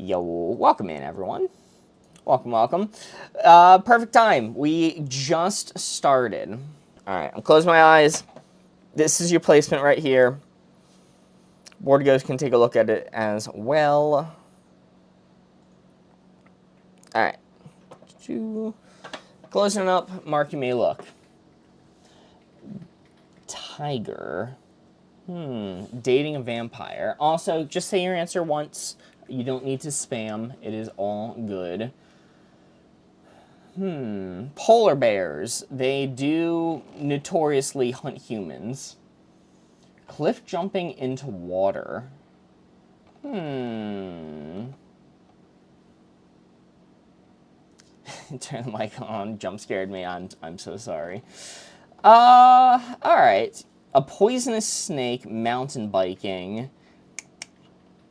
Yo, welcome in, everyone. Welcome. Perfect time. We just started. All right, I'm closing my eyes. This is your placement right here. Board goes can take a look at it as well. All right. Closing up, Mark, you may look. Tiger. Dating a vampire. Also, just say your answer once. You don't need to spam. It is all good. Polar bears. They do notoriously hunt humans. Cliff jumping into water. Turn the mic on. Jump scared me. I'm so sorry. Alright. A poisonous snake, mountain biking.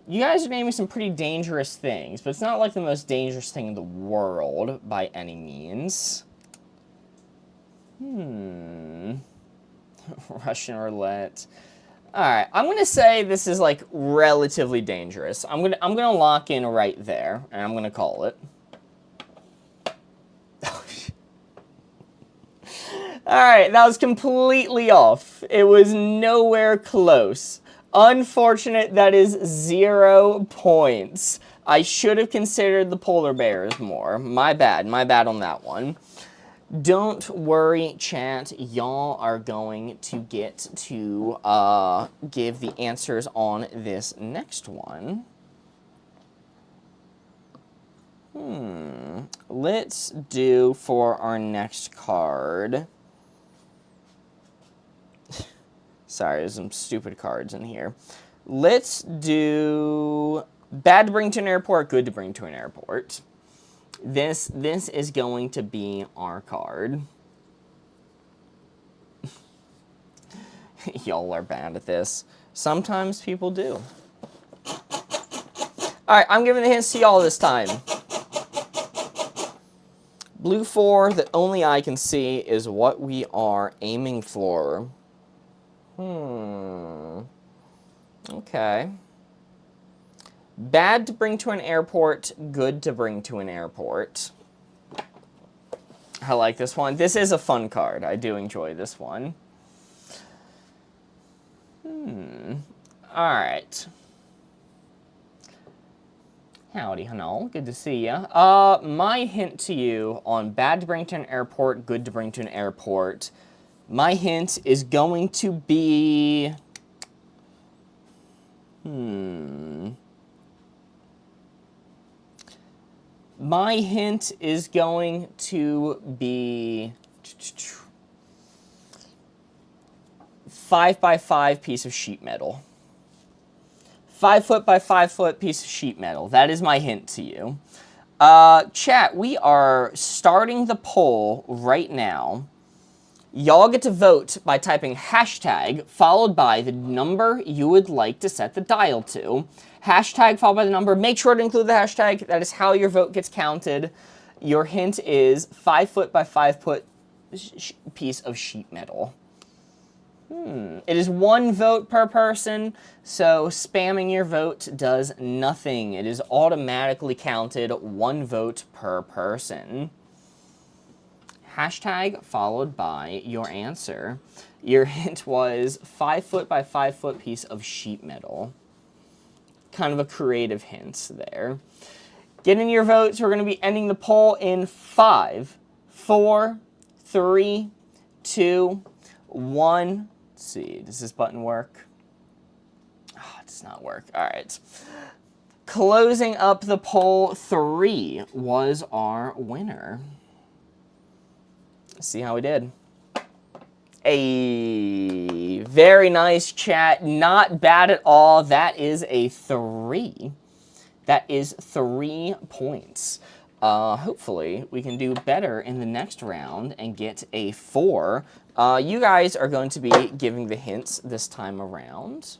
You guys are naming some pretty dangerous things, but it's not like the most dangerous thing in the world by any means. Russian roulette. Alright, I'm gonna say this is like relatively dangerous. I'm gonna lock in right there, and I'm gonna call it. Alright, that was completely off. It was nowhere close. Unfortunate, that is 0 points. I should have considered the polar bears more. My bad on that one. Don't worry, chat. Y'all are going to get to give the answers on this next one. Let's do for our next card. Sorry, there's some stupid cards in here. Let's do bad to bring to an airport, good to bring to an airport. This is going to be our card. Y'all are bad at this. Sometimes people do. Alright, I'm giving the hints to y'all this time. Blue 4 that only I can see is what we are aiming for. Okay. Bad to bring to an airport, good to bring to an airport. I like this one. This is a fun card. I do enjoy this one. Alright. Howdy, hello. Good to see ya. My hint to you on bad to bring to an airport, good to bring to an airport. My hint is going to be... My hint is going to be 5x5 piece of sheet metal. 5 foot by 5 foot piece of sheet metal. That is my hint to you. Chat, we are starting the poll right now. Y'all get to vote by typing hashtag followed by the number you would like to set the dial to. Hashtag followed by the number. Make sure to include the hashtag. That is how your vote gets counted. Your hint is 5 foot by 5 foot piece of sheet metal. It is 1 vote per person, so spamming your vote does nothing. It is automatically counted 1 vote per person. Hashtag followed by your answer. Your hint was 5 foot by 5 foot piece of sheet metal. Kind of a creative hint there. Get in your votes. We're going to be ending the poll in 5, 4, 3, 2, 1. Let's see. Does this button work? Oh, it does not work. All right. Closing up the poll, 3 was our winner. Let's see how we did. A very nice, chat. Not bad at all. That is a 3. That is 3 points. Hopefully, we can do better in the next round and get a 4. You guys are going to be giving the hints this time around.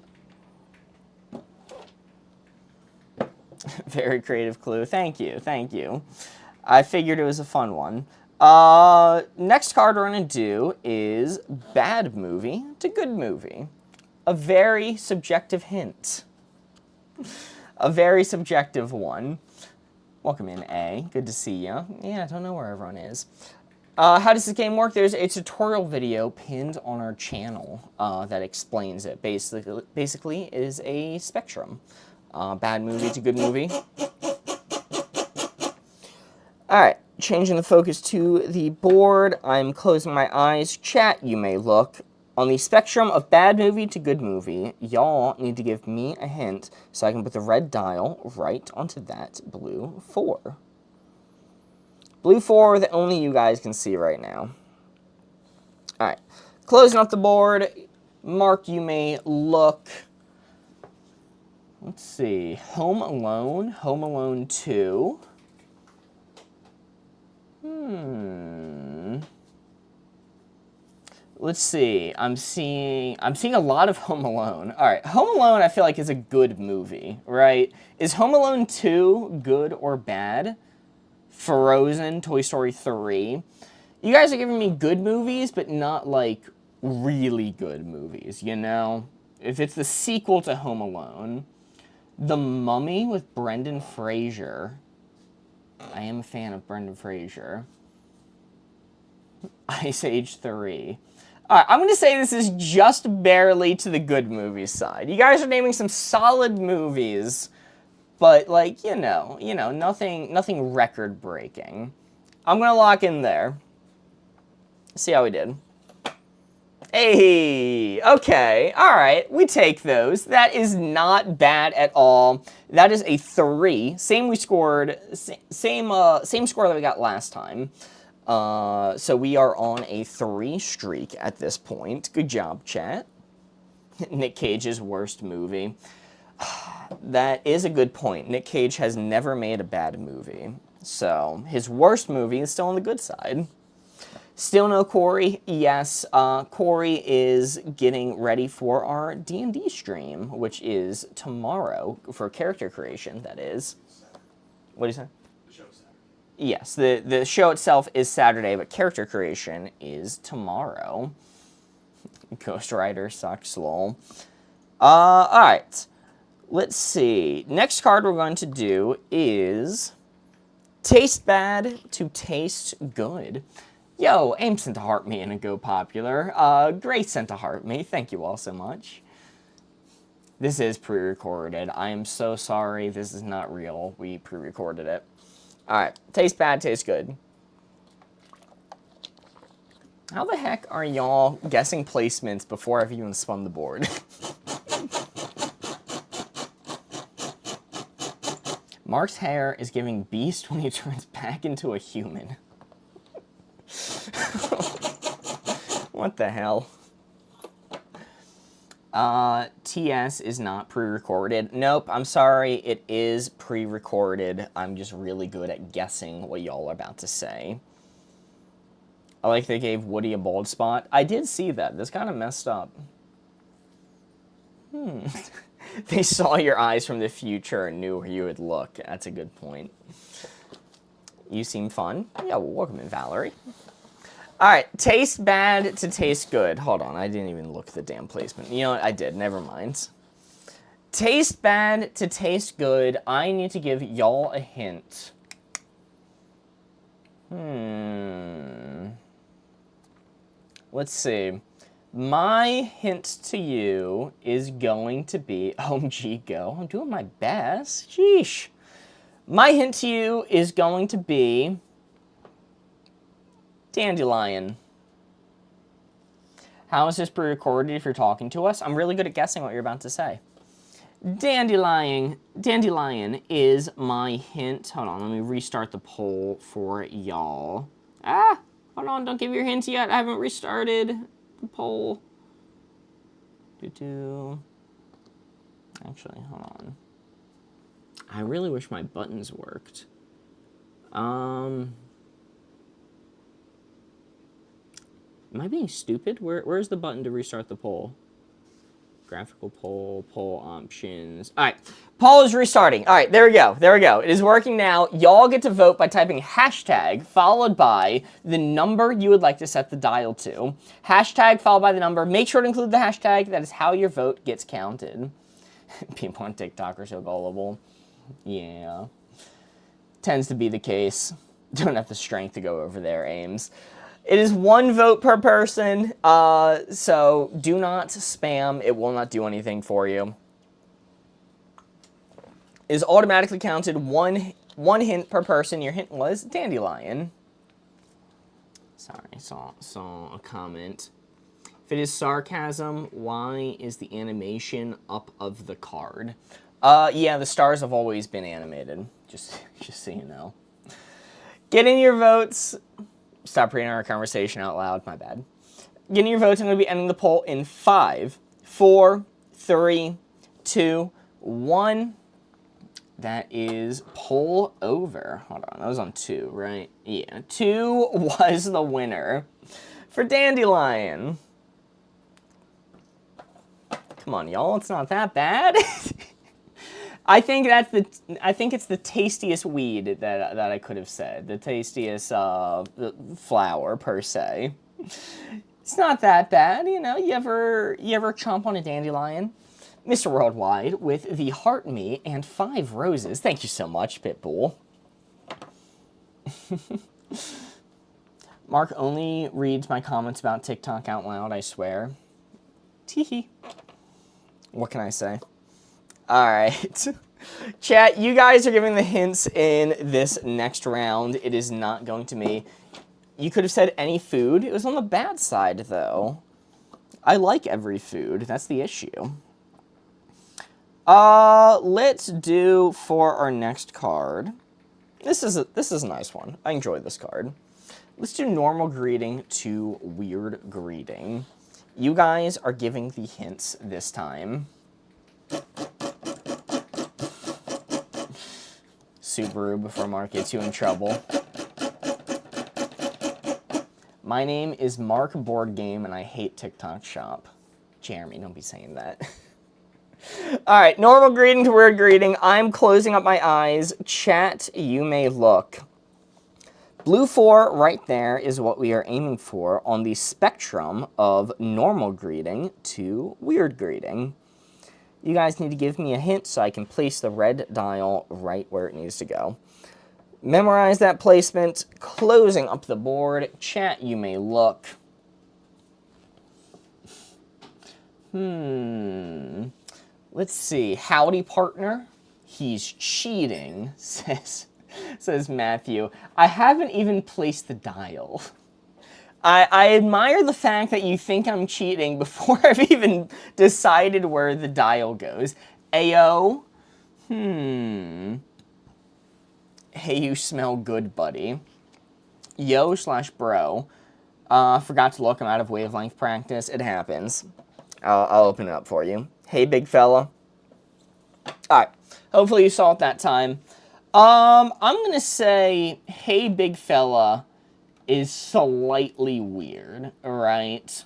Very creative clue. Thank you. Thank you. I figured it was a fun one. Next card we're going to do is bad movie to good movie. A very subjective hint. A very subjective one. Welcome in, A. Good to see you. Yeah, I don't know where everyone is. How does this game work? There's a tutorial video pinned on our channel that explains it. Basically, it is a spectrum. Bad movie to good movie. Alright, changing the focus to the board. I'm closing my eyes. Chat, you may look. On the spectrum of bad movie to good movie, y'all need to give me a hint so I can put the red dial right onto that blue 4. Blue 4 that only you guys can see right now. Alright, closing up the board. Mark, you may look. Let's see. Home Alone 2. Let's see. I'm seeing a lot of Home Alone. All right, Home Alone I feel like is a good movie, right? Is Home Alone 2 good or bad? Frozen, Toy Story 3. You guys are giving me good movies, but not like really good movies, you know? If it's the sequel to Home Alone, The Mummy with Brendan Fraser. I am a fan of Brendan Fraser. Ice Age 3. Alright, I'm going to say this is just barely to the good movie side. You guys are naming some solid movies, but, like, you know, nothing record-breaking. I'm going to lock in there. See how we did. Hey, okay, alright, we take those. That is not bad at all. That is a 3. Same score that we got last time. So we are on a 3 streak at this point. Good job, chat. Nick Cage's worst movie. That is a good point. Nick Cage has never made a bad movie. So his worst movie is still on the good side. Still no Corey? Yes, Corey is getting ready for our D&D stream, which is tomorrow, for character creation, that is. What do you say? The show's Saturday. Yes, the show itself is Saturday, but character creation is tomorrow. Ghost Rider sucks, lol. Alright. Let's see. Next card we're going to do is Taste Bad to Taste Good. Yo, AIM sent a heart me and a Go Popular. Grace sent a heart me. Thank you all so much. This is pre-recorded. I am so sorry. This is not real. We pre-recorded it. Alright. Taste bad, taste good. How the heck are y'all guessing placements before I've even spun the board? Mark's hair is giving Beast when he turns back into a human. What the hell? TS is not pre-recorded. Nope, I'm sorry, it is pre-recorded. I'm just really good at guessing what y'all are about to say. I like they gave Woody a bald spot. I did see that. That's kind of messed up. They saw your eyes from the future and knew where you would look. That's a good point. You seem fun. Yeah, well, welcome in, Valerie. Alright, taste bad to taste good. Hold on, I didn't even look at the damn placement. You know what? I did. Never mind. Taste bad to taste good. I need to give y'all a hint. Let's see. My hint to you is going to be... OMG, go. I'm doing my best. Sheesh. My hint to you is going to be... Dandelion. How is this pre-recorded if you're talking to us? I'm really good at guessing what you're about to say. Dandelion is my hint. Hold on, let me restart the poll for y'all. Hold on, don't give your hints yet. I haven't restarted the poll. Actually, hold on. I really wish my buttons worked. Am I being stupid? Where's the button to restart the poll? Graphical poll, poll options. All right, poll is restarting. All right, there we go. There we go. It is working now. Y'all get to vote by typing hashtag followed by the number you would like to set the dial to. Hashtag followed by the number. Make sure to include the hashtag. That is how your vote gets counted. People on TikTok are so gullible. Yeah. Tends to be the case. Don't have the strength to go over there, Ames. It is 1 vote per person, so do not spam. It will not do anything for you. It is automatically counted one hint per person. Your hint was dandelion. Sorry, saw a comment. If it is sarcasm, why is the animation up of the card? Yeah, the stars have always been animated. Just so you know. Get in your votes. Stop reading our conversation out loud. My bad. Get in your votes. I'm going to be ending the poll in 5, 4, 3, 2, 1. That is poll over. Hold on, that was on 2, right? Yeah, 2 was the winner for Dandelion. Come on, y'all, it's not that bad. I think it's the tastiest weed that I could have said. The tastiest flower per se. It's not that bad, you know. You ever chomp on a dandelion? Mr. Worldwide with the heart me and 5 roses. Thank you so much, Pitbull. Mark only reads my comments about TikTok out loud, I swear. Teehee. What can I say? Alright. Chat, you guys are giving the hints in this next round. It is not going to me. You could have said any food. It was on the bad side, though. I like every food. That's the issue. Let's do for our next card. This is a nice one. I enjoyed this card. Let's do normal greeting to weird greeting. You guys are giving the hints this time. Subaru before Mark gets you in trouble. My name is Mark Board Game and I hate TikTok Shop. Jeremy, don't be saying that. Alright, normal greeting to weird greeting. I'm closing up my eyes. Chat, you may look. Blue 4 right there is what we are aiming for on the spectrum of normal greeting to weird greeting. You guys need to give me a hint so I can place the red dial right where it needs to go. Memorize that placement. Closing up the board. Chat, you may look. Let's see. Howdy, partner. He's cheating, says Matthew. I haven't even placed the dial. I admire the fact that you think I'm cheating before I've even decided where the dial goes. Ayo. Hey, you smell good, buddy. Yo/bro. Forgot to look. I'm out of wavelength practice. It happens. I'll open it up for you. Hey, big fella. Alright. Hopefully you saw it that time. I'm going to say, hey, big fella is slightly weird, right?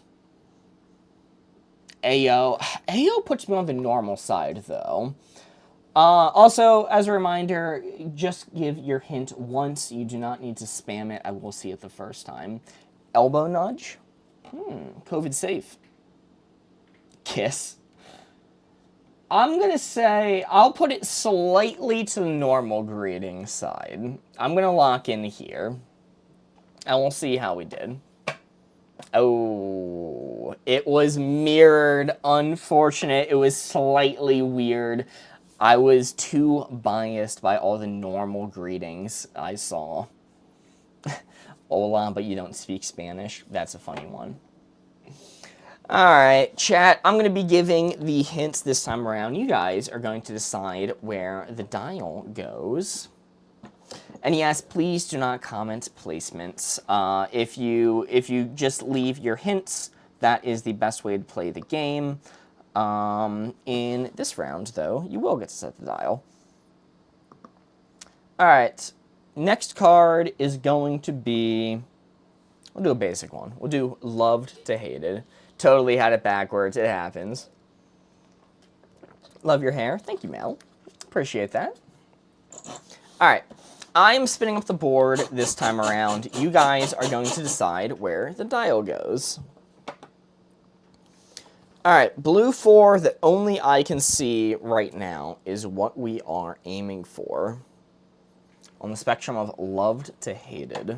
Ayo. Ayo puts me on the normal side, though. Also, as a reminder, just give your hint once. You do not need to spam it. I will see it the first time. Elbow nudge? COVID safe. Kiss. I'm going to say, I'll put it slightly to the normal greeting side. I'm going to lock in here. And we'll see how we did. Oh, it was mirrored. Unfortunate. It was slightly weird. I was too biased by all the normal greetings I saw. Hola, but you don't speak Spanish. That's a funny one. Alright, chat, I'm going to be giving the hints this time around. You guys are going to decide where the dial goes. And yes, please do not comment placements. If you just leave your hints, that is the best way to play the game. In this round, though, you will get to set the dial. Alright, next card is going to be... We'll do a basic one. We'll do loved to hated. Totally had it backwards. It happens. Love your hair. Thank you, Mel. Appreciate that. Alright. I'm spinning up the board this time around. You guys are going to decide where the dial goes. All right, blue 4 that only I can see right now is what we are aiming for on the spectrum of loved to hated.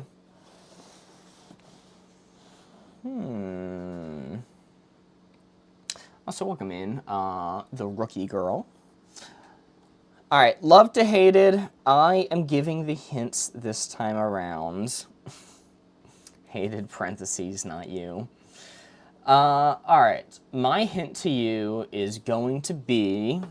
Also, welcome in the rookie girl. All right, loved to hated. I am giving the hints this time around. Hated parentheses, not you. All right, my hint to you is going to be...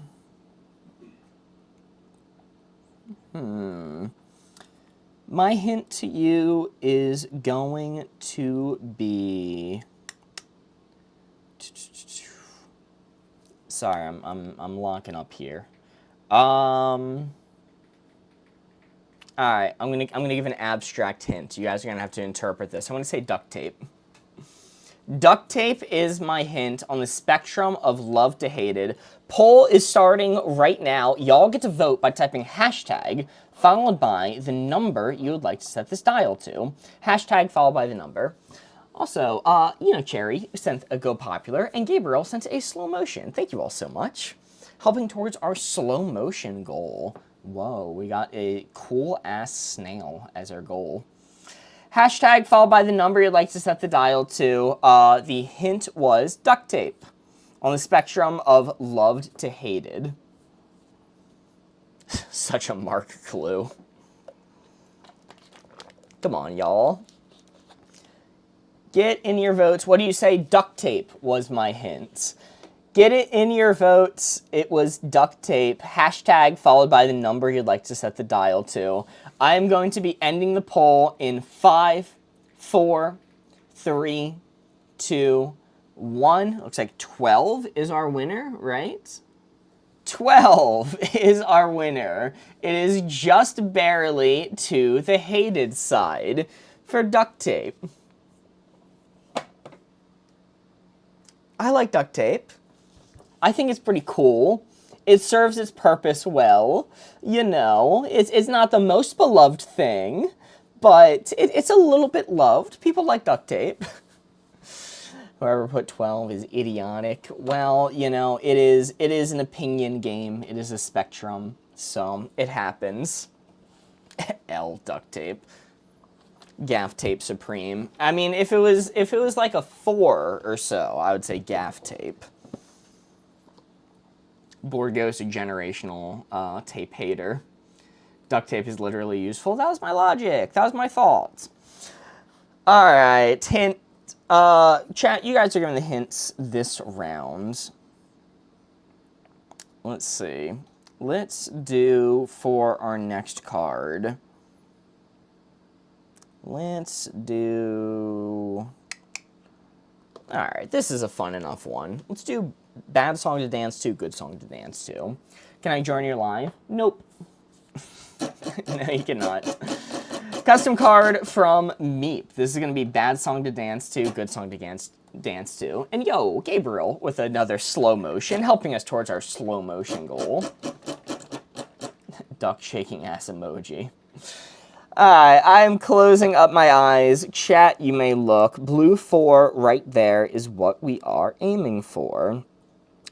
My hint to you is going to be... Sorry, I'm locking up here. All right, I'm gonna give an abstract hint. You guys are gonna have to interpret this. I'm gonna say duct tape. Duct tape is my hint on the spectrum of love to hated. Poll is starting right now. Y'all get to vote by typing hashtag followed by the number you would like to set this dial to. Hashtag followed by the number. Also, Cherry sent a Go Popular, and Gabriel sent a slow motion. Thank you all so much. Helping towards our slow motion goal. Whoa, we got a cool-ass snail as our goal. Hashtag followed by the number you'd like to set the dial to. The hint was duct tape on the spectrum of loved to hated. Such a mark clue. Come on, y'all. Get in your votes. What do you say? Duct tape was my hint. Get it in your votes. It was duct tape. Hashtag followed by the number you'd like to set the dial to. I am going to be ending the poll in 5, 4, 3, 2, 1. Looks like 12 is our winner, right? 12 is our winner. It is just barely to the hated side for duct tape. I like duct tape. I think it's pretty cool. It serves its purpose well. You know, it's not the most beloved thing, but it's a little bit loved. People like duct tape. Whoever put 12 is idiotic. Well, you know, it is an opinion game. It is a spectrum, so it happens. L duct tape. Gaff tape supreme. I mean, if it was like a 4 or so, I would say gaff tape. Borgos, a generational tape hater. Duct tape is literally useful. That was my logic. That was my fault. All right, hint. Chat, you guys are giving the hints this round. Let's see. Let's do for our next card. Let's do... All right, this is a fun enough one. Let's do bad song to dance to, good song to dance to. Can I join your live? Nope. No, you cannot. Custom card from Meep. This is going to be bad song to dance to, good song to dance to. And yo, Gabriel with another slow motion, helping us towards our slow motion goal. Duck shaking ass emoji. Alright, I'm closing up my eyes. Chat, you may look. Blue 4 right there is what we are aiming for.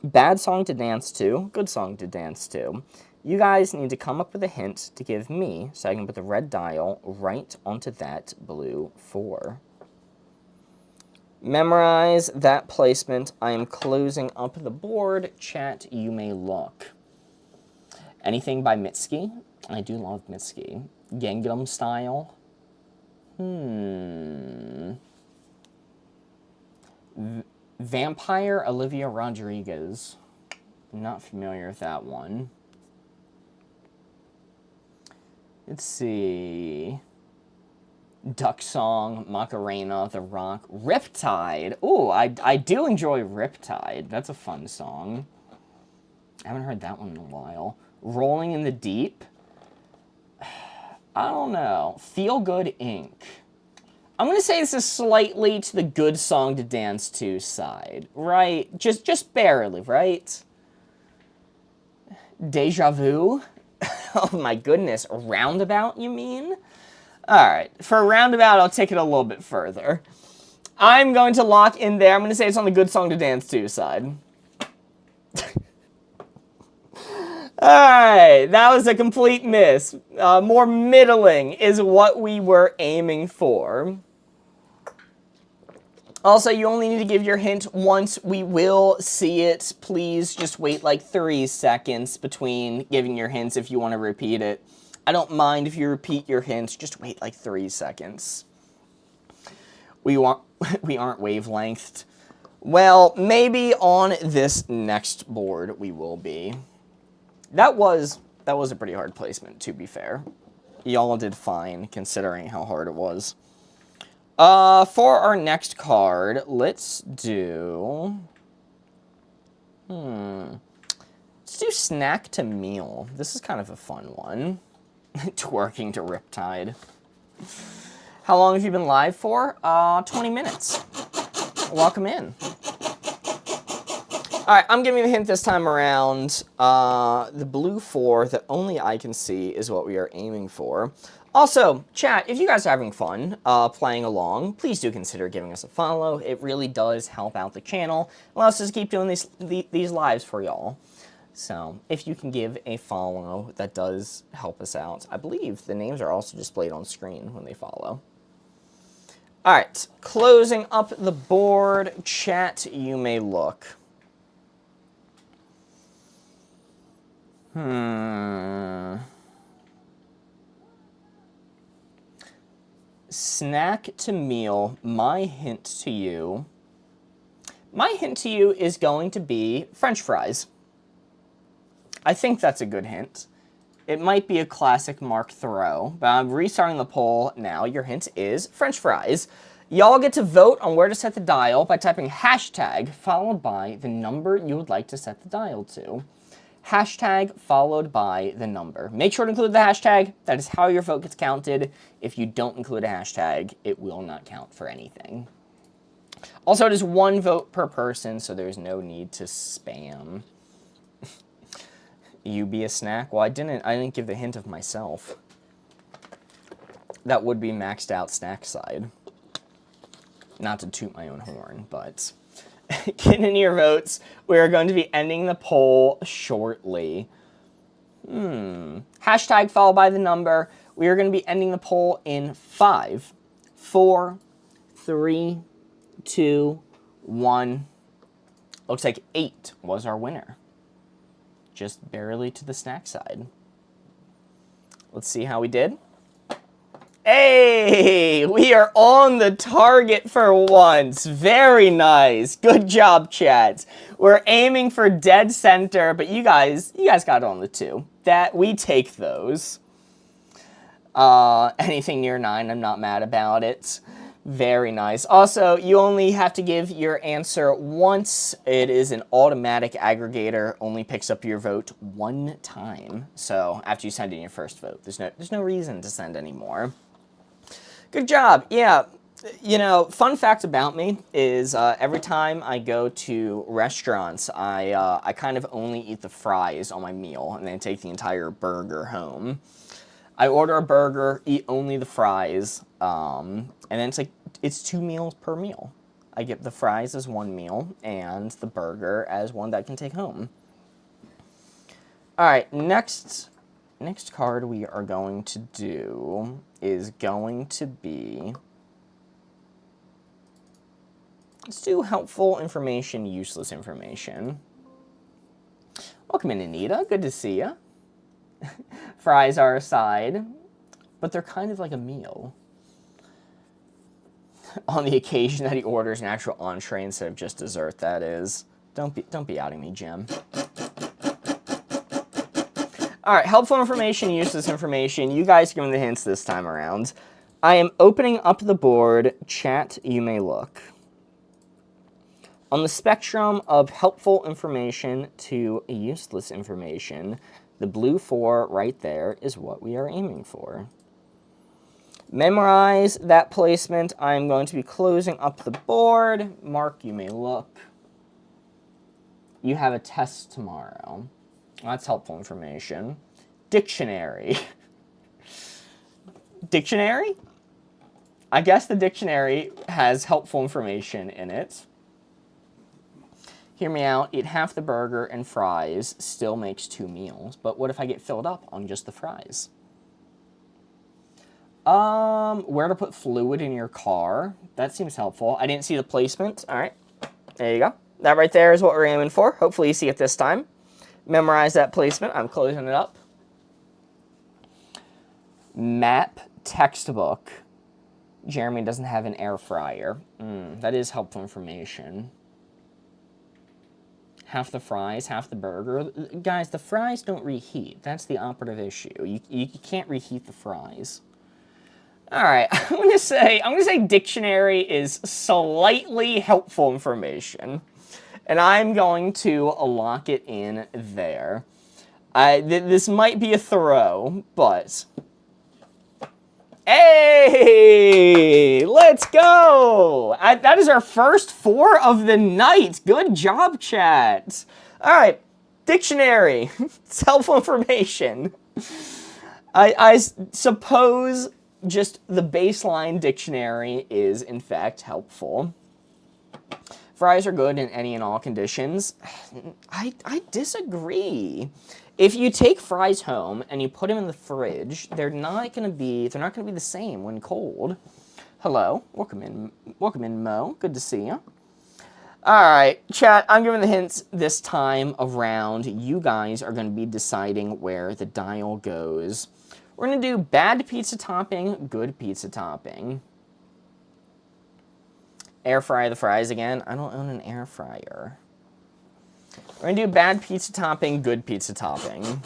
Bad song to dance to, good song to dance to. You guys need to come up with a hint to give me so I can put the red dial right onto that blue 4. Memorize that placement. I am closing up the board. Chat, you may look. Anything by Mitski? I do love Mitski. Gangnam Style. Vampire Olivia Rodriguez. Not familiar with that one. Let's see. Duck Song, Macarena, The Rock, Riptide. Ooh, I do enjoy Riptide. That's a fun song. I haven't heard that one in a while. Rolling in the Deep. I don't know. Feel Good Inc. I'm going to say this is slightly to the good song to dance to side, right? Just barely, right? Deja Vu? Oh my goodness, Roundabout, you mean? All right, for Roundabout, I'll take it a little bit further. I'm going to lock in there. I'm going to say it's on the good song to dance to side. Alright, that was a complete miss. More middling is what we were aiming for. Also, you only need to give your hint once. We will see it. Please just wait like 3 seconds between giving your hints if you want to repeat it. I don't mind if you repeat your hints. Just wait like 3 seconds. We aren't wavelengthed. Well, maybe on this next board we will be. That was a pretty hard placement, to be fair. Y'all did fine, considering how hard it was. For our next card, let's do... Let's do Snack to Meal. This is kind of a fun one. Twerking to Riptide. How long have you been live for? 20 minutes. Welcome in. Alright, I'm giving you a hint this time around. The blue 4 that only I can see is what we are aiming for. Also, chat, if you guys are having fun playing along, please do consider giving us a follow. It really does help out the channel. Allows us to keep doing these lives for y'all. So, if you can give a follow, that does help us out. I believe the names are also displayed on screen when they follow. Alright, closing up the board. Chat, you may look. Snack to meal, my hint to you. My hint to you is going to be French fries. I think that's a good hint. It might be a classic Mark throw, but I'm restarting the poll now. Your hint is French fries. Y'all get to vote on where to set the dial by typing hashtag followed by the number you would like to set the dial to. Hashtag followed by the number. Make sure to include the hashtag. That is how your vote gets counted. If you don't include a hashtag, it will not count for anything. Also, it is 1 vote per person, so there's no need to spam. You be a snack? Well, I didn't give the hint of myself. That would be maxed out snack side. Not to toot my own horn, but... Get in your votes. We are going to be ending the poll shortly. Hashtag followed by the number. We are going to be ending the poll in 5, 4, 3, 2, 1. Looks like 8 was our winner. Just barely to the snack side. Let's see how we did. Hey, we are on the target for once. Very nice. Good job, chat. We're aiming for dead center, but you guys got it on the 2. That we take those. Anything near 9, I'm not mad about it. Very nice. Also, you only have to give your answer once. It is an automatic aggregator. Only picks up your vote 1 time. So after you send in your first vote, there's no reason to send any more. Good job. Yeah, you know, fun fact about me is every time I go to restaurants, I kind of only eat the fries on my meal and then take the entire burger home. I order a burger, eat only the fries, and then it's 2 meals per meal. I get the fries as 1 meal and the burger as 1 that I can take home. All right, next card we are going to do is going to be, let's do helpful information, useless information. Welcome in, Anita. Good to see you. Fries are a side, but they're kind of like a meal. On the occasion that he orders an actual entree instead of just dessert, that is. Don't be outing me, Jim. Alright, helpful information, useless information. You guys give me the hints this time around. I am opening up the board. Chat, you may look. On the spectrum of helpful information to useless information, the blue 4 right there is what we are aiming for. Memorize that placement. I am going to be closing up the board. Mark, you may look. You have a test tomorrow. That's helpful information. Dictionary. Dictionary? I guess the dictionary has helpful information in it. Hear me out, eat half the burger and fries still makes 2 meals, but what if I get filled up on just the fries? Where to put fluid in your car. That seems helpful. I didn't see the placement. All right, there you go. That right there is what we're aiming for. Hopefully you see it this time. Memorize that placement. I'm closing it up. Map textbook. Jeremy doesn't have an air fryer. That is helpful information. Half the fries, half the burger. Guys, the fries don't reheat. That's the operative issue. You can't reheat the fries. All right, I'm gonna say dictionary is slightly helpful information, and I'm going to lock it in there. This might be a throw, but hey, let's go! That is our first 4 of the night. Good job, chat. All right, dictionary. It's helpful information. I suppose just the baseline dictionary is, in fact, helpful. Fries are good in any and all conditions. I disagree. If you take fries home and you put them in the fridge, they're not gonna be the same when cold. Hello, welcome in, Mo. Good to see you. All right, chat. I'm giving the hints this time around. You guys are gonna be deciding where the dial goes. We're going to do bad pizza topping, good pizza topping. Air fry the fries again. I don't own an air fryer. We're going to do bad pizza topping, good pizza topping.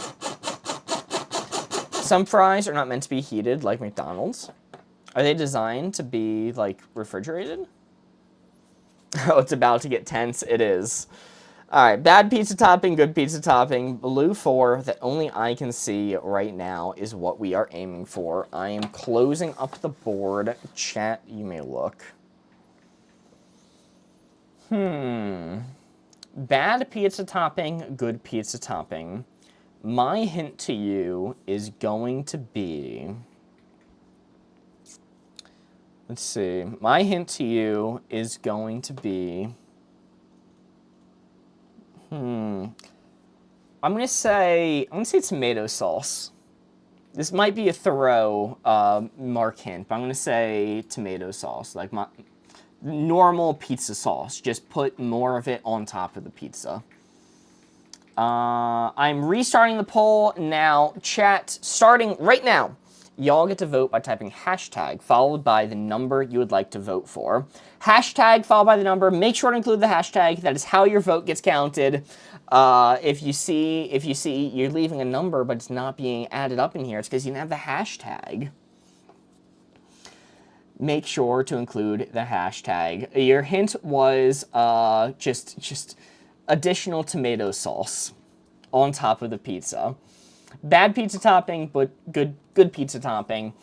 Some fries are not meant to be heated like McDonald's. Are they designed to be, like, refrigerated? Oh, it's about to get tense. It is. All right, bad pizza topping, good pizza topping. Blue 4 that only I can see right now is what we are aiming for. I am closing up the board. Chat, you may look. Bad pizza topping, good pizza topping. My hint to you is going to be... Let's see. My hint to you is going to be... I'm gonna say tomato sauce. This might be a throw, mark hint, but I'm gonna say tomato sauce, like my normal pizza sauce. Just put more of it on top of the pizza. I'm restarting the poll now. Chat, starting right now. Y'all get to vote by typing hashtag followed by the number you would like to vote for. Hashtag followed by the number. Make sure to include the hashtag. That is how your vote gets counted. If you see you're leaving a number but it's not being added up in here, it's because you didn't have the hashtag. Make sure to include the hashtag. Your hint was just additional tomato sauce on top of the pizza. Bad pizza topping, but good pizza topping.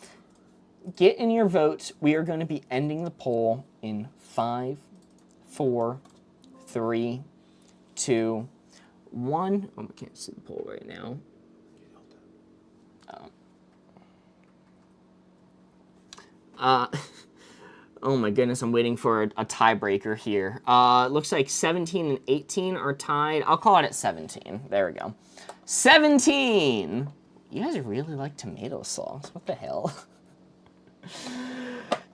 Get in your votes. We are going to be ending the poll in 5, 4, 3, 2, 1. Oh, I can't see the poll right now. Oh my goodness, I'm waiting for a tiebreaker here. Looks like 17 and 18 are tied. I'll call it at 17. There we go. 17! You guys really like tomato sauce. What the hell?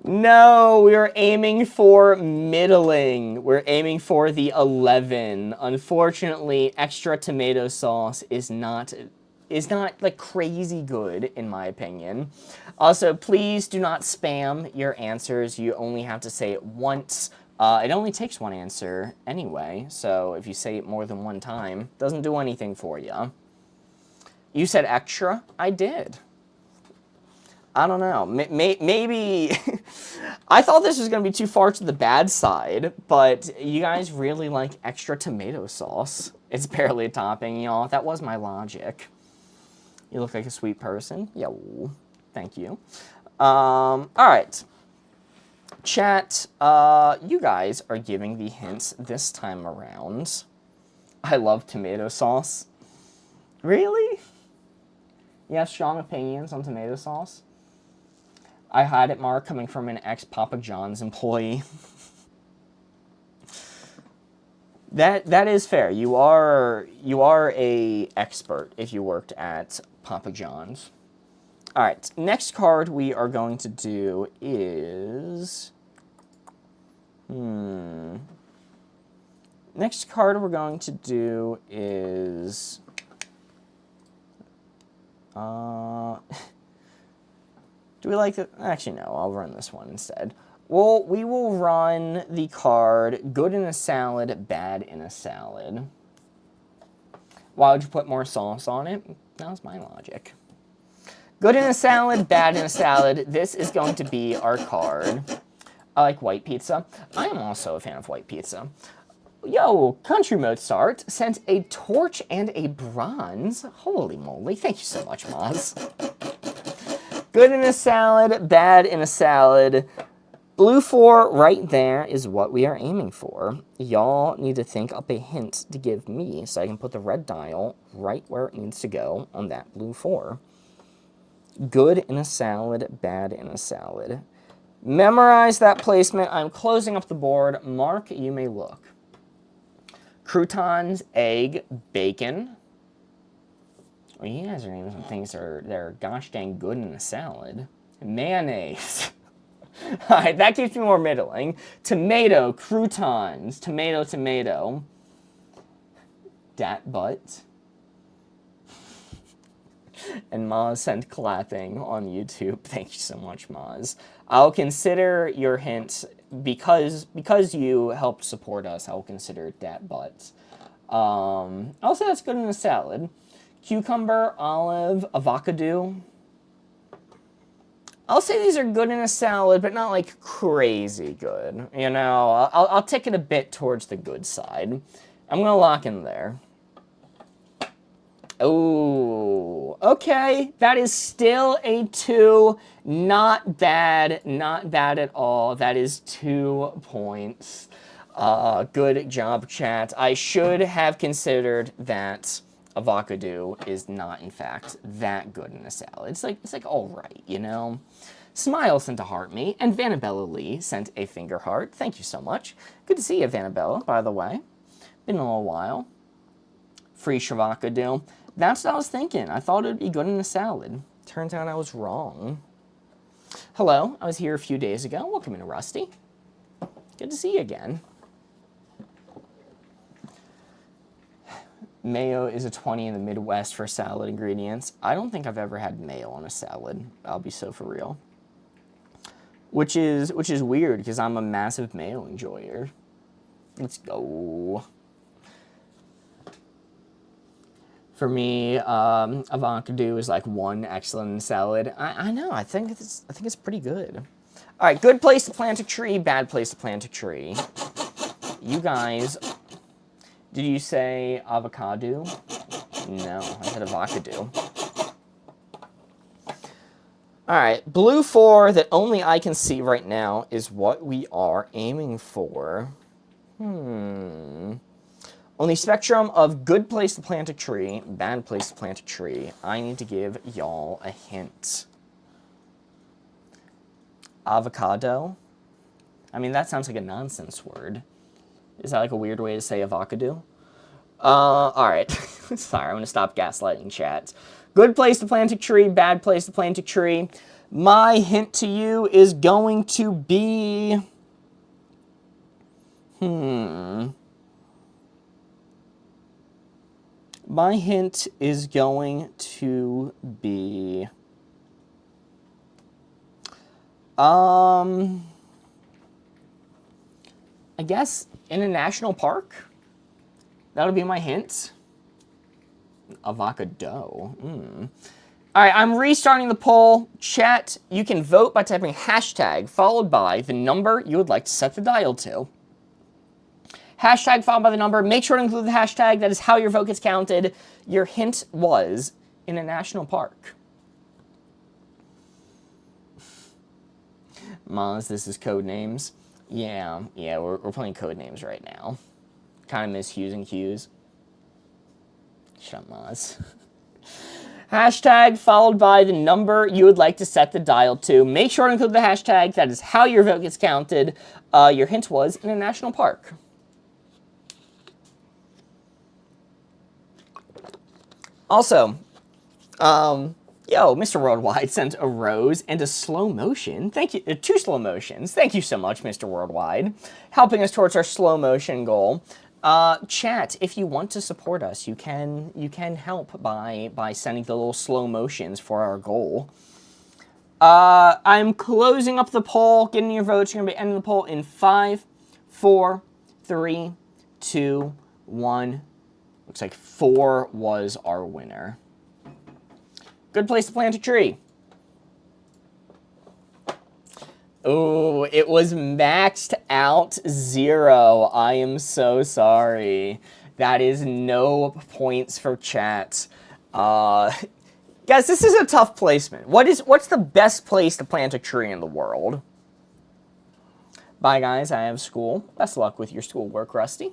No, we are aiming for middling. We're aiming for the 11. Unfortunately, extra tomato sauce is not like crazy good in my opinion. Also, please do not spam your answers. You only have to say it once. It only takes one answer anyway, so if you say it more than one time, it doesn't do anything for you. You said extra? I did. I don't know. Maybe... I thought this was going to be too far to the bad side, but you guys really like extra tomato sauce. It's barely a topping, y'all. That was my logic. You look like a sweet person. Yo. Thank you. All right. Chat, you guys are giving the hints this time around. I love tomato sauce. Really? You have strong opinions on tomato sauce? I had it, Mark, coming from an ex-Papa John's employee. That is fair. You are a expert if you worked at Papa John's. All right, next card we are going to do is... Next card we're going to do is... do we like it? Actually, no, I'll run this one instead. Well, we will run the card good in a salad, bad in a salad. Why would you put more sauce on it? That was my logic. Good in a salad, bad in a salad. This is going to be our card. I like white pizza. I am also a fan of white pizza. Yo, Country Mozart sent a torch and a bronze. Holy moly. Thank you so much, Maz. Good in a salad, bad in a salad. Blue 4 right there is what we are aiming for. Y'all need to think up a hint to give me so I can put the red dial right where it needs to go on that blue 4. Good in a salad, bad in a salad. Memorize that placement. I'm closing up the board. Mark, you may look. Croutons, egg, bacon. Well, you guys are naming some things that are gosh dang good in a salad. Mayonnaise. All right, that keeps me more middling. Tomato, croutons, tomato, tomato. Dat butt. And Maz sent clapping on YouTube. Thank you so much, Maz. I'll consider your hint because you helped support us. I'll consider dat butt. I'll say that's good in a salad. Cucumber, olive, avocado. I'll say these are good in a salad, but not like crazy good. You know, I'll take it a bit towards the good side. I'm gonna lock in there. Oh, okay. That is still a 2. Not bad. Not bad at all. That is 2 points. Good job, chat. I should have considered that avocado is not, in fact, that good in a salad. It's like all right, you know? Smile sent a heart me, and Vanabella Lee sent a finger heart. Thank you so much. Good to see you, Vanabella, by the way. Been a little while. Free shavacado. That's what I was thinking. I thought it would be good in a salad. Turns out I was wrong. Hello, I was here a few days ago. Welcome in, Rusty. Good to see you again. Mayo is a 20 in the Midwest for salad ingredients. I don't think I've ever had mayo on a salad. I'll be so for real. Which is weird because I'm a massive mayo enjoyer. Let's go. For me, avocado is like 1 excellent salad. I know. I think it's pretty good. All right, good place to plant a tree. Bad place to plant a tree. You guys, did you say avocado? No, I said avocado. All right, blue 4 that only I can see right now is what we are aiming for. On the spectrum of good place to plant a tree, bad place to plant a tree, I need to give y'all a hint. Avocado? I mean, that sounds like a nonsense word. Is that like a weird way to say avocado? All right. Sorry, I'm going to stop gaslighting chat. Good place to plant a tree, bad place to plant a tree. My hint to you is going to be... My hint is going to be... I guess in a national park. That'll be my hint. Avocado. All right, I'm restarting the poll. Chat, you can vote by typing hashtag followed by the number you would like to set the dial to. Hashtag followed by the number. Make sure to include the hashtag. That is how your vote gets counted. Your hint was in a national park. Maz, this is code names. Yeah, we're playing code names right now. Kind of miss Hughes and Hughes. Shut up, Maz. Hashtag followed by the number you would like to set the dial to. Make sure to include the hashtag. That is how your vote gets counted. Your hint was in a national park. Also, Mr. Worldwide sent a rose and a slow motion. Thank you. 2 slow motions. Thank you so much, Mr. Worldwide, helping us towards our slow motion goal. Chat, if you want to support us, you can help by sending the little slow motions for our goal. I'm closing up the poll, getting your votes. You're going to be ending the poll in 5, 4, 3, 2, 1. Looks like 4 was our winner. Good place to plant a tree. Oh, it was maxed out 0. I am so sorry. That is no points for chat. Guys, this is a tough placement. What's the best place to plant a tree in the world? Bye, guys. I have school. Best of luck with your schoolwork, Rusty.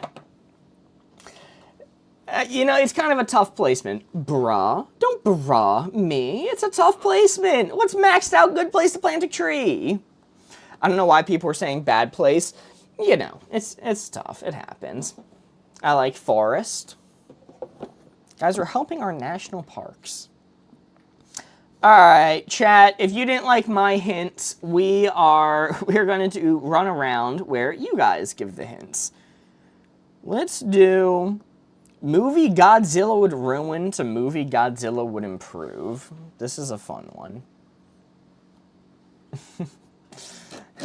It's kind of a tough placement. Bruh. Don't bruh me. It's a tough placement. What's maxed out good place to plant a tree? I don't know why people were saying bad place. It's tough. It happens. I like forest. Guys, we're helping our national parks. Alright, chat, if you didn't like my hints, we're going to run around where you guys give the hints. Let's do movie Godzilla would ruin to movie Godzilla would improve. This is a fun one.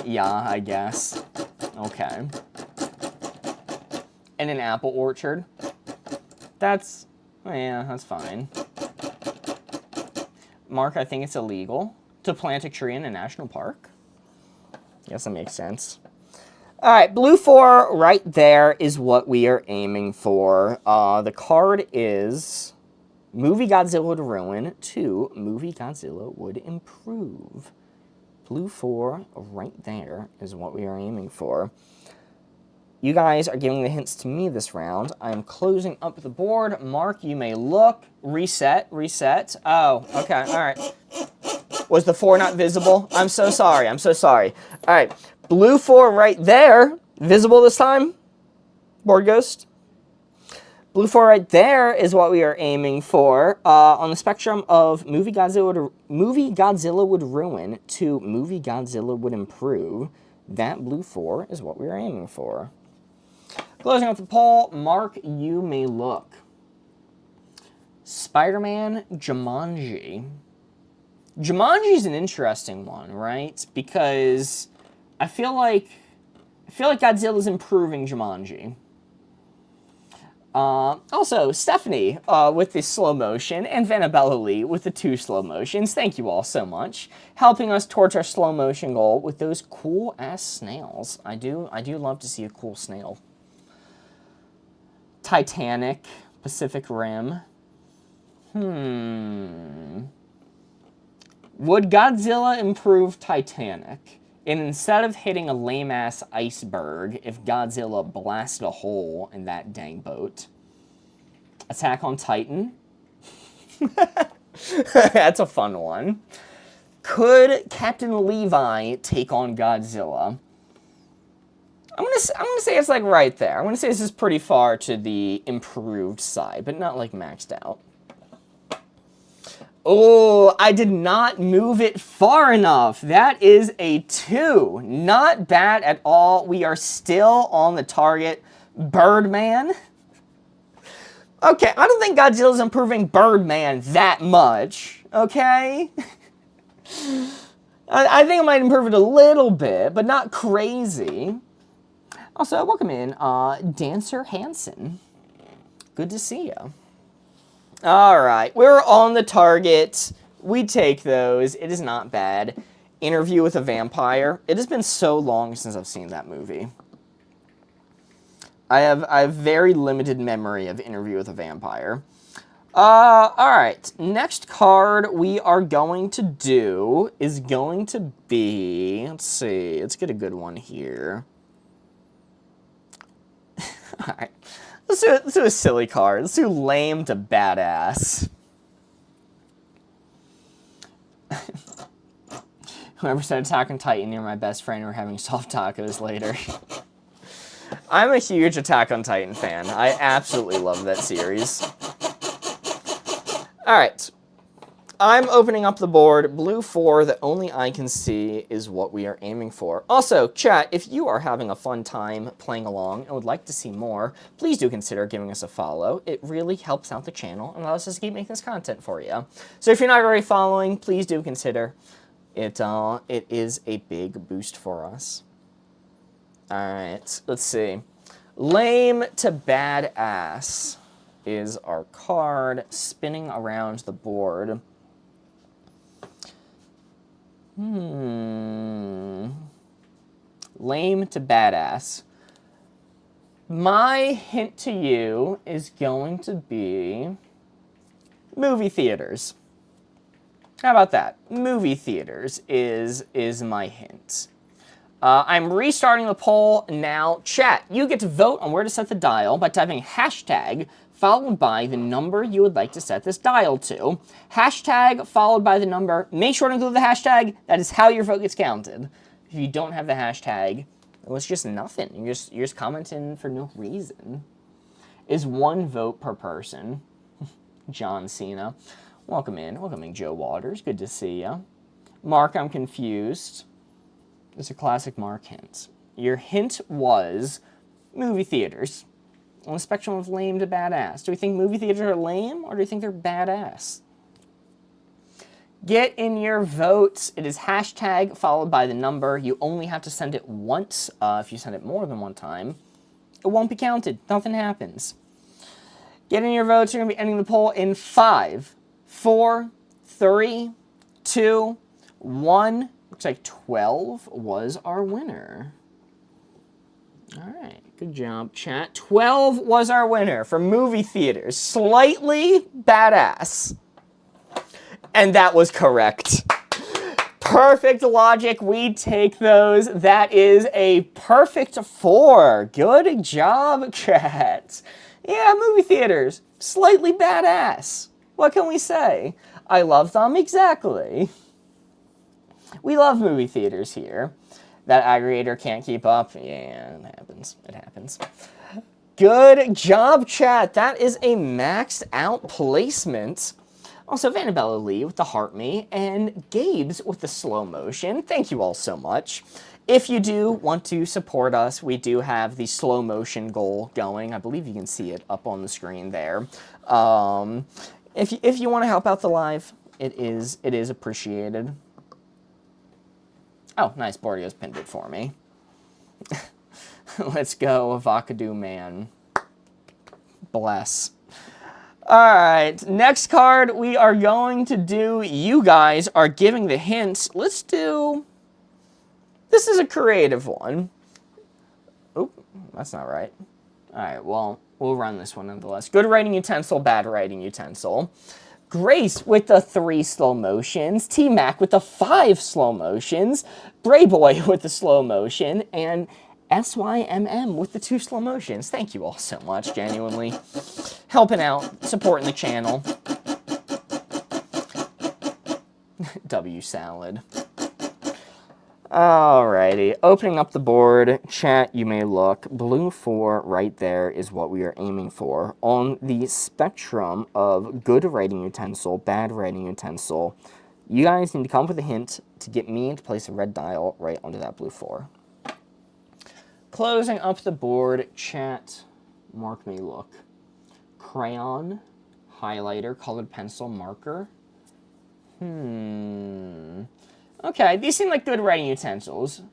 Yeah, I guess. Okay. In an apple orchard. That's fine. Mark, I think it's illegal to plant a tree in a national park. Guess that makes sense. All right, blue 4 right there is what we are aiming for. The card is movie Godzilla would ruin to movie Godzilla would improve. Blue 4 right there is what we are aiming for. You guys are giving the hints to me this round. I'm closing up the board. Mark, you may look. Reset. Oh, okay, all right. Was the 4 not visible? I'm so sorry. All right, blue 4 right there. Visible this time? Board Ghost? Blue 4 right there is what we are aiming for. On the spectrum of movie Godzilla would ruin to movie Godzilla would improve, that blue 4 is what we are aiming for. Closing up the poll, Mark, you may look. Spider-Man Jumanji. Jumanji's an interesting one, right? Because I feel like Godzilla's improving Jumanji. Also, Stephanie with the slow motion, and Vanabella Lee with the 2 slow motions. Thank you all so much. Helping us towards our slow motion goal with those cool-ass snails. I do love to see a cool snail. Titanic, Pacific Rim. Would Godzilla improve Titanic? And instead of hitting a lame-ass iceberg, if Godzilla blasted a hole in that dang boat. Attack on Titan? That's a fun one. Could Captain Levi take on Godzilla? I'm gonna say it's like right there. I'm gonna say this is pretty far to the improved side, but not like maxed out. Oh, I did not move it far enough. That is a 2. Not bad at all. We are still on the target. Birdman. Okay, I don't think Godzilla's improving Birdman that much. Okay? I think I might improve it a little bit, but not crazy. Also, welcome in, Dancer Hansen. Good to see you. All right, we're on the target. We take those. It is not bad. Interview with a Vampire. It has been so long since I've seen that movie. I have very limited memory of Interview with a Vampire. All right, next card we are going to do is going to be, let's see, let's get a good one here. All right. Let's do a silly card. Let's do lame to badass. Whoever said Attack on Titan, you're my best friend. We're having soft tacos later. I'm a huge Attack on Titan fan. I absolutely love that series. All right. I'm opening up the board. Blue 4 that only I can see is what we are aiming for. Also, chat, if you are having a fun time playing along and would like to see more, please do consider giving us a follow. It really helps out the channel and allows us to keep making this content for you. So if you're not already following, please do consider. It is a big boost for us. All right, let's see. Lame to badass is our card spinning around the board. Lame to badass. My hint to you is going to be movie theaters. How about that? Movie theaters is my hint. I'm restarting the poll now. Chat, you get to vote on where to set the dial by typing hashtag followed by the number you would like to set this dial to. Hashtag followed by the number. Make sure to include the hashtag. That is how your vote gets counted. If you don't have the hashtag, well, it's just nothing. You're just commenting for no reason. Is 1 vote per person. John Cena. Welcome in, Joe Waters. Good to see ya. Mark, I'm confused. It's a classic Mark hint. Your hint was movie theaters. On the spectrum of lame to badass. Do we think movie theaters are lame, or do you think they're badass? Get in your votes. It is hashtag followed by the number. You only have to send it once. If you send it more than one time, it won't be counted. Nothing happens. Get in your votes. You're going to be ending the poll in 5, 4, 3, 2, 1. Looks like 12 was our winner. All right. Good job, chat. 12 was our winner for movie theaters. Slightly badass. And that was correct. Perfect logic. We take those. That is a perfect 4. Good job, chat. Yeah, movie theaters. Slightly badass. What can we say? I love them. Exactly. We love movie theaters here. That aggregator can't keep up. Yeah, it happens. It happens. Good job, chat. That is a maxed out placement. Also, Vanabella Lee with the Heart Me and Gabe's with the slow motion. Thank you all so much. If you do want to support us, we do have the slow motion goal going. I believe you can see it up on the screen there. If you want to help out the live, it is appreciated. Oh, nice. Bordio's pinned it for me. Let's go, Avocado Man. Bless. Alright, next card we are going to do, you guys are giving the hints. Let's do, this is a creative one. Oop, that's not right. Alright, well, we'll run this one nonetheless. Good writing utensil, bad writing utensil. Grace with the 3 slow motions, T-Mac with the 5 slow motions, Bray Boy with the slow motion, and SYMM with the 2 slow motions. Thank you all so much, genuinely. Helping out, supporting the channel. W salad. Alrighty, opening up the board, chat, you may look. Blue 4 right there is what we are aiming for. On the spectrum of good writing utensil, bad writing utensil, you guys need to come up with a hint to get me to place a red dial right onto that blue 4. Closing up the board, chat, Mark may look. Crayon, highlighter, colored pencil, marker. Okay, these seem like good writing utensils.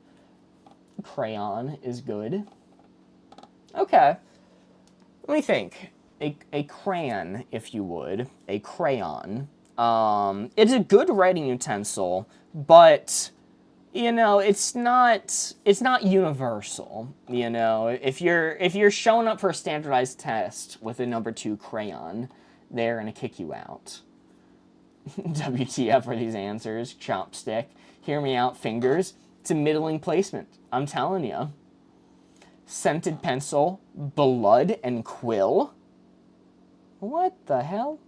Crayon is good. Okay. Let me think. A crayon, if you would. A crayon. It's a good writing utensil, but, you know, it's not universal. You know, if you're showing up for a standardized test with a number 2 crayon, they're gonna kick you out. WTF are these answers? Chopstick. Hear me out, fingers. It's a middling placement. I'm telling you. Scented pencil, blood, and quill. What the hell?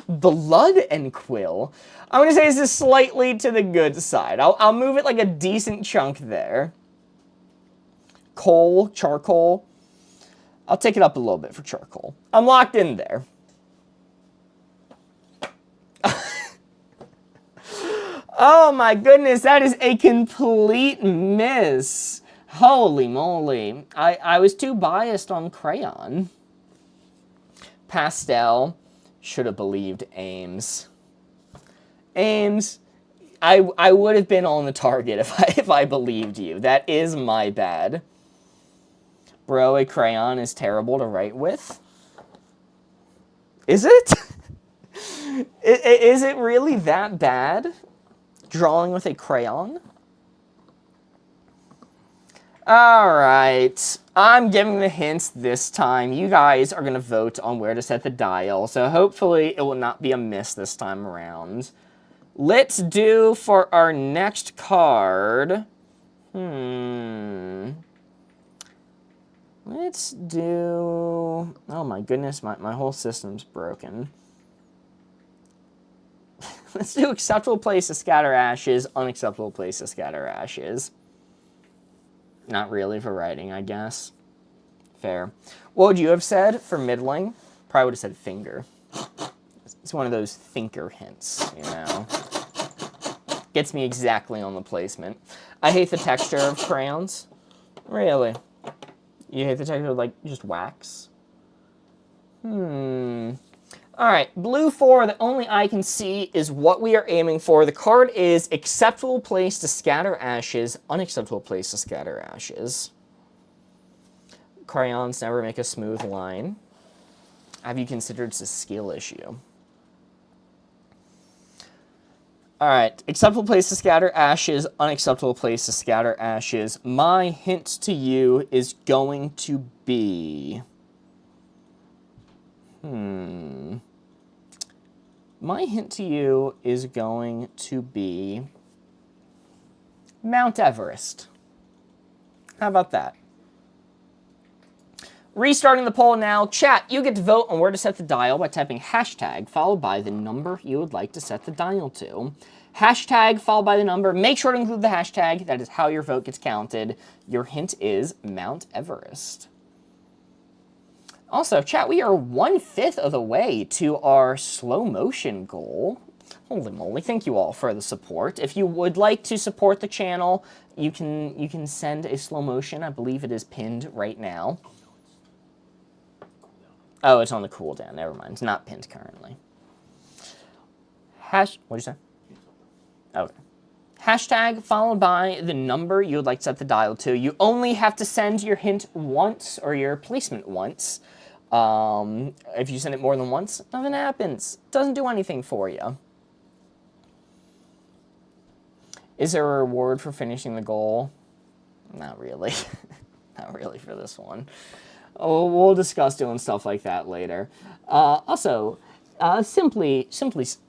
Blood and Quill. I'm going to say this is slightly to the good side. I'll move it like a decent chunk there. Coal, charcoal. I'll take it up a little bit for charcoal. I'm locked in there. Oh my goodness, that is a complete miss. Holy moly. I was too biased on crayon. Pastel. Should have believed Ames. Ames, I would have been on the target if I believed you. That is my bad. Bro, a crayon is terrible to write with. Is it? Is it really that bad? Drawing with a crayon? Alright, I'm giving the hints this time. You guys are going to vote on where to set the dial, so hopefully it will not be a miss this time around. Let's do for our next card. Let's do... Oh my goodness, my whole system's broken. Let's do acceptable place to scatter ashes, unacceptable place to scatter ashes. Not really for writing, I guess. Fair. What would you have said for middling? Probably would have said finger. It's one of those thinker hints, you know. Gets me exactly on the placement. I hate the texture of crayons. Really? You hate the texture of, like, just wax? Alright, blue 4, the only I can see is what we are aiming for. The card is acceptable place to scatter ashes, unacceptable place to scatter ashes. Crayons never make a smooth line. Have you considered it's a skill issue? Alright, acceptable place to scatter ashes, unacceptable place to scatter ashes. My hint to you is going to be... My hint to you is going to be Mount Everest. How about that? Restarting the poll now. Chat, you get to vote on where to set the dial by typing hashtag followed by the number you would like to set the dial to. Hashtag followed by the number. Make sure to include the hashtag. That is how your vote gets counted. Your hint is Mount Everest. Also, chat, we are 1/5 of the way to our slow motion goal. Holy moly, thank you all for the support. If you would like to support the channel, you can send a slow motion. I believe it is pinned right now. Oh, it's on the cooldown. Never mind. It's not pinned currently. What'd you say? Okay. Hashtag followed by the number you would like to set the dial to. You only have to send your hint once, or your placement once. If you send it more than once, nothing happens. Doesn't do anything for you. Is there a reward for finishing the goal? Not really. Not really for this one. Oh, we'll discuss doing stuff like that later. Also, Simply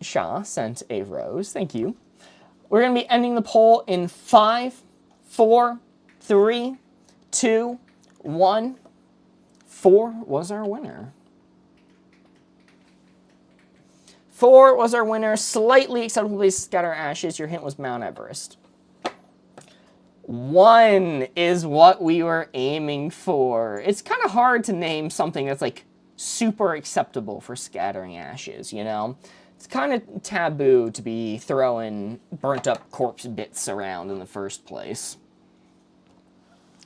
Shah sent a rose. Thank you. We're going to be ending the poll in 5, 4, 3, 2, 1. 4 was our winner. 4 was our winner. Slightly acceptable place to scatter ashes. Your hint was Mount Everest. 1 is what we were aiming for. It's kind of hard to name something that's like super acceptable for scattering ashes, you know? It's kind of taboo to be throwing burnt up corpse bits around in the first place.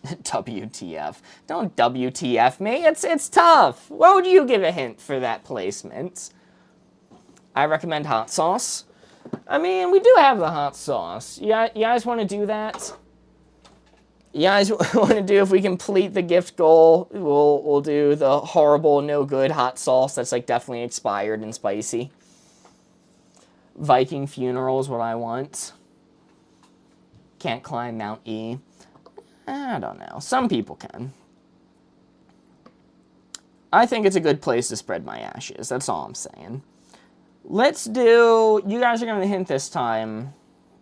WTF. Don't WTF me. It's tough. What would you give a hint for that placement? I recommend hot sauce. I mean, we do have the hot sauce. You guys want to do that? You guys want to do, if we complete the gift goal, we'll do the horrible, no good hot sauce that's like definitely expired and spicy. Viking funeral is what I want. Can't climb Mount E. I don't know. Some people can. I think it's a good place to spread my ashes. That's all I'm saying. Let's do... You guys are going to hint this time.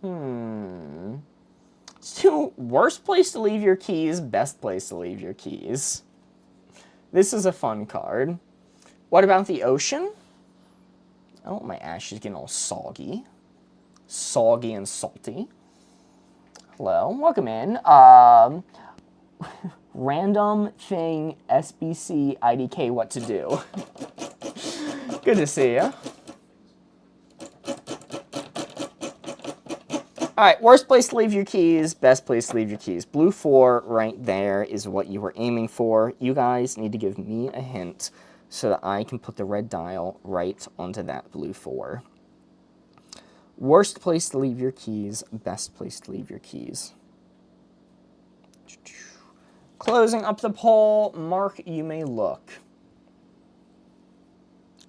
Let's do worst place to leave your keys, best place to leave your keys. This is a fun card. What about the ocean? Oh, my ash is getting all soggy. Soggy and salty. Hello, welcome in. Random thing SBC IDK what to do. Good to see you. Alright, worst place to leave your keys, best place to leave your keys. Blue 4 right there is what you were aiming for. You guys need to give me a hint so that I can put the red dial right onto that blue 4. Worst place to leave your keys, best place to leave your keys. Closing up the poll, Mark, you may look.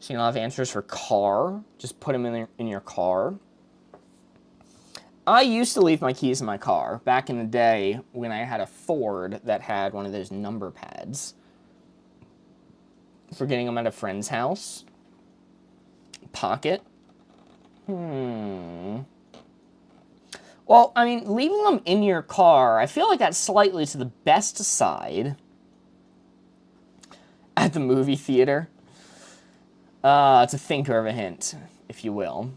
So you don't have answers for car, just put them in your car. I used to leave my keys in my car back in the day when I had a Ford that had one of those number pads for getting them at a friend's house. Pocket. Well, I mean, leaving them in your car, I feel like that's slightly to the best side. At the movie theater. It's a thinker of a hint, if you will.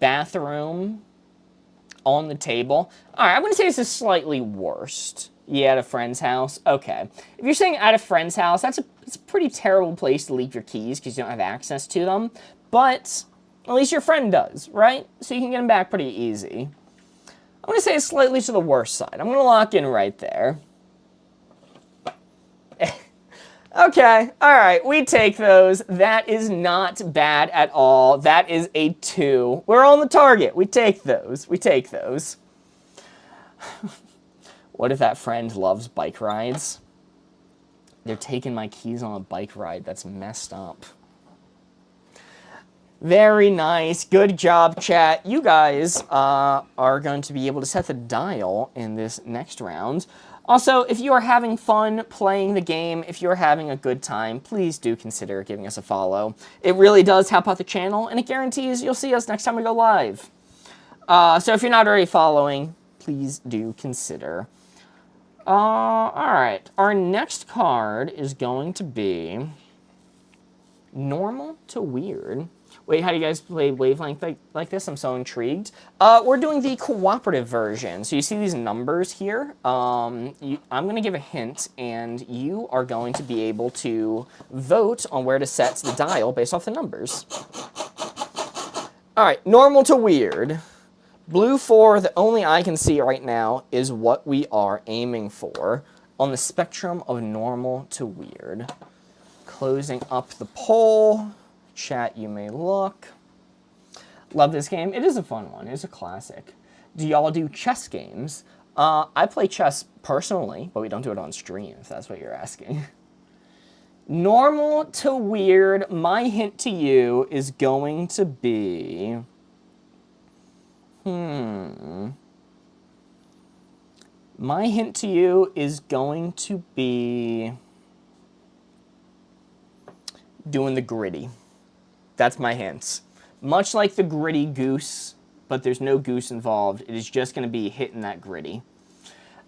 Bathroom. On the table. Alright, I'm going to say this is slightly worst. Yeah, at a friend's house. Okay. If you're saying at a friend's house, it's a pretty terrible place to leave your keys because you don't have access to them. But at least your friend does, right? So you can get them back pretty easy. I'm going to say it's slightly to the worst side. I'm going to lock in right there. Okay, alright, we take those. That is not bad at all. That is a 2. We're on the target. We take those. We take those. What if that friend loves bike rides? They're taking my keys on a bike ride. That's messed up. Very nice. Good job, chat. You guys are going to be able to set the dial in this next round. Also, if you are having fun playing the game, if you're having a good time, please do consider giving us a follow. It really does help out the channel, and it guarantees you'll see us next time we go live. So if you're not already following, please do consider. Alright, our next card is going to be normal to weird. Wait, how do you guys play Wavelength like this? I'm so intrigued. We're doing the cooperative version. So you see these numbers here. I'm going to give a hint, and you are going to be able to vote on where to set the dial based off the numbers. All right, normal to weird. Blue 4, the only I can see right now, is what we are aiming for on the spectrum of normal to weird. Closing up the poll. Chat, you may look. Love this game. It is a fun one. It's a classic. Do y'all do chess games? I play chess personally, but we don't do it on stream, if that's what you're asking. Normal to weird, my hint to you is going to be... My hint to you is going to be... doing the gritty. That's my hint. Much like the gritty goose, but there's no goose involved. It is just going to be hitting that gritty.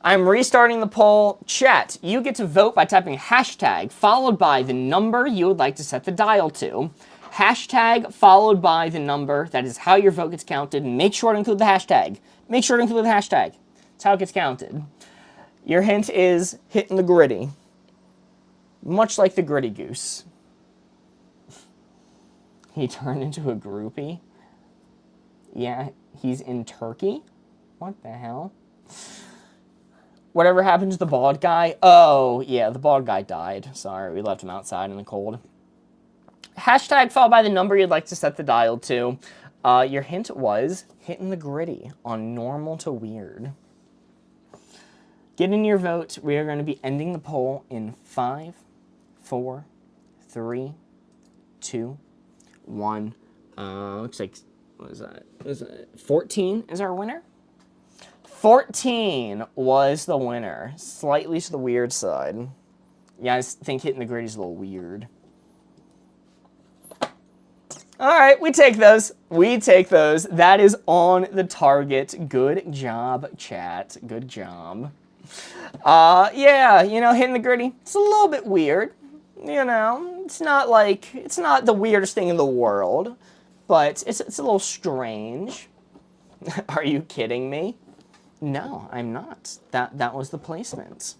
I'm restarting the poll. Chat, you get to vote by typing hashtag followed by the number you would like to set the dial to. Hashtag followed by the number. That is how your vote gets counted. Make sure to include the hashtag. Make sure to include the hashtag. That's how it gets counted. Your hint is hitting the gritty. Much like the gritty goose. He turned into a groupie? Yeah, he's in Turkey? What the hell? Whatever happened to the bald guy? Oh, yeah, the bald guy died. Sorry, we left him outside in the cold. Hashtag followed by the number you'd like to set the dial to. Your hint was hitting the gritty on normal to weird. Get in your vote. We are going to be ending the poll in 5, 4, 3, 2, 1. Looks like, what was that? Was it 14 is our winner? 14 was the winner. Slightly to the weird side. Yeah, I think hitting the gritty is a little weird. Alright, we take those. We take those. That is on the target. Good job, chat. Good job. Yeah, you know, hitting the gritty, it's a little bit weird. You know, it's not the weirdest thing in the world, but it's a little strange. Are you kidding me? No, I'm not. That was the placement.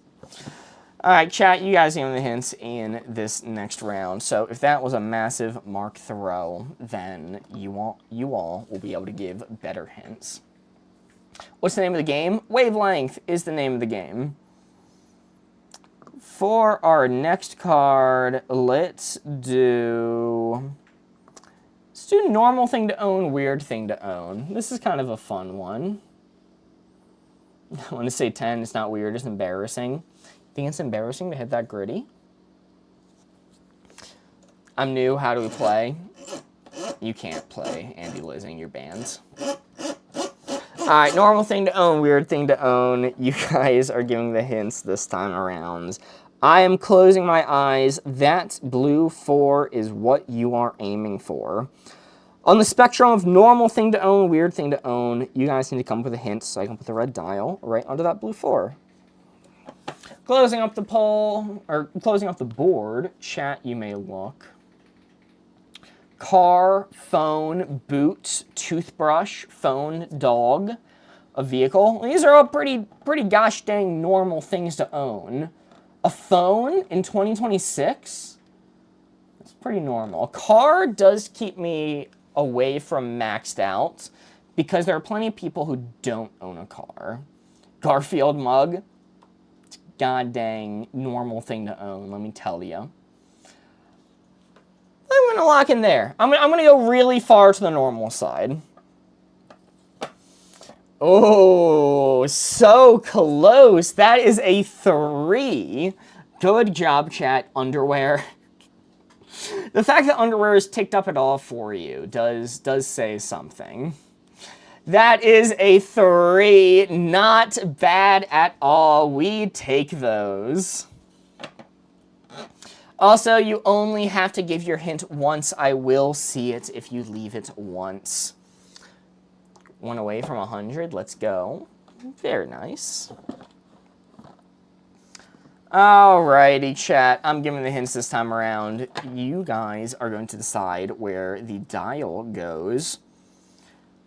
All right, chat, you guys give me the hints in this next round. So if that was a massive mark throw, then you all will be able to give better hints. What's the name of the game? Wavelength is the name of the game. For our next card, let's do normal thing to own, weird thing to own. This is kind of a fun one. I want to say 10. It's not weird. It's embarrassing. Think it's embarrassing to hit that gritty? I'm new. How do we play? You can't play, Andy Lizzing, your bands. All right, normal thing to own, weird thing to own. You guys are giving the hints this time around. I am closing my eyes. That blue 4 is what you are aiming for. On the spectrum of normal thing to own, weird thing to own, you guys need to come up with a hint so I can put the red dial right under that blue 4. Closing up the poll, or closing up the board, chat, you may look. Car, phone, boot, toothbrush, phone, dog, a vehicle. These are all pretty gosh dang normal things to own. A phone in 2026? That's pretty normal. A car does keep me away from maxed out because there are plenty of people who don't own a car. Garfield mug, it's a god dang normal thing to own, let me tell you. I'm going to lock in there. I'm going to go really far to the normal side. Oh, so close. That is a 3. Good job, chat. Underwear. The fact that underwear is ticked up at all for you does say something. That is a 3. Not bad at all. We take those. Also, you only have to give your hint once. I will see it if you leave it once. 1 away from 100. Let's go. Very nice. Alrighty, chat. I'm giving the hints this time around. You guys are going to decide where the dial goes.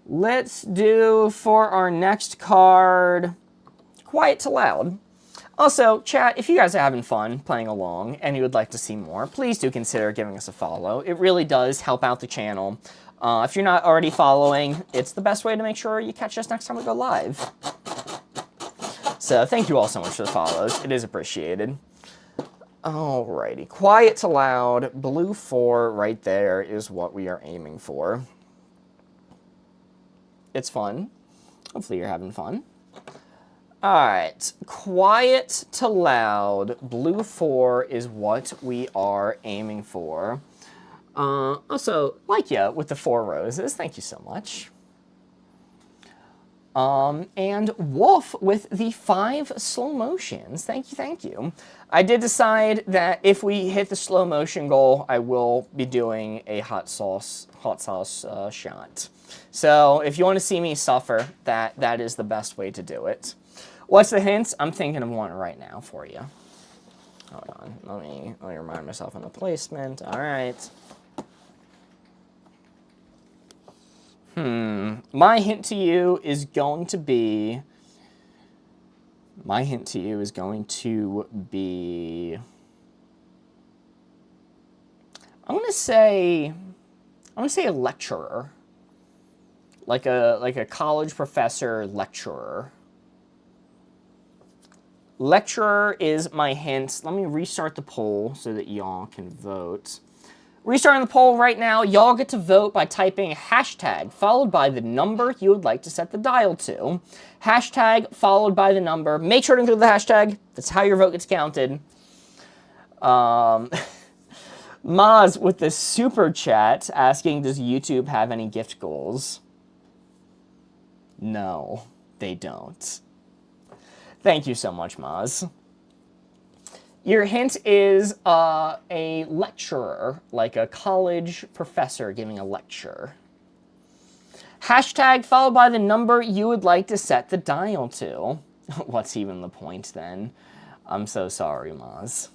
Let's do, for our next card, Quiet to Loud. Also, chat, if you guys are having fun playing along and you would like to see more, please do consider giving us a follow. It really does help out the channel. If you're not already following, it's the best way to make sure you catch us next time we go live. So thank you all so much for the follows. It is appreciated. Alrighty. Quiet to Loud. Blue 4 right there is what we are aiming for. It's fun. Hopefully you're having fun. Alright, Quiet to Loud, blue 4 is what we are aiming for. Also, like ya with the 4 roses, thank you so much. And Wolf with the 5 slow motions, thank you. I did decide that if we hit the slow motion goal, I will be doing a hot sauce shot. So if you want to see me suffer, that is the best way to do it. What's the hint? I'm thinking of one right now for you. Hold on. Let me remind myself on the placement. All right. My hint to you is going to be... I'm going to say a lecturer. Like a college professor lecturer. Lecturer is my hint. Let me restart the poll so that y'all can vote. Restarting the poll right now, y'all get to vote by typing hashtag followed by the number you would like to set the dial to. Hashtag followed by the number. Make sure to include the hashtag. That's how your vote gets counted. Maz with the super chat asking, does YouTube have any gift goals? No, they don't. Thank you so much, Maz. Your hint is a lecturer, like a college professor giving a lecture. Hashtag followed by the number you would like to set the dial to. What's even the point then? I'm so sorry, Maz.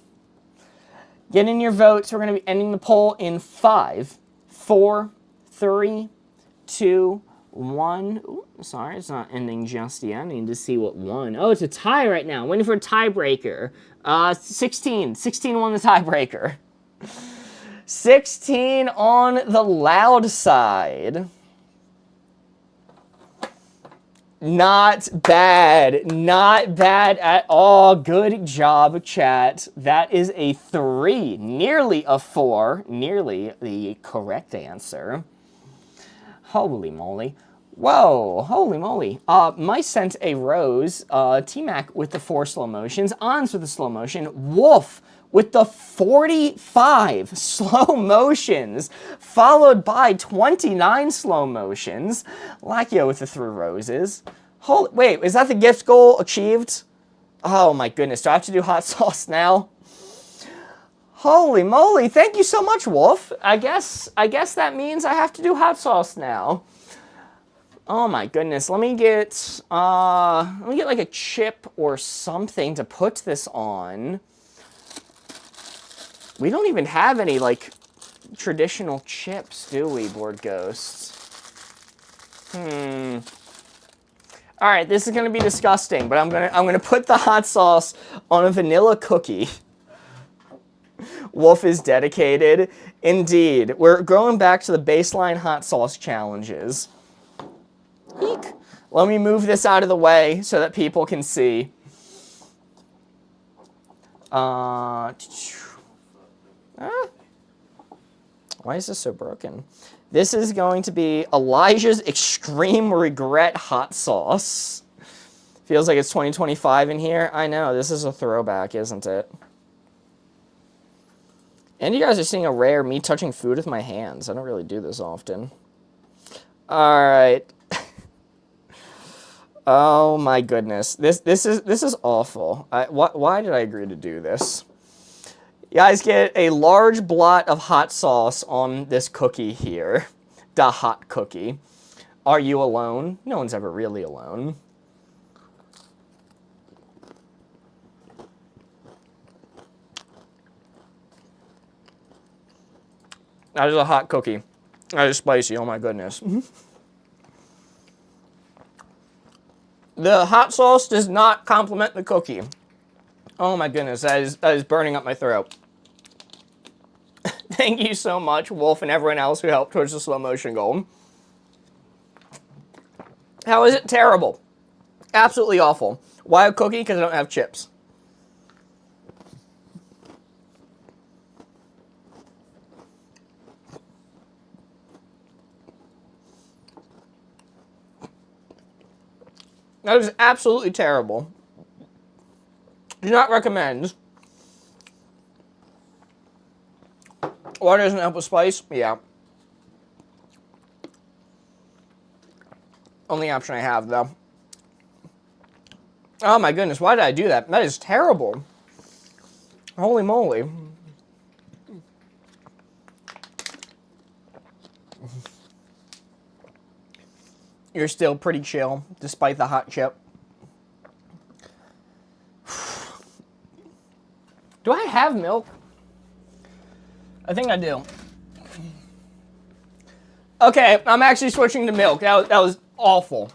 Get in your votes. We're going to be ending the poll in 5, 4, 3, 2, 1. Ooh, sorry, it's not ending just yet. I need to see what won. Oh, it's a tie right now. Waiting for a tiebreaker. 16. 16 won the tiebreaker. 16 on the loud side. Not bad. Not bad at all. Good job, chat. That is a 3. Nearly a 4. Nearly the correct answer. Holy moly. Whoa, holy moly. Mice sent a rose. T-Mac with the 4 slow motions. Ons with the slow motion. Wolf with the 45 slow motions. Followed by 29 slow motions. Lakio with the 3 roses. Holy, wait, is that the gift goal achieved? Oh my goodness, do I have to do hot sauce now? Holy moly, thank you so much, Wolf. I guess that means I have to do hot sauce now. Oh my goodness, let me get like a chip or something to put this on. We don't even have any like traditional chips, do we, Board Ghosts? All right, this is gonna be disgusting, but I'm gonna put the hot sauce on a vanilla cookie. Wolf is dedicated. Indeed, we're going back to the baseline hot sauce challenges. Eek. Let me move this out of the way so that people can see. Why is this so broken? This is going to be Elijah's Extreme Regret Hot Sauce. Feels like it's 2025 in here. I know, this is a throwback, isn't it? And you guys are seeing a rare me touching food with my hands. I don't really do this often. All right. Oh my goodness. This is awful. Why did I agree to do this? You guys get a large blot of hot sauce on this cookie here. The hot cookie. Are you alone? No one's ever really alone. That is a hot cookie. That is spicy. Oh my goodness. The hot sauce does not complement the cookie. Oh my goodness, that is burning up my throat. Thank you so much, Wolf, and everyone else who helped towards the slow motion goal. How is it terrible? Absolutely awful. Why a cookie? Because I don't have chips. That is absolutely terrible. Do not recommend. Water doesn't help with spice? Yeah. Only option I have, though. Oh my goodness, why did I do that? That is terrible. Holy moly. You're still pretty chill, despite the hot chip. Do I have milk? I think I do. Okay, I'm actually switching to milk. That was awful.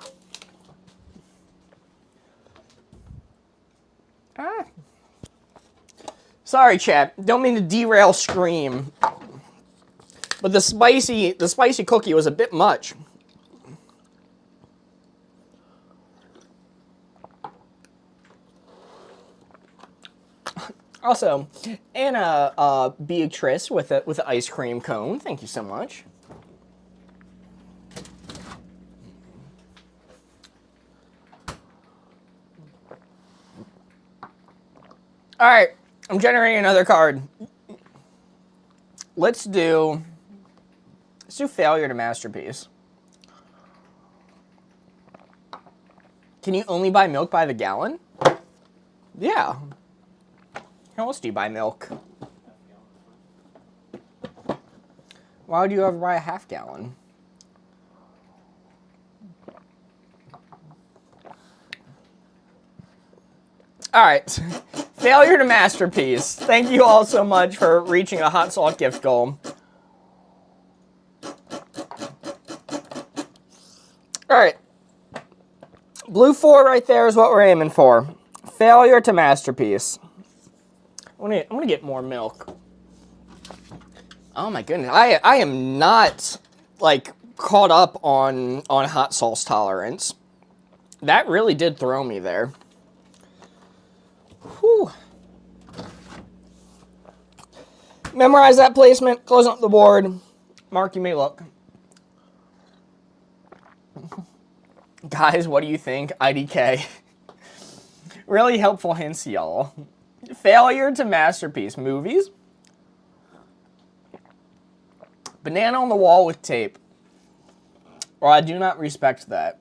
Ah. Sorry, chat. Don't mean to derail Scream. But the spicy cookie was a bit much. Also, Anna Beatrice with an ice cream cone. Thank you so much. All right, I'm generating another card. Let's do failure to masterpiece. Can you only buy milk by the gallon? Yeah. How else do you buy milk? Why would you ever buy a half gallon? All right. Failure to masterpiece. Thank you all so much for reaching a hot sauce gift goal. All right. Blue 4 right there is what we're aiming for. Failure to masterpiece. I'm gonna get more milk. Oh my goodness, I am not like caught up on hot sauce tolerance. That really did throw me there. Whew. Memorize that placement. Close up the board. Mark, you may look. Guys, what do you think? IDK. Really helpful hints, y'all. Failure to masterpiece. Movies. Banana on the wall with tape. Well, I do not respect that.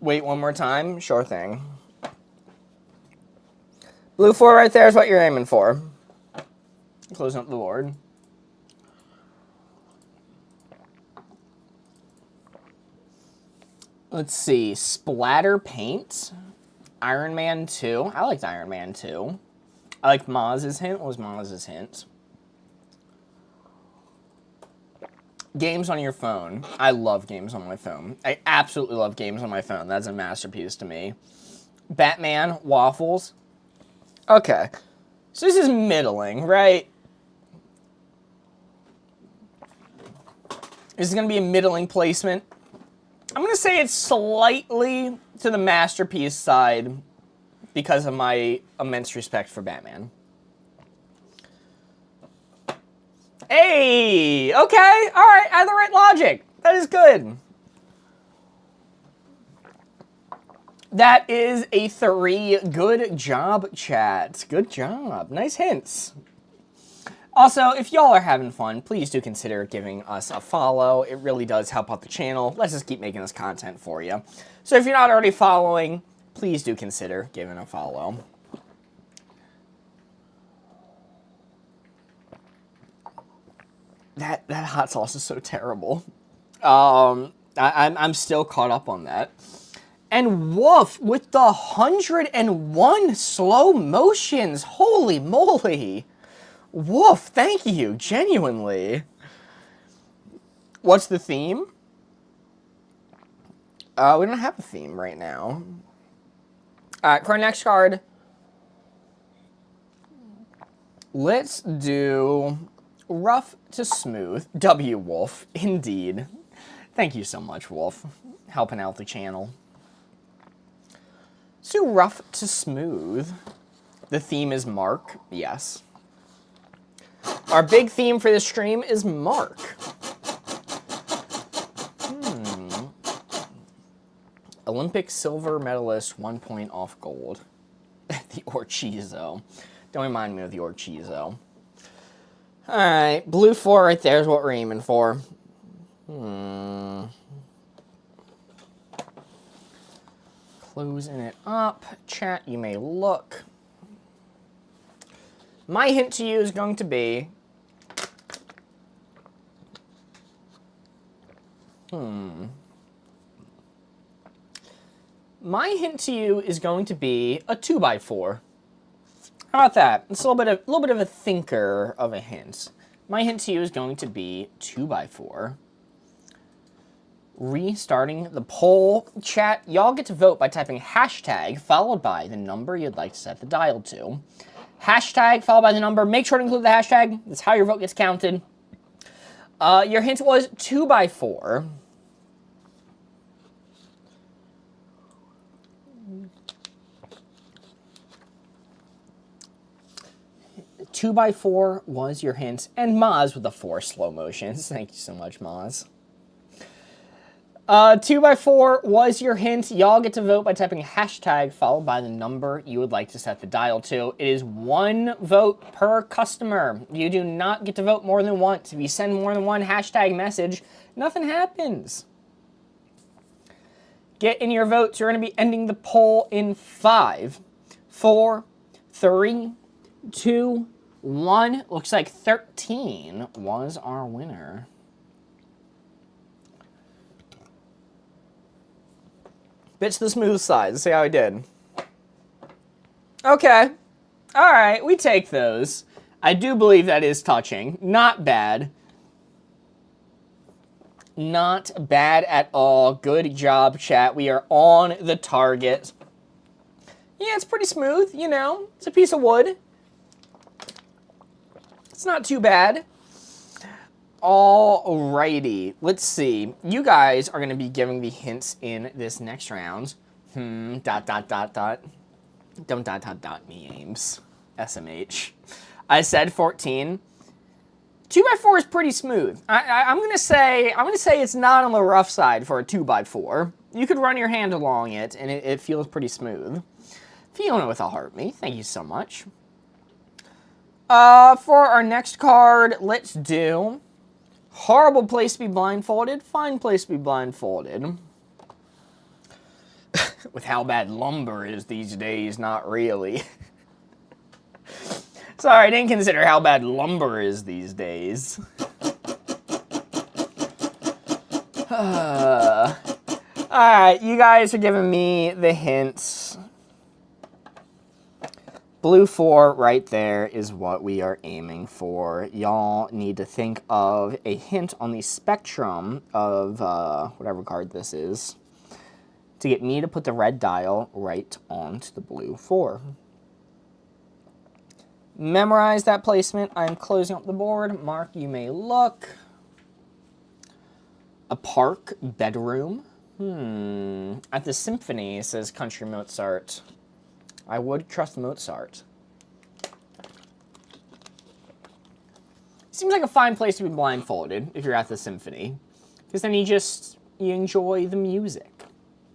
Wait, one more time? Sure thing. Blue 4 right there is what you're aiming for. Closing up the board. Let's see. Splatter paint. Iron Man 2. I liked Iron Man 2. I liked Maz's hint. What was Maz's hint? Games on your phone. I love games on my phone. I absolutely love games on my phone. That's a masterpiece to me. Batman, waffles. Okay. So this is middling, right? This is going to be a middling placement. I'm going to say it's slightly to the masterpiece side because of my immense respect for Batman. Hey! Okay, alright, I have the right logic. That is good. That is a 3. Good job, chat. Good job. Nice hints. Also, if y'all are having fun, please do consider giving us a follow. It really does help out the channel. Let's just keep making this content for you. So if you're not already following, please do consider giving a follow. That hot sauce is so terrible. I'm still caught up on that. And Woof with the 101 slow motions. Holy moly. Woof, thank you, genuinely. What's the theme? We don't have a theme right now. Alright, for our next card, let's do rough to smooth. W Wolf, indeed. Thank you so much, Wolf. Helping out the channel. Let's do rough to smooth. The theme is Mark, yes. Our big theme for this stream is Mark. Olympic silver medalist, 1 point off gold. The Orchizo. Don't remind me of the Orchizo. Alright, blue 4 right there is what we're aiming for. Closing it up. Chat, you may look. My hint to you is going to be... My hint to you is going to be a 2x4. How about that? It's a little bit of a thinker of a hint. My hint to you is going to be 2x4. Restarting the poll. Chat, y'all get to vote by typing hashtag followed by the number you'd like to set the dial to. Hashtag followed by the number. Make sure to include the hashtag. That's how your vote gets counted. Your hint was 2x4. 2x4 was your hint, and Maz with the 4 slow motions. Thank you so much, Maz. 2x4 was your hint. Y'all get to vote by typing hashtag followed by the number you would like to set the dial to. It is 1 vote per customer. You do not get to vote more than once. If you send more than one hashtag message, nothing happens. Get in your votes. You're going to be ending the poll in 5, 4, 3, 2, 1. Looks like 13 was our winner. Bitch the smooth side. Let's see how I did. Okay. All right, we take those. I do believe that is touching. Not bad. Not bad at all. Good job, chat. We are on the target. Yeah, it's pretty smooth, you know. It's a piece of wood. It's not too bad. Alrighty, let's see. You guys are going to be giving the hints in this next round. Dot, dot, dot, dot. Don't dot, dot, dot me, Ames. SMH. I said 14. 2x4 is pretty smooth. I'm gonna say it's not on the rough side for a 2x4. You could run your hand along it, and it feels pretty smooth. Feeling it with a heart, me. Thank you so much. For our next card, let's do horrible place to be blindfolded, fine place to be blindfolded. With how bad lumber is these days, not really. Sorry, I didn't consider how bad lumber is these days. Alright, you guys are giving me the hints. Blue 4 right there is what we are aiming for. Y'all need to think of a hint on the spectrum of whatever card this is to get me to put the red dial right onto the blue 4. Memorize that placement. I'm closing up the board. Mark, you may look. A park bedroom. At the symphony, says Country Mozart. I would trust Mozart. Seems like a fine place to be blindfolded if you're at the symphony, because then you enjoy the music.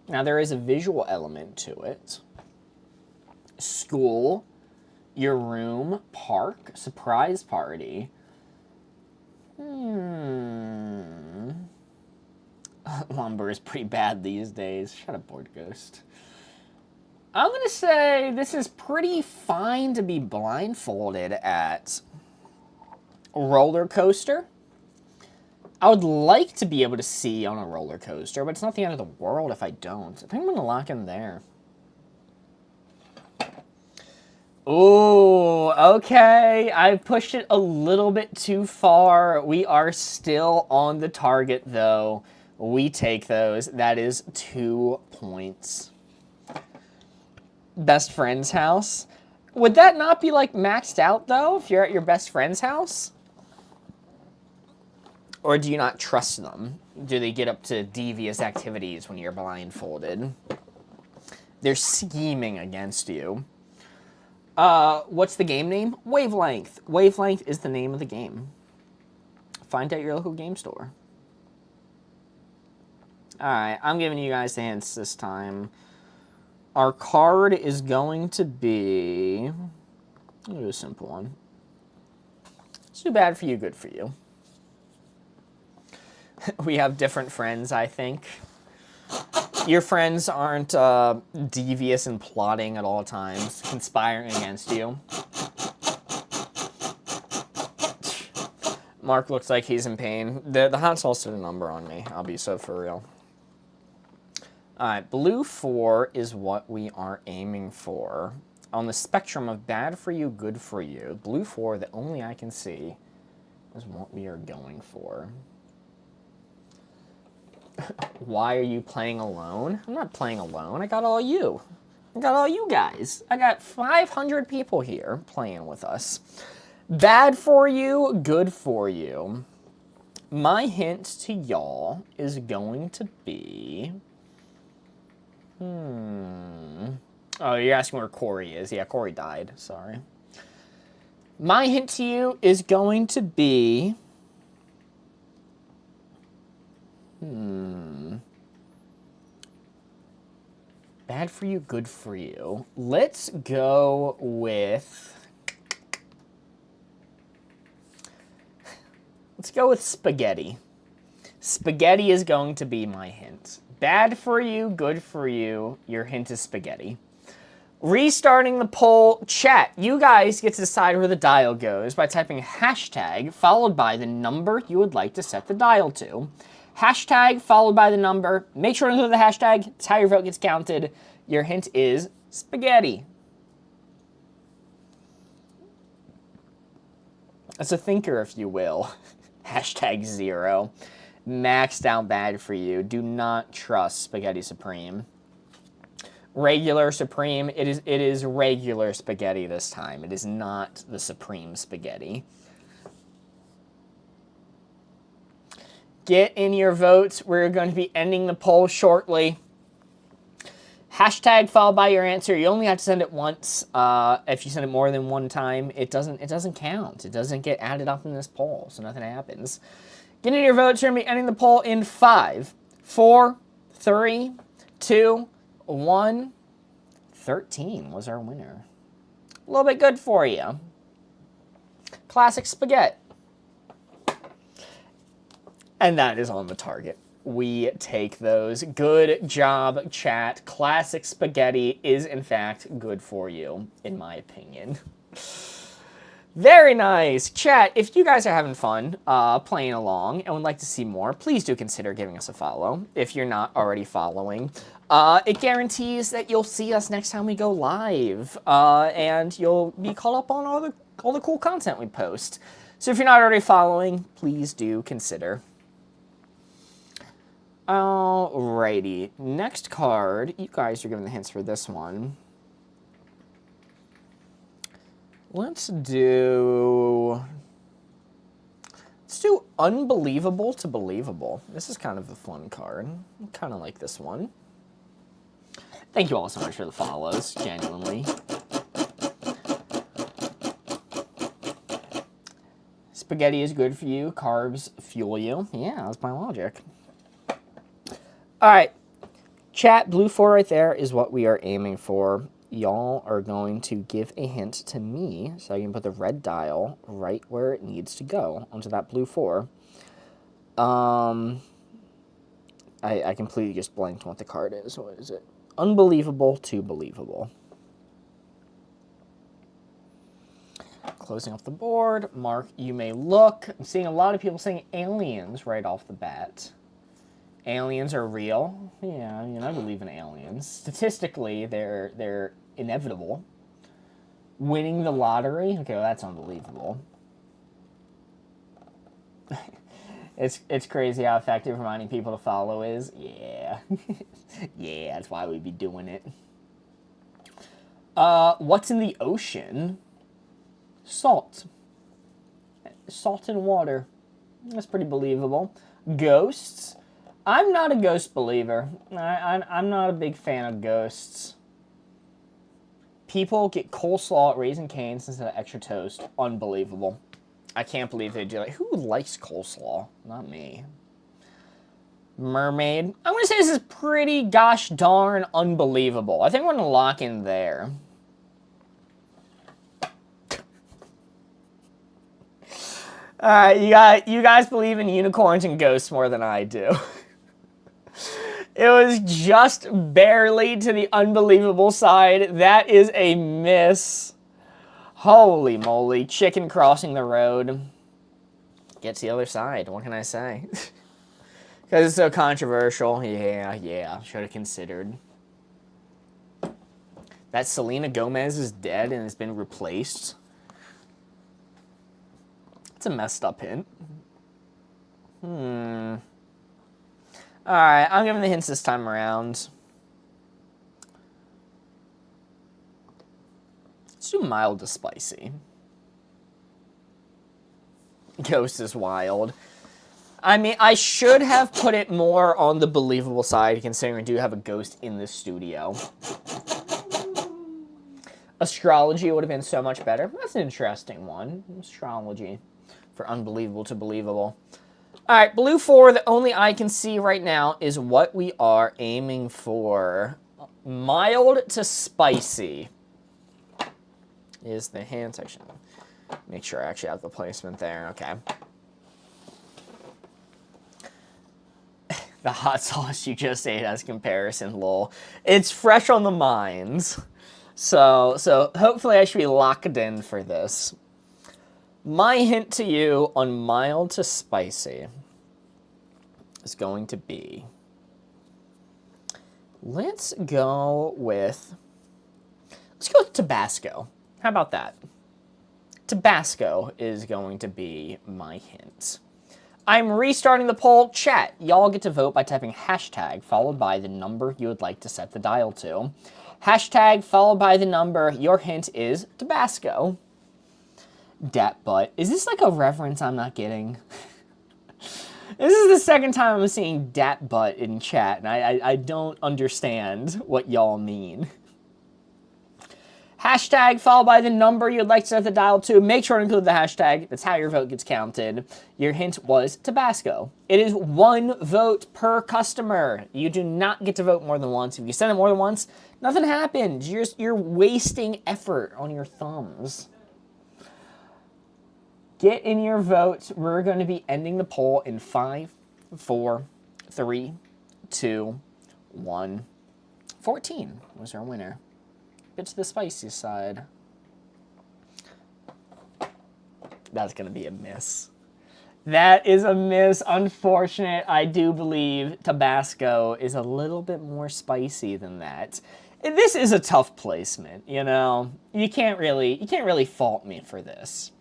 Now there is a visual element to it. School. Your room, park, surprise party. Lumber is pretty bad these days. Shut up, Board Ghost. I'm going to say this is pretty fine to be blindfolded at. Roller coaster. I would like to be able to see on a roller coaster, but it's not the end of the world if I don't. I think I'm going to lock in there. Oh, okay. I pushed it a little bit too far. We are still on the target, though. We take those. That is 2 points. Best friend's house. Would that not be, like, maxed out, though, if you're at your best friend's house? Or do you not trust them? Do they get up to devious activities when you're blindfolded? They're scheming against you. What's the game name? Wavelength. Wavelength is the name of the game. Find out your local game store. Alright, I'm giving you guys the hints this time. Our card is going to be... I'll do a simple one. It's too bad for you, good for you. We have different friends, I think. Your friends aren't devious and plotting at all times, conspiring against you. Mark looks like he's in pain. The hot sauce did a number on me. I'll be so for real. Alright, blue 4 is what we are aiming for. On the spectrum of bad for you, good for you, blue 4, that only I can see, is what we are going for. Why are you playing alone? I'm not playing alone. I got all you. I got all you guys. I got 500 people here playing with us. Bad for you, good for you. My hint to y'all is going to be... Oh, you're asking where Corey is. Yeah, Corey died. Sorry. My hint to you is going to be... Bad for you, good for you. Let's go with... Let's go with spaghetti. Spaghetti is going to be my hint. Bad for you, good for you. Your hint is spaghetti. Restarting the poll. Chat, you guys get to decide where the dial goes by typing hashtag followed by the number you would like to set the dial to. Hashtag followed by the number. Make sure to include the hashtag. It's how your vote gets counted. Your hint is spaghetti. as a thinker, if you will. Hashtag 0. Maxed out bad for you. Do not trust Spaghetti Supreme. Regular Supreme, it is regular spaghetti this time. It is not the Supreme spaghetti. Get in your votes. We're going to be ending the poll shortly. Hashtag followed by your answer. You only have to send it once. If you send it more than one time, it doesn't count. It doesn't get added up in this poll, so nothing happens. Get in your votes. We're going to be ending the poll in 5, 4, 3, 2, 1. 13 was our winner. A little bit good for you. Classic spaghetti. And that is on the target. We take those. Good job, chat. Classic spaghetti is, in fact, good for you, in my opinion. Very nice. Chat, if you guys are having fun playing along and would like to see more, please do consider giving us a follow if you're not already following. It guarantees that you'll see us next time we go live, and you'll be caught up on all the cool content we post. So if you're not already following, please do consider. Alrighty, next card. You guys are giving the hints for this one. Let's do Unbelievable to Believable. This is kind of a fun card. I kind of like this one. Thank you all so much for the follows, genuinely. Spaghetti is good for you. Carbs fuel you. Yeah, that's my logic. All right. Chat, blue 4 right there is what we are aiming for. Y'all are going to give a hint to me so I can put the red dial right where it needs to go onto that blue 4. I completely just blanked what the card is. What is it? Unbelievable to Believable. Closing off the board. Mark, you may look. I'm seeing a lot of people saying aliens right off the bat. Aliens are real. Yeah, I mean, I believe in aliens. Statistically, they're inevitable. Winning the lottery? Okay, well, that's unbelievable. It's crazy how effective reminding people to follow is. Yeah. Yeah, that's why we'd be doing it. What's in the ocean? Salt. Salt and water. That's pretty believable. Ghosts. I'm not a ghost believer. I'm not a big fan of ghosts. People get coleslaw at Raising Cane's instead of extra toast. Unbelievable. I can't believe they do that. Who likes coleslaw? Not me. Mermaid. I'm going to say this is pretty gosh darn unbelievable. I think we're going to lock in there. Alright, you guys believe in unicorns and ghosts more than I do. It was just barely to the unbelievable side. That is a miss. Holy moly. Chicken crossing the road. Get to the other side. What can I say? Because it's so controversial. Yeah. Should have considered. That Selena Gomez is dead and has been replaced. It's a messed up hint. Alright, I'm giving the hints this time around. Let's do mild to spicy. Ghost is wild. I mean, I should have put it more on the believable side, considering we do have a ghost in the studio. Astrology would have been so much better. That's an interesting one. Astrology for unbelievable to believable. All right, blue 4, the only I can see right now is what we are aiming for. Mild to spicy is the hint. I should make sure I actually have the placement there. Okay. The hot sauce you just ate as comparison, lol. It's fresh on the minds. So hopefully I should be locked in for this. My hint to you on mild to spicy is going to be, let's go with Tabasco. How about that? Tabasco is going to be my hint. I'm restarting the poll. Chat, y'all get to vote by typing hashtag followed by the number you would like to set the dial to. Hashtag followed by the number. Your hint is Tabasco. Dat butt. Is this like a reference I'm not getting? This is the second time I'm seeing dat butt in chat, and I don't understand what y'all mean. Hashtag followed by the number you'd like to set the dial to. Make sure to include the hashtag. That's how your vote gets counted. Your hint was Tabasco. It is 1 vote per customer. You do not get to vote more than once. If you send it more than once, nothing happens. You're wasting effort on your thumbs. Get in your votes. We're going to be ending the poll in 5, 4, 3, 2, 1. 14 was our winner. It's the spicy side. That's going to be a miss. That is a miss. Unfortunate. I do believe Tabasco is a little bit more spicy than that. This is a tough placement, you know. You can't really fault me for this.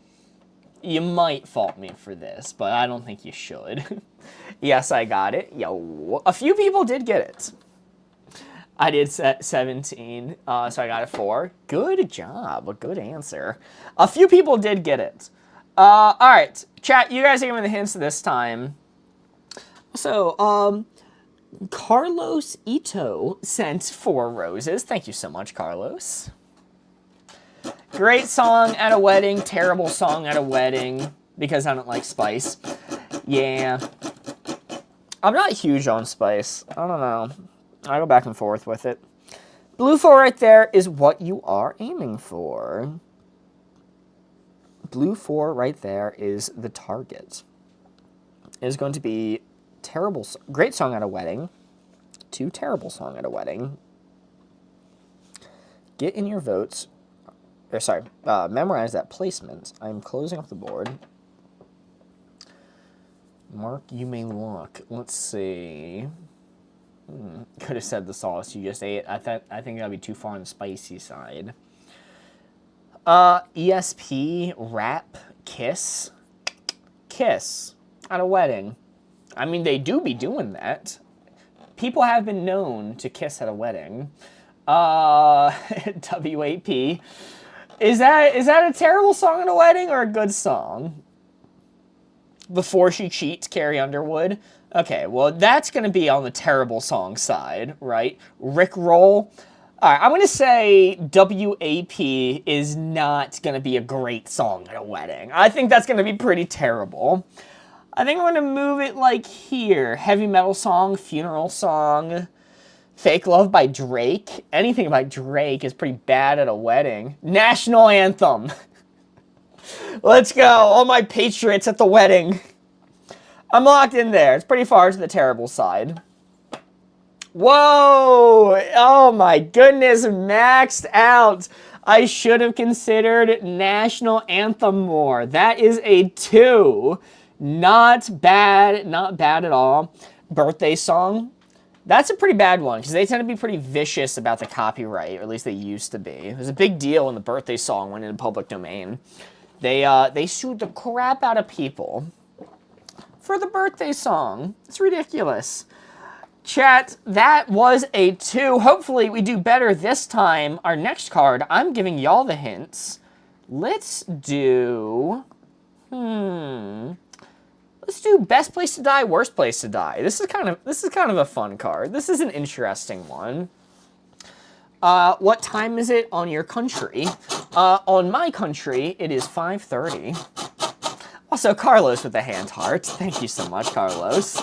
You might fault me for this, but I don't think you should. Yes, I got it. Yo, a few people did get it. I did set 17, so I got a 4. Good job, a good answer. A few people did get it. All right, chat, you guys are giving the hints this time. So, Carlos Ito sent 4 roses. Thank you so much, Carlos. Great song at a wedding, terrible song at a wedding, because I don't like Spice. Yeah. I'm not huge on Spice. I don't know. I go back and forth with it. Blue 4 right there is what you are aiming for. Blue 4 right there is the target. It is going to be terrible, great song at a wedding to terrible song at a wedding. Get in your votes. Or sorry, memorize that placement. I'm closing off the board. Mark, you may look. Let's see. Could have said the sauce you just ate. I think that'd be too far on the spicy side. ESP, rap, kiss. Kiss at a wedding. I mean, they do be doing that. People have been known to kiss at a wedding. WAP. Is that a terrible song at a wedding or a good song? Before She Cheats, Carrie Underwood. Okay, well, that's going to be on the terrible song side, right? Rick Roll. All right, I'm going to say WAP is not going to be a great song at a wedding. I think that's going to be pretty terrible. I think I'm going to move it like here. Heavy metal song, funeral song, Fake Love by Drake. Anything by Drake is pretty bad at a wedding. National anthem. Let's go. All my patriots at the wedding. I'm locked in there. It's pretty far to the terrible side. Whoa! Oh my goodness, maxed out. I should have considered national anthem more. That is a 2. Not bad. Not bad at all. Birthday song. That's a pretty bad one, because they tend to be pretty vicious about the copyright, or at least they used to be. It was a big deal when the birthday song went into public domain. They sued the crap out of people for the birthday song. It's ridiculous. Chat, that was a 2. Hopefully we do better this time. Our next card, I'm giving y'all the hints. Let's do... Let's do best place to die, worst place to die. This is kind of a fun card. This is an interesting one. What time is it on your country? On my country, it is 5:30. Also, Carlos with the hand heart. Thank you so much, Carlos.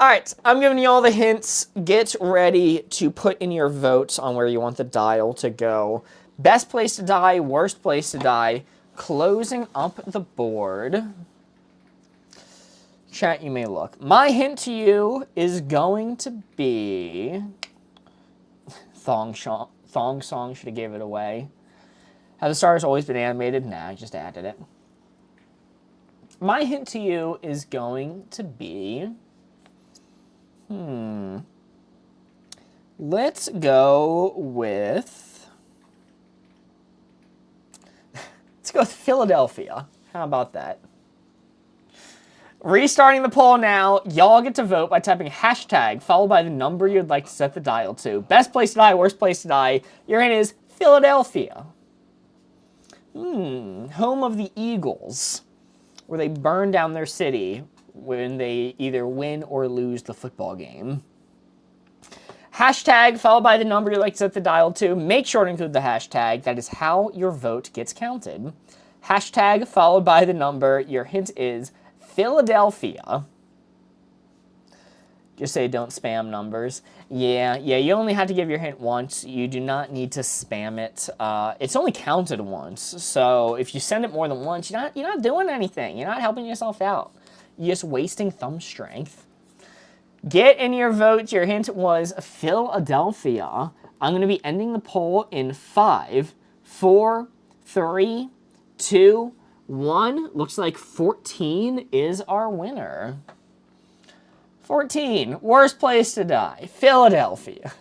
All right, I'm giving you all the hints. Get ready to put in your votes on where you want the dial to go. Best place to die, worst place to die. Closing up the board. Chat, you may look. My hint to you is going to be... Thong Song should have gave it away. Have the stars always been animated? Nah, I just added it. My hint to you is going to be... Let's go with... Let's go with Philadelphia. How about that? Restarting the poll now. Y'all get to vote by typing hashtag followed by the number you'd like to set the dial to. Best place to die, worst place to die. Your hint is Philadelphia. Home of the Eagles, where they burn down their city when they either win or lose the football game. Hashtag followed by the number you'd like to set the dial to. Make sure to include the hashtag. That is how your vote gets counted. Hashtag followed by the number. Your hint is Philadelphia. Just say don't spam numbers. Yeah, you only have to give your hint once. You do not need to spam it. It's only counted once, so if you send it more than once, you're not doing anything. You're not helping yourself out. You're just wasting thumb strength. Get in your vote. Your hint was Philadelphia. I'm going to be ending the poll in 5, 4, 3, 2, 1. Looks like 14 is our winner. 14, worst place to die, Philadelphia.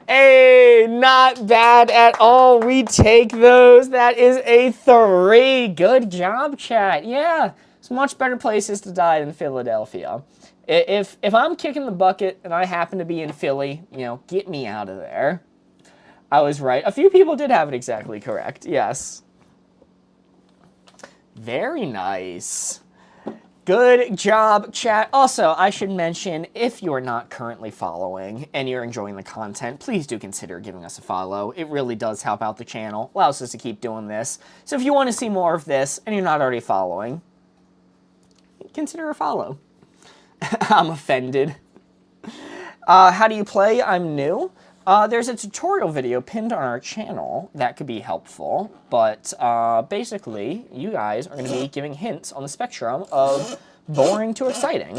Hey, not bad at all. We take those. That is a 3. Good job, chat. Yeah, it's much better places to die than Philadelphia. If I'm kicking the bucket and I happen to be in Philly, get me out of there. I was right. A few people did have it exactly correct. Yes. Very nice. Good job, chat. Also, I should mention, if you're not currently following and you're enjoying the content, please do consider giving us a follow. It really does help out the channel, allows us to keep doing this. So if you want to see more of this and you're not already following, consider a follow. I'm offended. How do you play? I'm new. There's a tutorial video pinned on our channel that could be helpful, but basically, you guys are going to be giving hints on the spectrum of boring to exciting.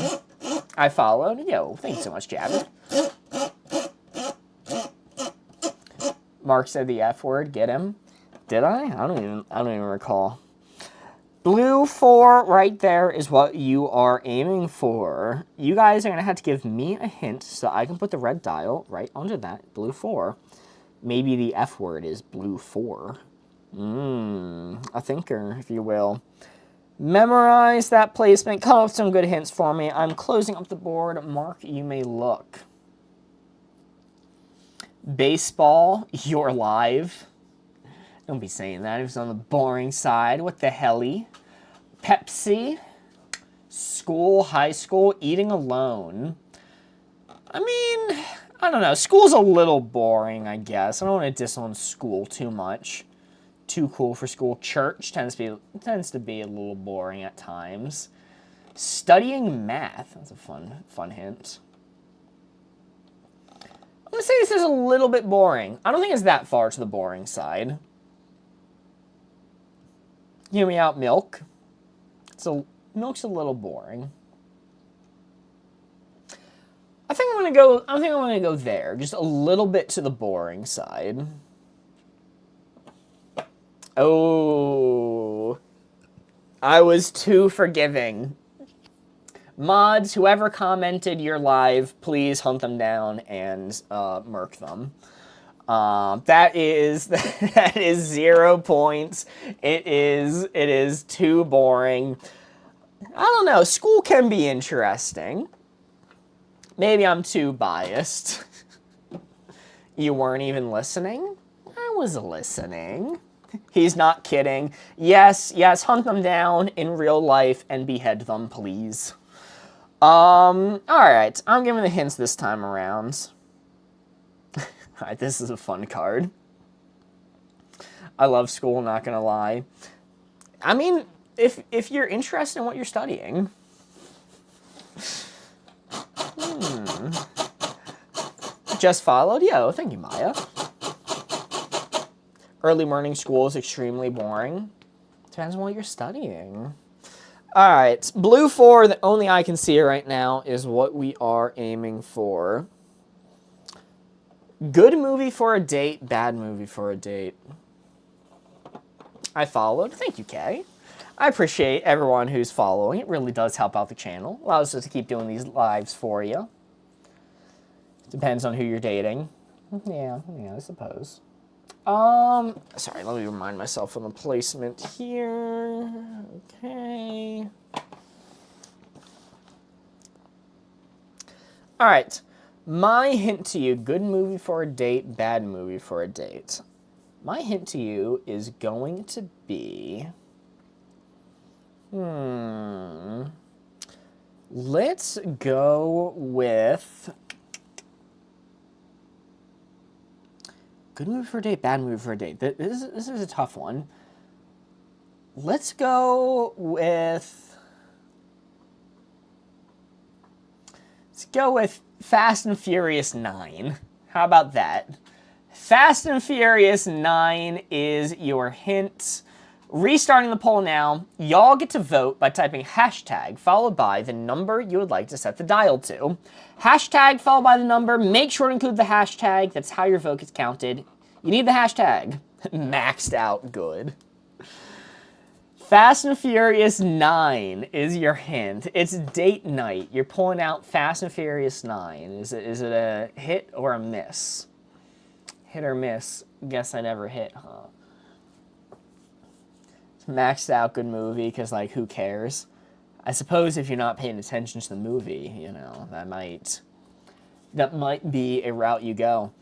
I followed. Yo, thanks so much, Javid. Mark said the F word. Get him. Did I? I don't even recall. Blue 4 right there is what you are aiming for. You guys are going to have to give me a hint so I can put the red dial right under that. Blue 4. Maybe the F word is blue 4. A thinker, if you will. Memorize that placement. Come up with some good hints for me. I'm closing up the board. Mark, you may look. Baseball, you're live. Don't be saying that. It was on the boring side. What the helly? Pepsi. School, high school, eating alone. I mean, I don't know. School's a little boring, I guess. I don't want to diss on school too much. Too cool for school. Church tends to be a little boring at times. Studying math. That's a fun hint. I'm going to say this is a little bit boring. I don't think it's that far to the boring side. Hear me out, milk. Milk's a little boring. I think I'm gonna go there, just a little bit to the boring side. Oh, I was too forgiving. Mods, whoever commented you're live, please hunt them down and murk them. That is 0 points. It is too boring. I don't know. School can be interesting. Maybe I'm too biased. You weren't even listening? I was listening. He's not kidding. Yes, hunt them down in real life and behead them, please. Alright. I'm giving the hints this time around. Alright, this is a fun card. I love school, not gonna lie. I mean, if you're interested in what you're studying. Just followed? Yo, thank you, Maya. Early morning school is extremely boring. Depends on what you're studying. Alright, blue 4, that only I can see right now, is what we are aiming for. Good movie for a date, bad movie for a date. I followed. Thank you, Kay. I appreciate everyone who's following. It really does help out the channel. Allows us to keep doing these lives for you. Depends on who you're dating. Yeah, I suppose. Sorry, let me remind myself of the placement here. Okay. All right. My hint to you, good movie for a date, bad movie for a date. My hint to you is going to be... Let's go with... Good movie for a date, bad movie for a date. This is a tough one. Let's go with... Let's go with Fast and Furious 9. How about that? Fast and Furious 9 is your hint. Restarting the poll now. Y'all get to vote by typing hashtag followed by the number you would like to set the dial to. Hashtag followed by the number. Make sure to include the hashtag. That's how your vote gets counted. You need the hashtag. Maxed out good. Fast and Furious 9 is your hint. It's date night. You're pulling out Fast and Furious 9. Is it a hit or a miss? Hit or miss? Guess I never hit, huh? It's maxed out good movie, because, like, who cares? I suppose if you're not paying attention to the movie, you know, that might be a route you go.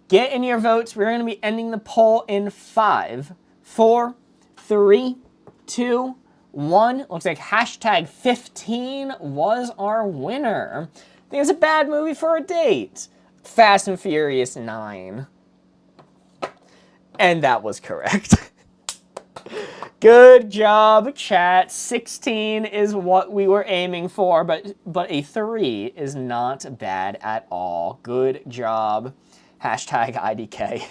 Get in your votes. We're going to be ending the poll in 5, 4, 3, 2, 1. Looks like hashtag 15 was our winner. I think it's a bad movie for a date. Fast and Furious 9. And that was correct. Good job, chat. 16 is what we were aiming for, but a 3 is not bad at all. Good job. Hashtag IDK.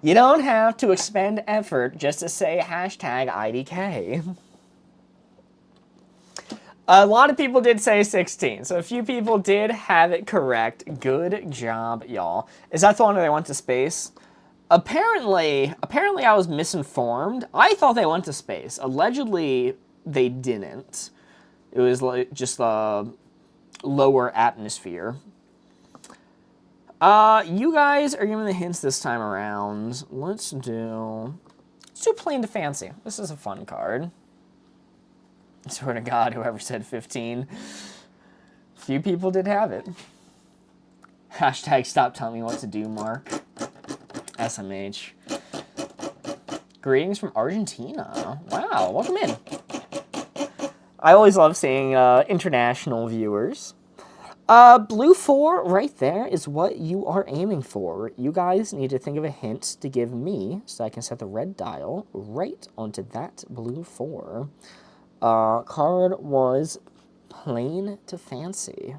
You don't have to expend effort just to say hashtag IDK. A lot of people did say 16, so a few people did have it correct. Good job, y'all. Is that the one where they went to space? Apparently I was misinformed. I thought they went to space. Allegedly, they didn't. It was like just a lower atmosphere. You guys are giving the hints this time around. Let's do Plain to Fancy. This is a fun card. I swear to God, whoever said 15. Few people did have it. Hashtag stop telling me what to do, Mark. SMH. Greetings from Argentina. Wow, welcome in. I always love seeing international viewers. Blue 4 right there is what you are aiming for. You guys need to think of a hint to give me so I can set the red dial right onto that blue 4. Card was Plain to Fancy.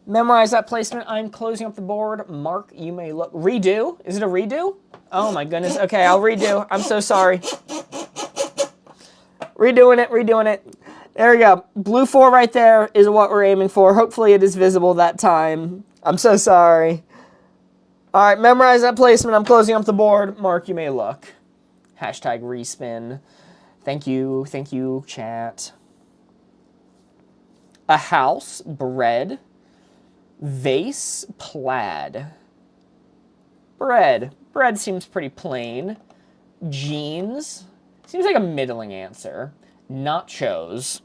Memorize that placement. I'm closing up the board. Mark, you may look. Redo? Is it a redo? Oh my goodness. Okay, I'll redo. I'm so sorry. Redoing it. There we go. Blue 4 right there is what we're aiming for. Hopefully it is visible that time. I'm so sorry. All right, memorize that placement. I'm closing up the board. Mark, you may look. Hashtag respin. Thank you, chat. A house, bread, vase, plaid. Bread seems pretty plain. Jeans, seems like a middling answer. Nachos.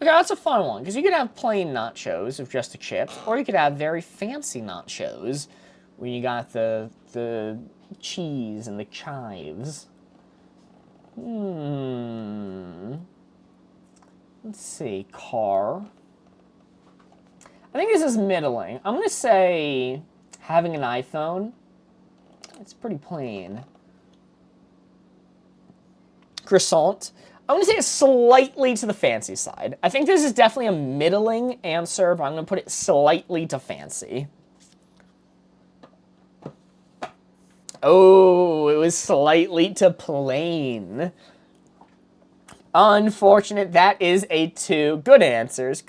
Okay, that's a fun one, because you could have plain nachos with just the chips, or you could have very fancy nachos, where you got the cheese and the chives. Let's see, car. I think this is middling. I'm going to say having an iPhone. It's pretty plain. Croissant. I'm going to say it's slightly to the fancy side. I think this is definitely a middling answer, but I'm going to put it slightly to fancy. Oh, it was slightly to plain. Unfortunate. That is a 2. Good answers,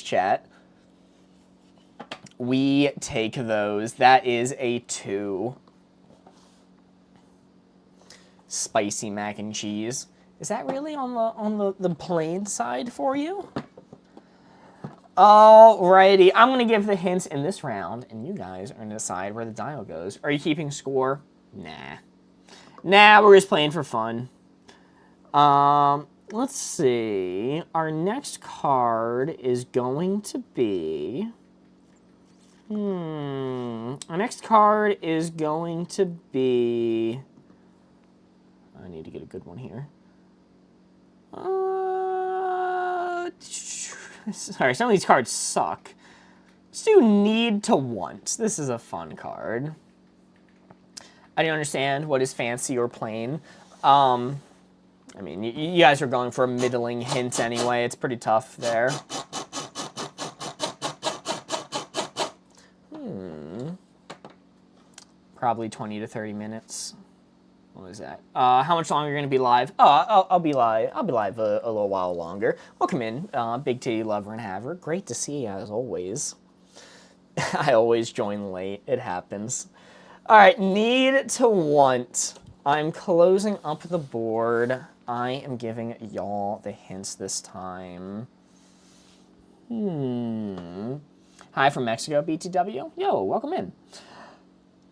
chat. We take those. That is a 2. Spicy mac and cheese. Is that really on the plain side for you? Alrighty, I'm going to give the hints in this round, and you guys are going to decide where the dial goes. Are you keeping score? Nah. Nah, we're just playing for fun. Let's see. Our next card is going to be... Our next card is going to be... I need to get a good one here. Sorry, some of these cards suck. Let's do Need to Want. This is a fun card. I don't understand what is fancy or plain. I mean, you guys are going for a middling hint anyway. It's pretty tough there. Probably 20 to 30 minutes. What was that? How much longer are you going to be live? Oh, I'll be live a little while longer. Welcome in, Big Titty Lover and Haver. Great to see you as always. I always join late. It happens. All right, Need to Want. I'm closing up the board. I am giving y'all the hints this time. Hi from Mexico, BTW. Yo, welcome in.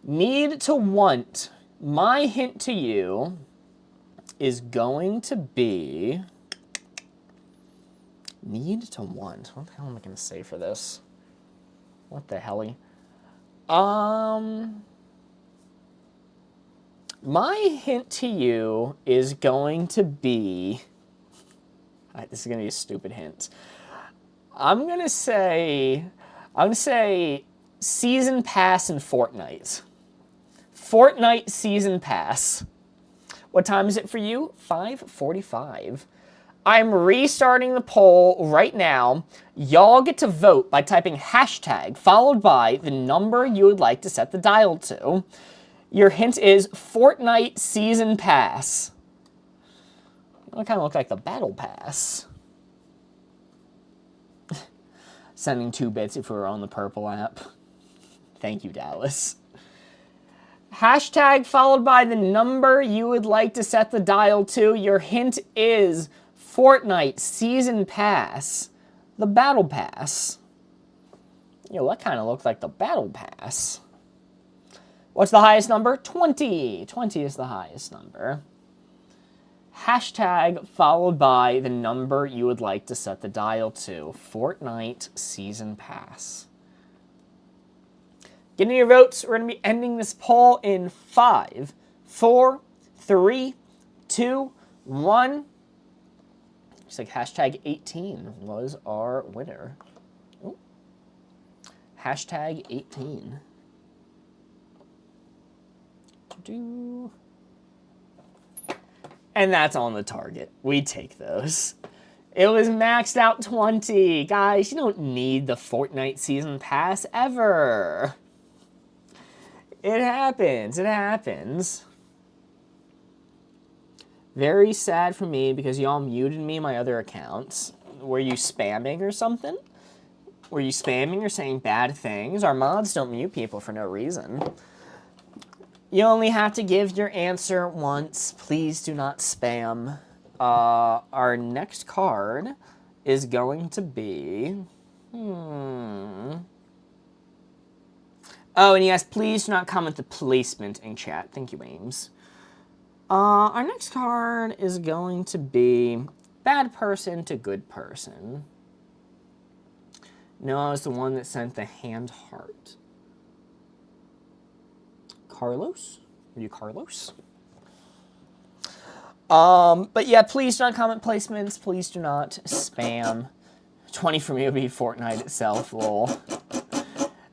Need to Want. My hint to you is going to be Need to Want. What the hell am I going to say for this? What the helly? My hint to you is going to be... this is going to be a stupid hint. I'm going to say Season Pass in Fortnite. Fortnite Season Pass. What time is it for you? 5:45. I'm restarting the poll right now. Y'all get to vote by typing hashtag followed by the number you would like to set the dial to. Your hint is Fortnite Season Pass. It kind of look like the Battle Pass. Sending 2 bits if we were on the purple app. Thank you, Dallas. Hashtag followed by the number you would like to set the dial to. Your hint is Fortnite Season Pass. The Battle Pass. Yo, that kind of looked like the Battle Pass. What's the highest number? 20. 20 is the highest number. Hashtag followed by the number you would like to set the dial to. Fortnite Season Pass. Get in your votes. We're going to be ending this poll in 5, 4, 3, 2, 1. Looks like hashtag 18 was our winner. Ooh. Hashtag 18. And that's on the target. We take those. It was maxed out 20. Guys, you don't need the Fortnite Season Pass ever. It happens. It happens. Very sad for me because y'all muted me in my other accounts. Were you spamming or something? Were you spamming or saying bad things? Our mods don't mute people for no reason. You only have to give your answer once. Please do not spam. Our next card is going to be... Oh, and yes, please do not comment the placement in chat. Thank you, Ames. Our next card is going to be Bad Person to Good Person. No, I was the one that sent the hand heart. Carlos? Are you Carlos? But yeah, please do not comment placements. Please do not spam. 20 for me would be Fortnite itself, lol.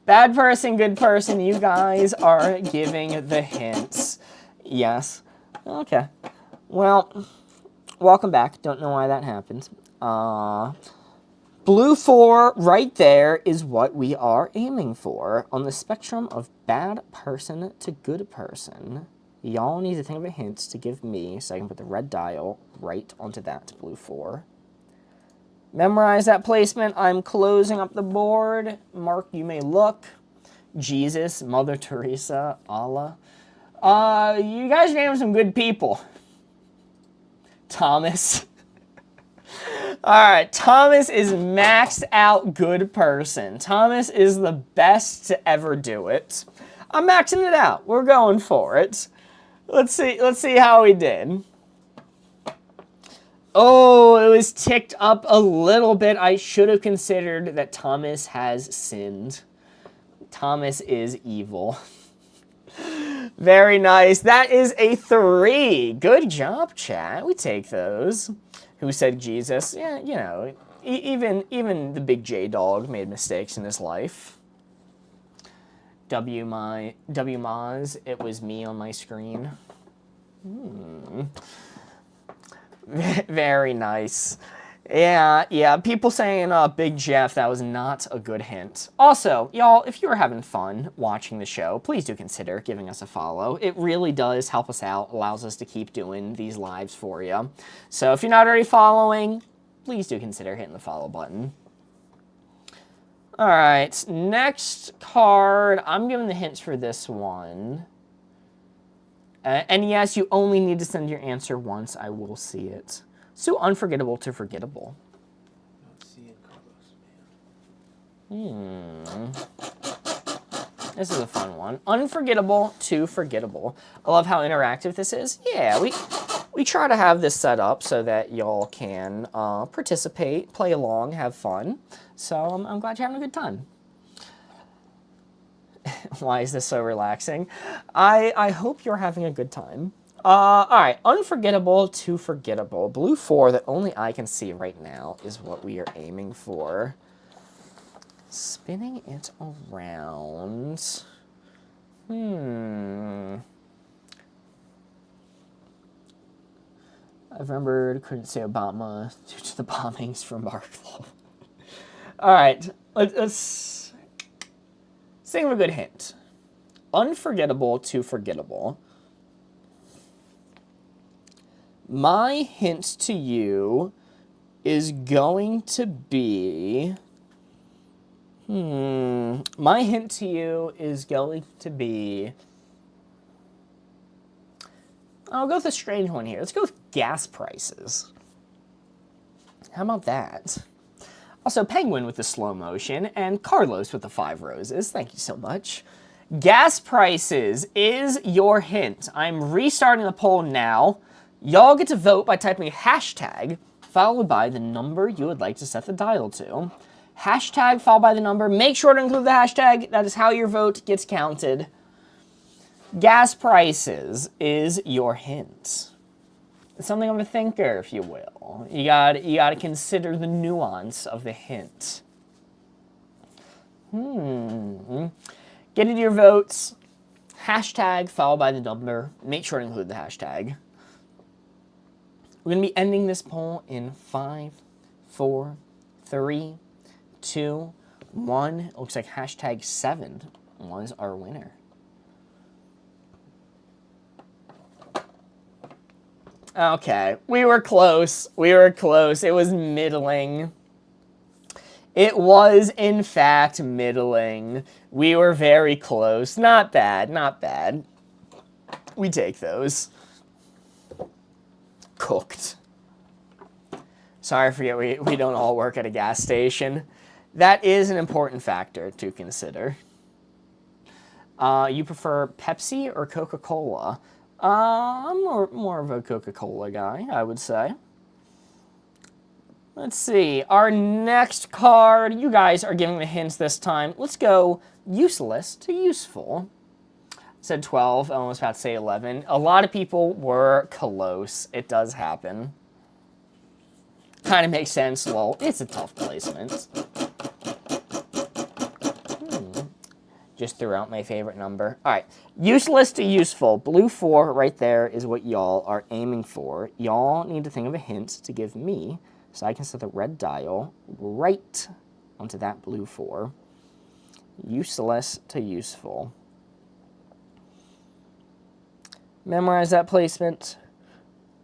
Bad person, good person, you guys are giving the hints. Yes. Okay. Well, welcome back. Don't know why that happened. Blue 4 right there is what we are aiming for on the spectrum of bad person to good person. Y'all need to think of a hint to give me so I can put the red dial right onto that blue 4. Memorize that placement. I'm closing up the board. Mark, you may look. Jesus, Mother Teresa, Allah. You guys named some good people. Thomas. All right, Thomas is maxed out good person. Thomas is the best to ever do it. I'm maxing it out. We're going for it. Let's see how we did. Oh, it was ticked up a little bit. I should have considered that Thomas has sinned. Thomas is evil. Very nice. That is a 3. Good job, chat. We take those. Who said Jesus? Yeah, you know, even the big J dog made mistakes in his life. W Maz, it was me on my screen. Very nice. Yeah, people saying Big Jeff, that was not a good hint. Also, y'all, if you're having fun watching the show, please do consider giving us a follow. It really does help us out, allows us to keep doing these lives for you. So if you're not already following, please do consider hitting the follow button. All right, next card. I'm giving the hints for this one. And yes, you only need to send your answer once. I will see it. So unforgettable to forgettable. This is a fun one. Unforgettable to forgettable. I love how interactive this is. Yeah, we try to have this set up so that y'all can participate, play along, have fun. So I'm glad you're having a good time. Why is this so relaxing? I hope you're having a good time. All right, unforgettable to forgettable. Blue 4 that only I can see right now is what we are aiming for. Spinning it around. I remembered, couldn't say Obama due to the bombings from Barclay. All right, let's think of a good hint. Unforgettable to forgettable. My hint to you is going to be... My hint to you is going to be... I'll go with a strange one here. Let's go with gas prices. How about that? Also, Penguin with the slow motion, and Carlos with the 5 roses. Thank you so much. Gas prices is your hint. I'm restarting the poll now. Y'all get to vote by typing hashtag, followed by the number you would like to set the dial to. Hashtag followed by the number. Make sure to include the hashtag. That is how your vote gets counted. Gas prices is your hint. It's something of a thinker, if you will. You gotta consider the nuance of the hint. Get into your votes. Hashtag followed by the number. Make sure to include the hashtag. We're gonna be ending this poll in 5, 4, 3, 2, 1. It looks like hashtag 7 was our winner. Okay, we were close. We were close. It was middling. It was, in fact, middling. We were very close. Not bad, not bad. We take those. Cooked. Sorry, I forget we don't all work at a gas station. That is an important factor to consider. You prefer Pepsi or Coca-Cola? I'm more of a Coca-Cola guy, I would say. Let's see. Our next card, you guys are giving the hints this time. Let's go useless to useful. Said 12, I was about to say 11. A lot of people were close. It does happen. Kind of makes sense, lol. It's a tough placement. Just threw out my favorite number. All right, useless to useful. Blue 4 right there is what y'all are aiming for. Y'all need to think of a hint to give me so I can set the red dial right onto that blue 4. Useless to useful. Memorize that placement.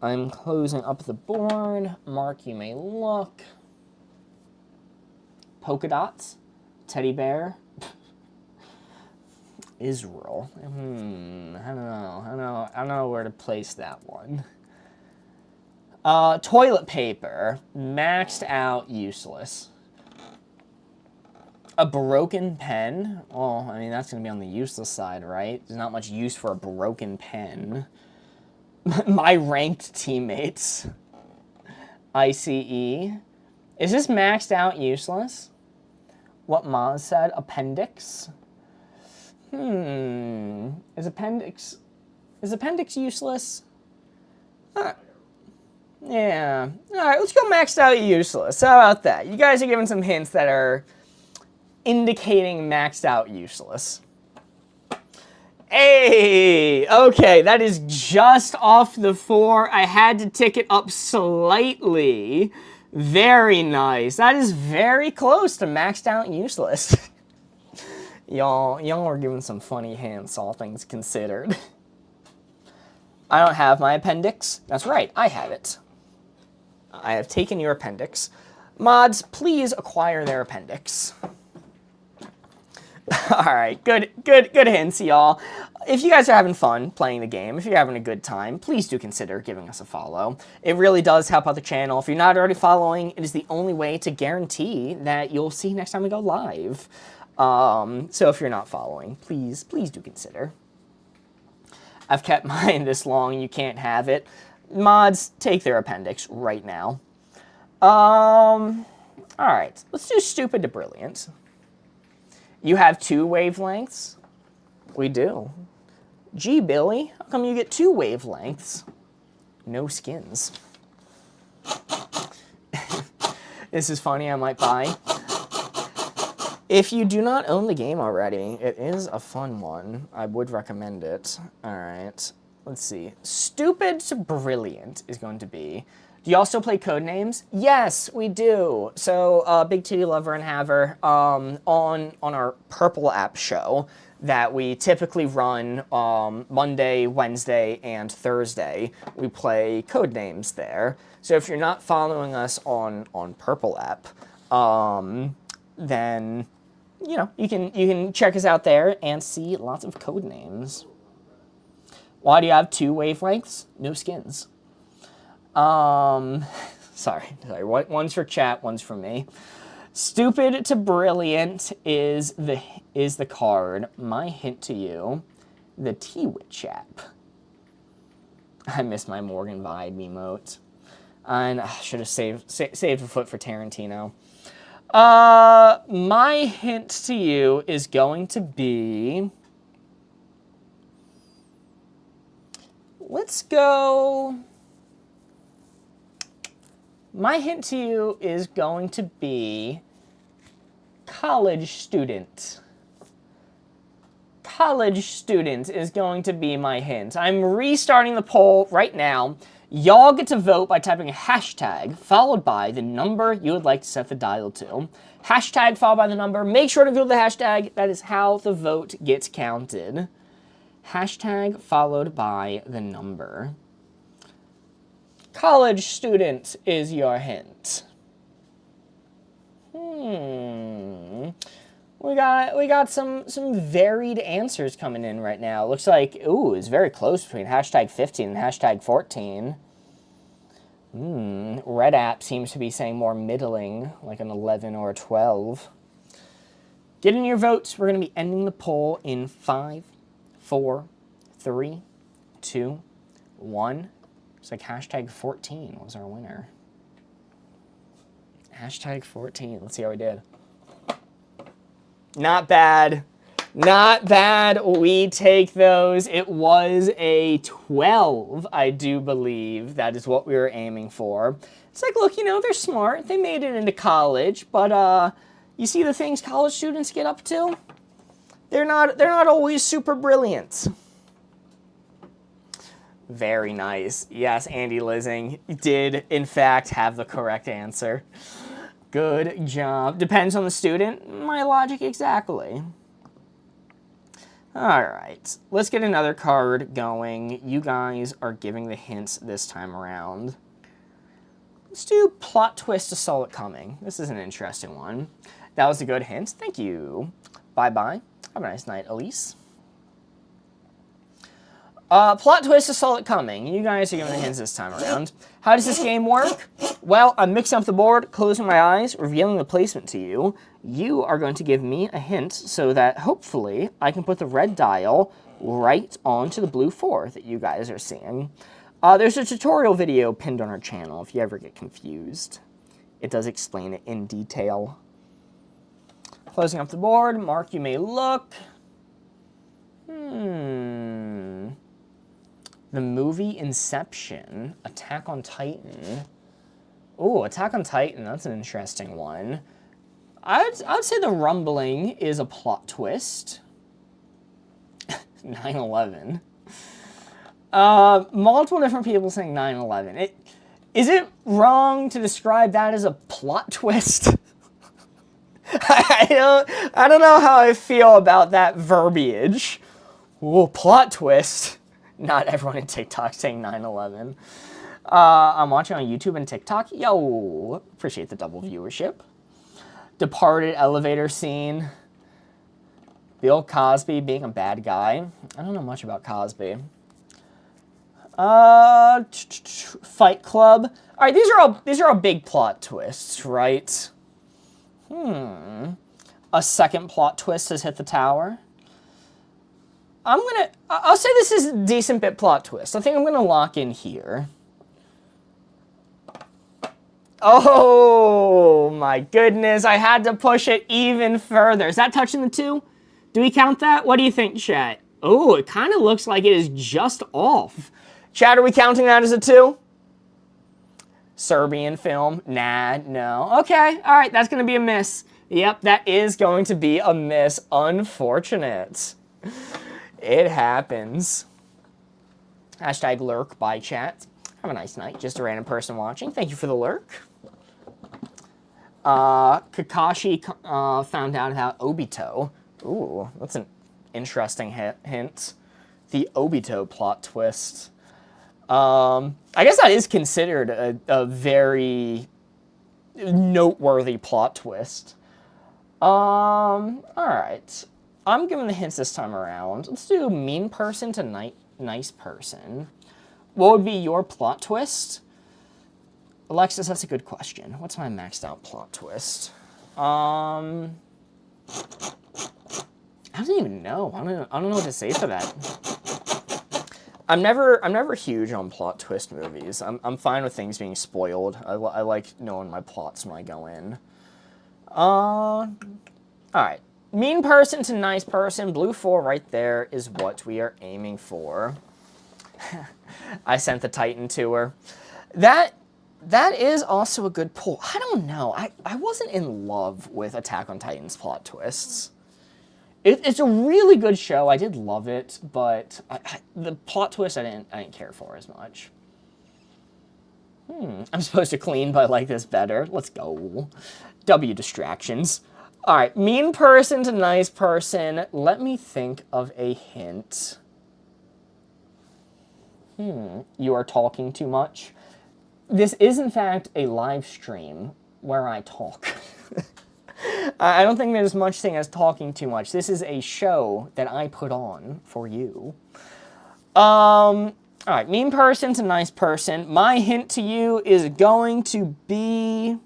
I'm closing up the board. Mark, you may look. Polka dots. Teddy bear. Israel. I don't know where to place that one. Toilet paper. Maxed out, useless. A broken pen? Well, I mean, that's going to be on the useless side, right? There's not much use for a broken pen. My ranked teammates. ICE. Is this maxed out useless? What Maz said? Appendix? Is appendix useless? Yeah. Alright, let's go maxed out useless. How about that? You guys are giving some hints that are indicating maxed out useless. Hey! Okay, that is just off the 4. I had to tick it up slightly. Very nice. That is very close to maxed out useless. Y'all are giving some funny hints, all things considered. I don't have my appendix. That's right, I have it. I have taken your appendix. Mods, please acquire their appendix. Alright, good hints, y'all. If you guys are having fun playing the game, if you're having a good time, please do consider giving us a follow. It really does help out the channel. If you're not already following, it is the only way to guarantee that you'll see next time we go live. So if you're not following, please do consider. I've kept mine this long, you can't have it. Mods, take their appendix right now. Alright, let's do stupid to brilliant. You have 2 wavelengths? We do. Gee, Billy, how come you get 2 wavelengths? No skins. This is funny, I might buy. If you do not own the game already, it is a fun one. I would recommend it. Alright, let's see. Stupid to brilliant is going to be... Do you also play Codenames? Yes, we do. So, Big Titty Lover and Haver, on our Purple app show that we typically run Monday, Wednesday, and Thursday, we play Codenames there. So if you're not following us on Purple app, then you know you can check us out there and see lots of Codenames. Why do you have 2 wavelengths? No skins. Sorry. One's for chat, one's for me. Stupid to brilliant is the card. My hint to you, the T-Witch app. I miss my Morgan Vibe emote. And I should have saved a foot for Tarantino. My hint to you is going to be... Let's go... My hint to you is going to be college student. College student is going to be my hint. I'm restarting the poll right now. Y'all get to vote by typing a hashtag followed by the number you would like to set the dial to. Hashtag followed by the number. Make sure to go to the hashtag. That is how the vote gets counted. Hashtag followed by the number. College student is your hint. We got some varied answers coming in right now. Looks like, ooh, it's very close between hashtag 15 and hashtag 14. Red app seems to be saying more middling, like an 11 or a 12. Get in your votes. We're going to be ending the poll in 5, 4, 3, 2, 1. It's like hashtag 14 was our winner. Hashtag 14. Let's see how we did. Not bad. Not bad. We take those. It was a 12, I do believe. That is what we were aiming for. It's like, look, you know, they're smart. They made it into college, but you see the things college students get up to? They're not always super brilliant. Very nice. Yes, Andy Lizing did, in fact, have the correct answer. Good job. Depends on the student. My logic exactly. Alright, let's get another card going. You guys are giving the hints this time around. Let's do Plot Twist to Saw It Coming. This is an interesting one. That was a good hint. Thank you. Bye-bye. Have a nice night, Elise. Plot twist is saw it coming. You guys are giving the hints this time around. How does this game work? Well, I'm mixing up the board, closing my eyes, revealing the placement to you. You are going to give me a hint so that hopefully I can put the red dial right onto the blue 4 that you guys are seeing. There's a tutorial video pinned on our channel if you ever get confused. It does explain it in detail. Closing up the board, Mark, you may look. The movie Inception, Attack on Titan. Ooh, Attack on Titan, that's an interesting one. I would say The Rumbling is a plot twist. 9/11. Multiple different people saying 9/11. Is it wrong to describe that as a plot twist? I don't know how I feel about that verbiage. Ooh, plot twist. Not everyone in TikTok saying 9/11. I'm watching on YouTube and TikTok. Yo, appreciate the double viewership. Departed elevator scene. Bill Cosby being a bad guy. I don't know much about Cosby. Fight Club. All right, these are all big plot twists, right? A second plot twist has hit the tower. I'll say this is a decent bit plot twist. I think I'm gonna lock in here. Oh my goodness, I had to push it even further. Is that touching the 2? Do we count that? What do you think, chat? Oh, it kind of looks like it is just off. Chat, are we counting that as a 2? Serbian film? Nah, no. Okay, all right, that's gonna be a miss. Yep, that is going to be a miss. Unfortunate. It happens. Hashtag lurk by chat. Have a nice night. Just a random person watching. Thank you for the lurk. Kakashi found out about Obito. Ooh, that's an interesting hint. The Obito plot twist. I guess that is considered a very noteworthy plot twist. All right. I'm giving the hints this time around. Let's do mean person to nice person. What would be your plot twist? Alexis, that's a good question. What's my maxed out plot twist? I don't even know. I don't know what to say for that. I'm never huge on plot twist movies. I'm fine with things being spoiled. I like knowing my plots when I go in. All right. Mean person to nice person, blue 4 right there is what we are aiming for. I sent the Titan to her. That is also a good pull. I don't know. I wasn't in love with Attack on Titan's plot twists. It's a really good show. I did love it, but the plot twist I didn't care for as much. I'm supposed to clean, but I like this better. Let's go. W distractions. All right, mean person to nice person. Let me think of a hint. You are talking too much. This is, in fact, a live stream where I talk. I don't think there's much thing as talking too much. This is a show that I put on for you. All right, mean person to nice person. My hint to you is going to be...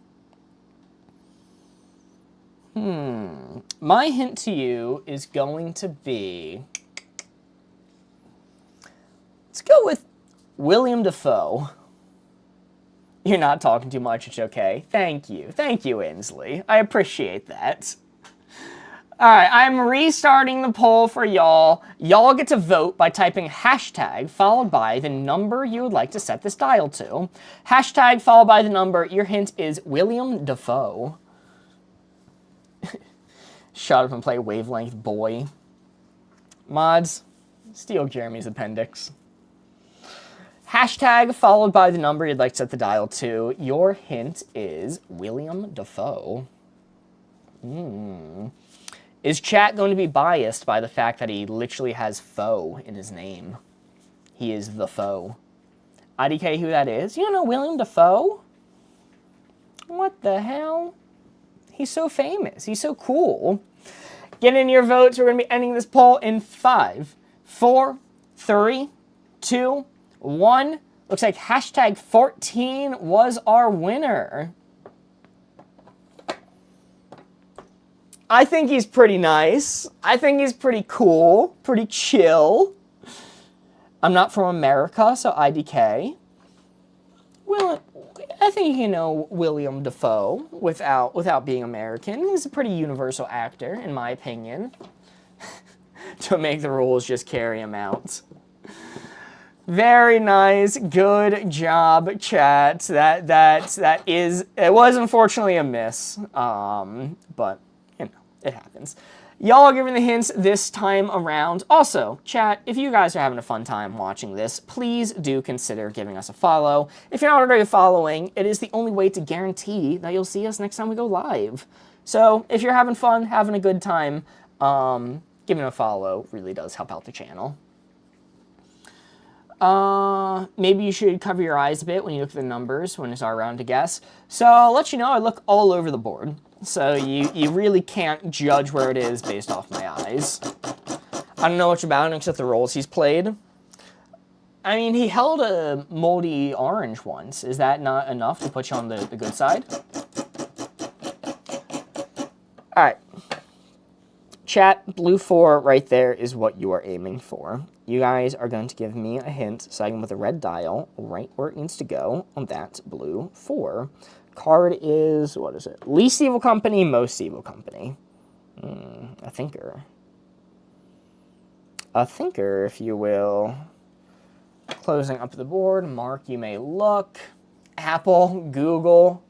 My hint to you is going to be... Let's go with William Dafoe. You're not talking too much, it's okay. Thank you. Thank you, Inslee. I appreciate that. Alright, I'm restarting the poll for y'all. Y'all get to vote by typing hashtag followed by the number you would like to set this dial to. Hashtag followed by the number. Your hint is William Dafoe. Shut up and play Wavelength, boy. Mods, steal Jeremy's appendix. Hashtag followed by the number you'd like to set the dial to. Your hint is William Dafoe. Is chat going to be biased by the fact that he literally has foe in his name? He is the foe. IDK, who that is? You don't know William Dafoe? What the hell? He's so famous. He's so cool. Get in your votes. We're going to be ending this poll in 5, 4, 3, 2, 1. Looks like hashtag 14 was our winner. I think he's pretty nice. I think he's pretty cool, pretty chill. I'm not from America, so IDK. Well, I think you know William Dafoe without being American. He's a pretty universal actor, in my opinion. Don't make the rules, just carry him out. Very nice, good job, chat. That is, it was unfortunately a miss, but you know, it happens. Y'all are giving the hints this time around. Also, chat, if you guys are having a fun time watching this, please do consider giving us a follow. If you're not already following, it is the only way to guarantee that you'll see us next time we go live. So if you're having fun, having a good time, giving a follow really does help out the channel. Maybe you should cover your eyes a bit when you look at the numbers when it's our round to guess. So I'll let you know I look all over the board. So you really can't judge where it is based off my eyes. I don't know much about him except the roles he's played. I mean, he held a moldy orange once. Is that not enough to put you on the good side? Alright. Chat, blue 4 right there is what you are aiming for. You guys are going to give me a hint so I can put the red dial right where it needs to go on that blue 4. Card is, what is it? Least evil company, most evil company. A thinker. A thinker, if you will. Closing up the board. Mark, you may look. Apple, Google.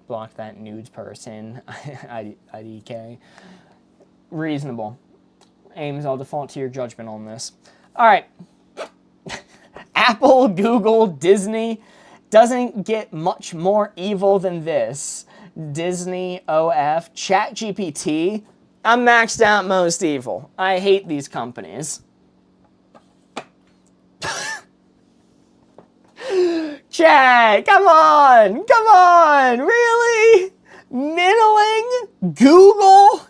Block that nudes person. IDK. Reasonable. Ames, I'll default to your judgment on this. Alright. Apple, Google, Disney doesn't get much more evil than this. Disney, OF, ChatGPT. I'm maxed out most evil. I hate these companies. Chat, come on, really? Middling? Google?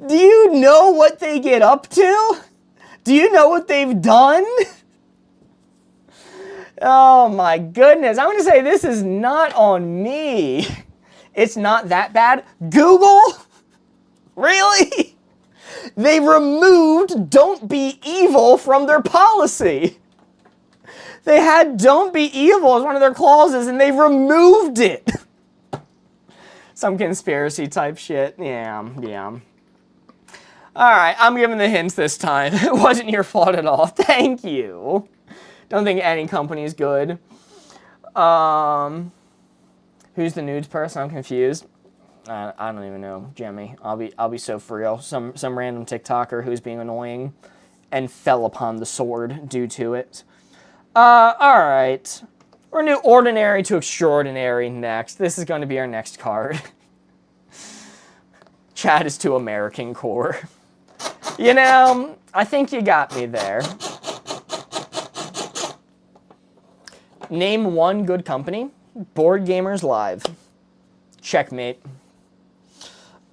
Do you know what they get up to? Do you know what they've done? Oh my goodness, I'm gonna say this is not on me. It's not that bad. Google? Really? They removed "Don't be evil" from their policy. They had "Don't be evil" as one of their clauses, and they removed it. Some conspiracy type shit. Yeah. Alright, I'm giving the hints this time. It wasn't your fault at all. Thank you. Don't think any company is good. Who's the nudes person? I'm confused. I don't even know, Jimmy. I'll be so for real. Some random TikToker who's being annoying and fell upon the sword due to it. Alright. We're gonna do ordinary to extraordinary next. This is going to be our next card. Chat is to American core. You know, I think you got me there. Name one good company. Board Gamers Live. Checkmate.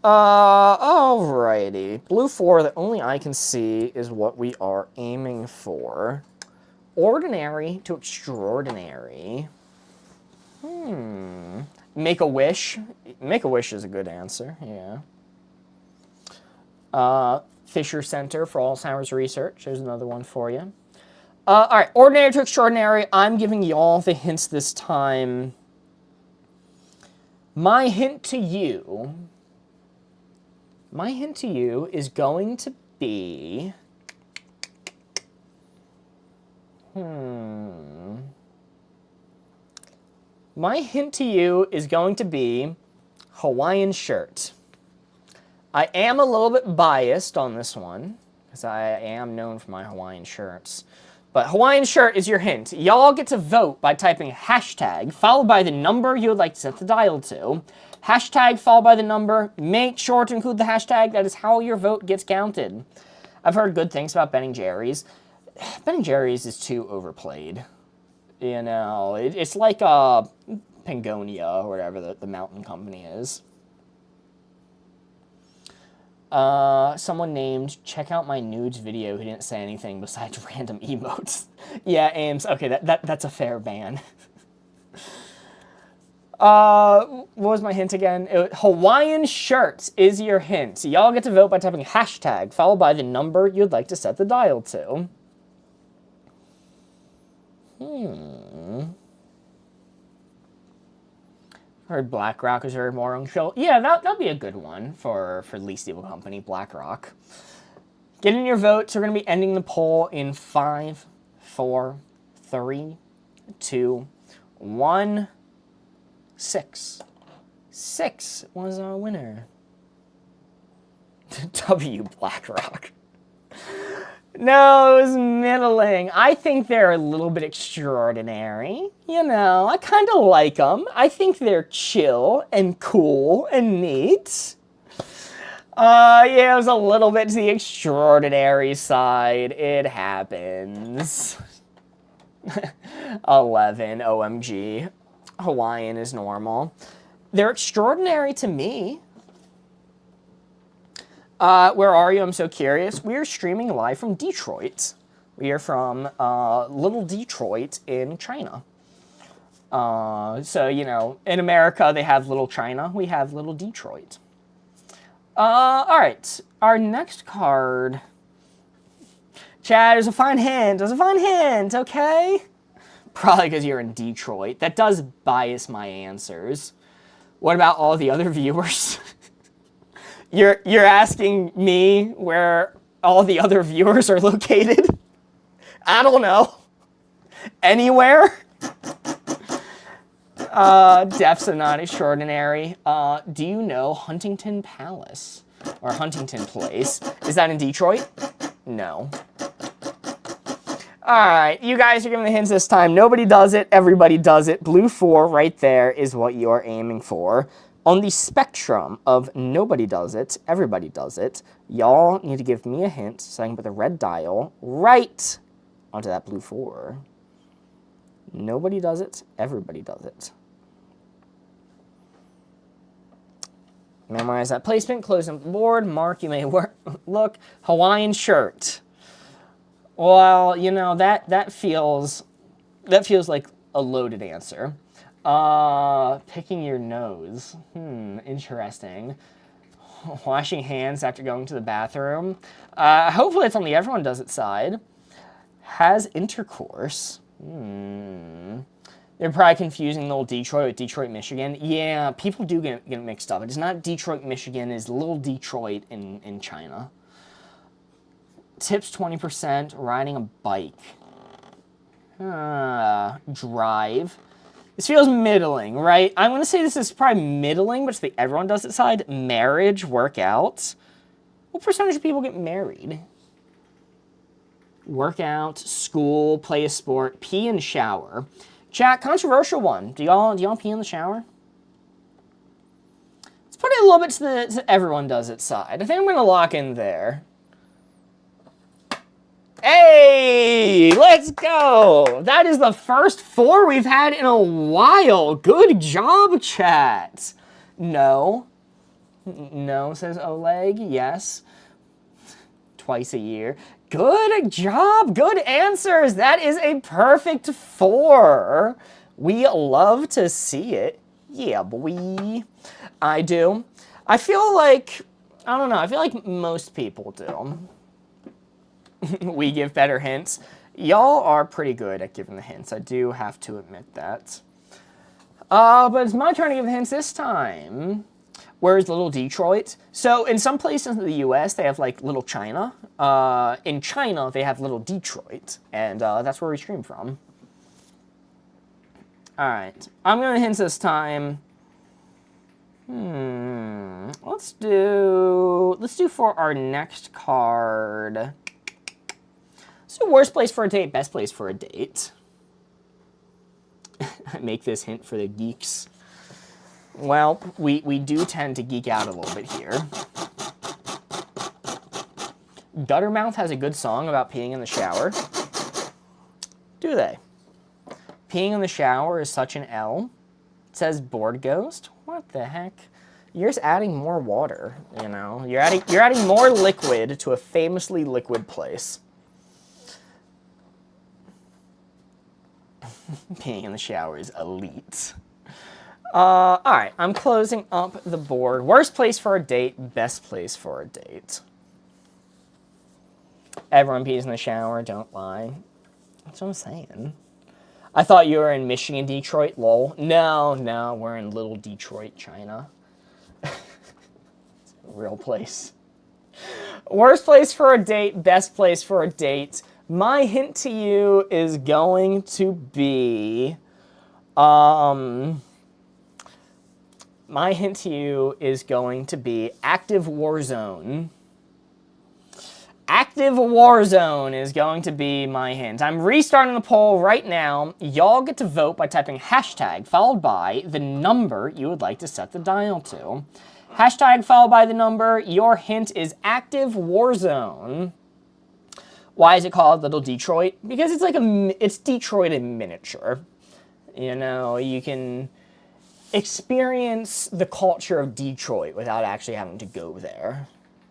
Alrighty. Blue 4, that only I can see is what we are aiming for. Ordinary to extraordinary. Make a wish. Make a wish is a good answer, yeah. Fisher Center for Alzheimer's Research. There's another one for you. Alright, ordinary to extraordinary. I'm giving you all the hints this time. My hint to you is going to be... My hint to you is going to be Hawaiian shirt. I am a little bit biased on this one, because I am known for my Hawaiian shirts. But Hawaiian shirt is your hint. Y'all get to vote by typing hashtag, followed by the number you would like to set the dial to. Hashtag followed by the number. Make sure to include the hashtag. That is how your vote gets counted. I've heard good things about Ben & Jerry's. Ben & Jerry's is too overplayed. You know, it's like Pangonia, or whatever the mountain company is. Someone named check out my nudes video who didn't say anything besides random emotes. Yeah, Ames. Okay, that's a fair ban. What was my hint again? Hawaiian shirts is your hint. Y'all get to vote by typing hashtag, followed by the number you'd like to set the dial to. Heard BlackRock is very more on show. Yeah, that'll be a good one for Least Evil Company, BlackRock. Get in your votes. We're going to be ending the poll in 5, 4, 3, 2, 1. 6. 6 was our winner. W BlackRock. No, it was middling. I think they're a little bit extraordinary. You know, I kind of like them. I think they're chill and cool and neat. Yeah, it was a little bit to the extraordinary side. It happens. 11, OMG. Hawaiian is normal. They're extraordinary to me. Where are you? I'm so curious. We are streaming live from Detroit. We are from Little Detroit in China. So, you know, in America, they have Little China. We have Little Detroit. All right. Our next card. Chad, there's a fine hint. There's a fine hint, okay? Probably because you're in Detroit. That does bias my answers. What about all the other viewers? You're asking me where all the other viewers are located? I don't know. Anywhere? Deaths are not extraordinary. Do you know Huntington Palace? Or Huntington Place? Is that in Detroit? No. Alright, you guys are giving the hints this time. Nobody does it, everybody does it. Blue 4 right there is what you are aiming for. On the spectrum of nobody does it, everybody does it, y'all need to give me a hint so I can put the red dial right onto that blue 4. Nobody does it, everybody does it. Memorize that placement, close the board, mark, you may look, Hawaiian shirt. Well, you know, that feels like a loaded answer. Picking your nose. Interesting. Washing hands after going to the bathroom. Hopefully it's on the everyone does it side. Has intercourse. They're probably confusing Little Detroit with Detroit, Michigan. Yeah, people do get mixed up. It's not Detroit, Michigan. It's Little Detroit in China. Tips 20%. Riding a bike. Drive. This feels middling, right? I'm going to say this is probably middling, but it's the everyone does it side. Marriage, workout. What percentage of people get married? Workout, school, play a sport, pee and shower. Chat, controversial one. Do y'all pee in the shower? Let's put it a little bit to the everyone does it side. I think I'm going to lock in there. Hey, let's go. That is the first 4 we've had in a while. Good job, chat. No. No, says Oleg. Yes. Twice a year. Good job. Good answers. That is a perfect 4. We love to see it. Yeah, boy. I do. I feel like, I don't know, I feel like most people do. We give better hints. Y'all are pretty good at giving the hints. I do have to admit that. But it's my turn to give the hints this time. Where's Little Detroit? So in some places in the US, they have like Little China. In China, they have Little Detroit. And that's where we stream from. Alright. I'm going to hints this time. Let's do for our next card. Let's do worst place for a date, best place for a date. I make this hint for the geeks. Well, we do tend to geek out a little bit here. Guttermouth has a good song about peeing in the shower. Do they? Peeing in the shower is such an L. It says bored ghost. What the heck? You're just adding more water, you know? You're adding more liquid to a famously liquid place. Being in the shower is elite. All right, I'm closing up the board. Worst place for a date, best place for a date. Everyone pees in the shower, don't lie. That's what I'm saying. I thought you were in Michigan, Detroit, lol. No, we're in Little Detroit, China. Real place. Worst place for a date, best place for a date. My hint to you is going to be, active war zone. Active war zone is going to be my hint. I'm restarting the poll right now. Y'all get to vote by typing hashtag followed by the number you would like to set the dial to. Hashtag followed by the number. Your hint is active war zone. Why is it called Little Detroit? Because it's Detroit in miniature. You know, you can experience the culture of Detroit without actually having to go there.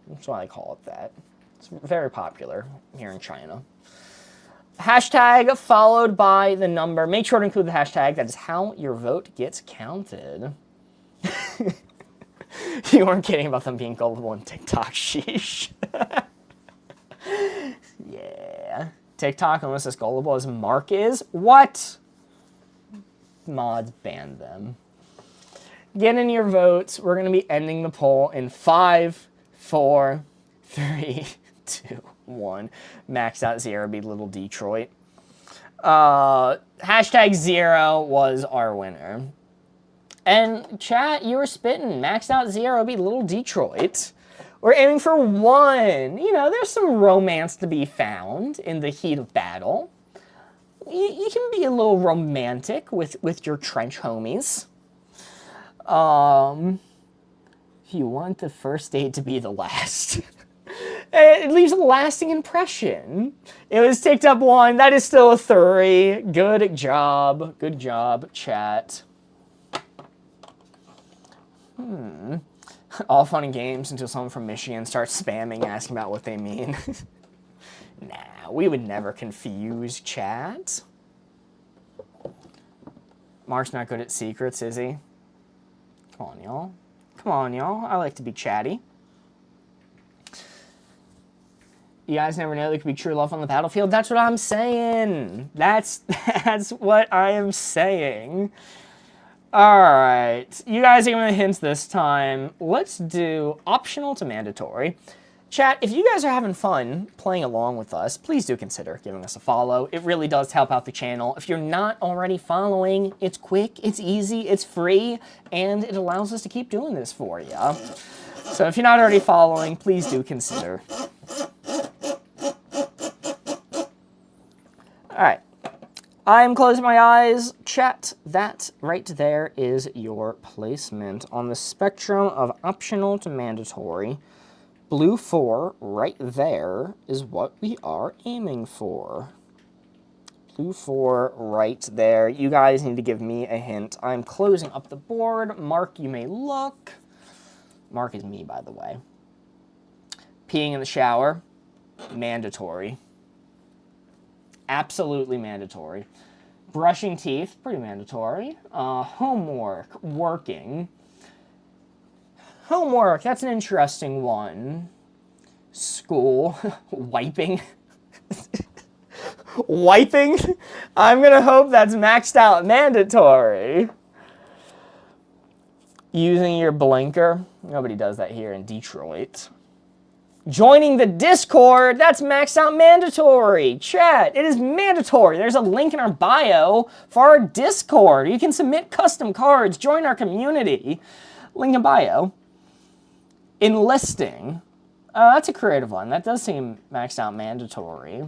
That's why I call it that. It's very popular here in China. Hashtag followed by the number. Make sure to include the hashtag. That is how your vote gets counted. You weren't kidding about them being gullible on TikTok, sheesh. Yeah. TikTok almost as gullible as Mark is? What? Mods banned them. Get in your votes. We're going to be ending the poll in 5, 4, 3, 2, 1. Maxed out 0 be Little Detroit. Hashtag 0 was our winner. And chat, you were spitting. Maxed out 0 be Little Detroit. We're aiming for 1. You know, there's some romance to be found in the heat of battle. You can be a little romantic with your trench homies. If you want the first date to be the last. It leaves a lasting impression. It was ticked up 1. That is still a 3. Good job. Good job, chat. All fun and games until someone from Michigan starts spamming, asking about what they mean. Nah, we would never confuse chat. Mark's not good at secrets, is he? Come on, y'all. Come on, y'all. I like to be chatty. You guys never know there could be true love on the battlefield. That's what I'm saying. That's what I am saying. All right. You guys are giving me hints this time. Let's do optional to mandatory. Chat, if you guys are having fun playing along with us, please do consider giving us a follow. It really does help out the channel. If you're not already following, it's quick, it's easy, it's free, and it allows us to keep doing this for you. So if you're not already following, please do consider. All right. I'm closing my eyes. Chat, that right there is your placement on the spectrum of optional to mandatory. Blue 4 right there is what we are aiming for. Blue 4 right there. You guys need to give me a hint. I'm closing up the board. Mark, you may look. Mark is me, by the way. Peeing in the shower. Mandatory. Absolutely mandatory. Brushing teeth, pretty mandatory. Homework, working. Homework, that's an interesting one. School, wiping. Wiping? I'm gonna hope that's maxed out mandatory. Using your blinker. Nobody does that here in Detroit. Joining the Discord, that's maxed out mandatory. Chat, it is mandatory. There's a link in our bio for our Discord. You can submit custom cards, join our community. Link in bio. Enlisting. That's a creative one. That does seem maxed out mandatory.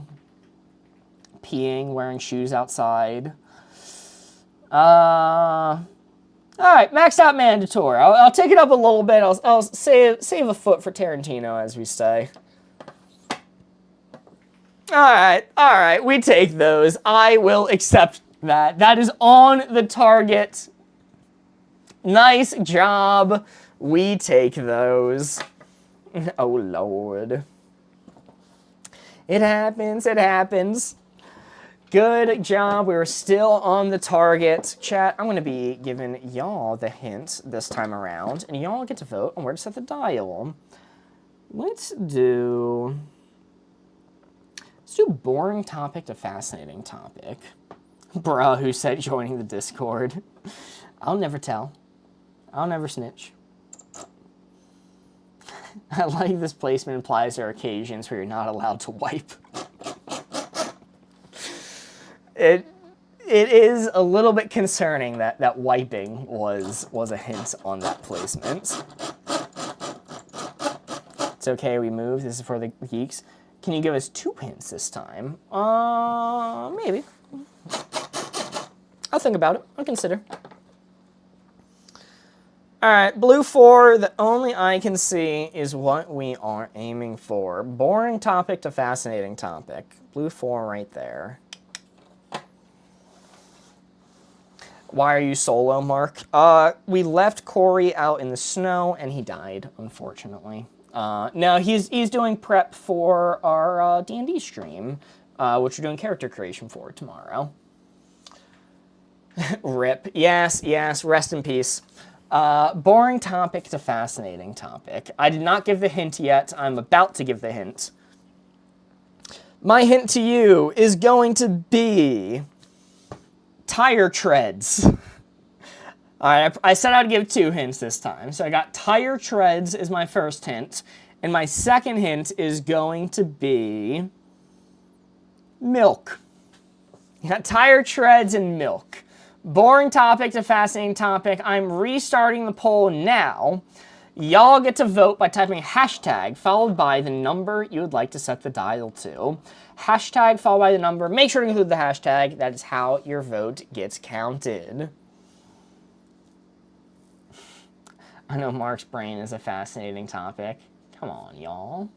Peeing, wearing shoes outside. All right, maxed out mandatory. I'll take it up a little bit. I'll save a foot for Tarantino, as we say. All right, we take those. I will accept that. That is on the target. Nice job. We take those. Oh, Lord. It happens, it happens. Good job, we're still on the target. Chat, I'm going to be giving y'all the hint this time around, and y'all get to vote on where to set the dial. Let's do boring topic to fascinating topic. Bruh, who said joining the Discord? I'll never tell. I'll never snitch. I like this placement implies there are occasions where you're not allowed to wipe. It is a little bit concerning that wiping was a hint on that placement. It's okay, we move. This is for the geeks. Can you give us 2 hints this time? Maybe. I'll think about it. I'll consider. All right, blue 4, the only I can see is what we are aiming for. Boring topic to fascinating topic. Blue 4 right there. Why are you solo, Mark? We left Corey out in the snow, and he died, unfortunately. No, he's doing prep for our D&D stream, which we're doing character creation for tomorrow. Rip. Yes, rest in peace. Boring topic to fascinating topic. I did not give the hint yet. I'm about to give the hint. My hint to you is going to be tire treads. All right, I set out to give 2 hints this time. So I got tire treads is my first hint. And my second hint is going to be milk. You got tire treads and milk. Boring topic to fascinating topic. I'm restarting the poll now. Y'all get to vote by typing hashtag followed by the number you would like to set the dial to. Hashtag followed by the number. Make sure to include the hashtag. That is how your vote gets counted. I know Mark's brain is a fascinating topic. Come on, y'all.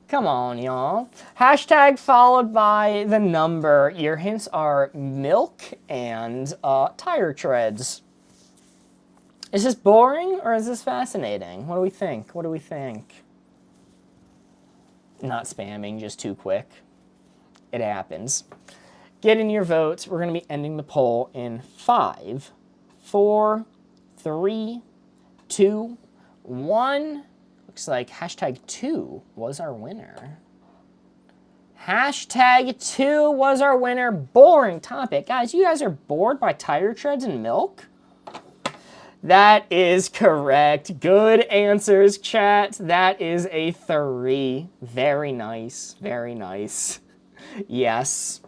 Come on, y'all. Hashtag followed by the number. Your hints are milk and tire treads. Is this boring or is this fascinating? What do we think? What do we think? Not spamming, just too quick. It happens. Get in your votes. We're going to be ending the poll in 5, 4, 3, 2, 1. Looks like hashtag 2 was our winner. Hashtag 2 was our winner. Boring topic. Guys, you guys are bored by tire treads and milk? That is correct. Good answers, chat. That is a 3. Very nice. Very nice. Yes.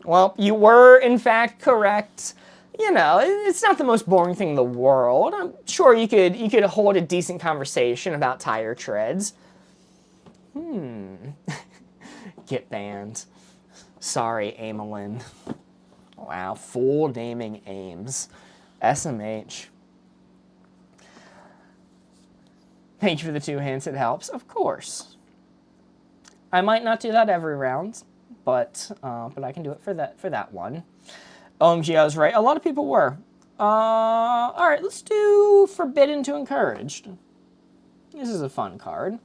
Well, you were, in fact, correct. You know, it's not the most boring thing in the world. I'm sure you could hold a decent conversation about tire treads. Get banned. Sorry, Amelin. Wow, full naming Ames. SMH. Thank you for the 2 hints, it helps. Of course. I might not do that every round, but I can do it for that one. OMG, I was right. A lot of people were. All right, let's do Forbidden to Encouraged. This is a fun card.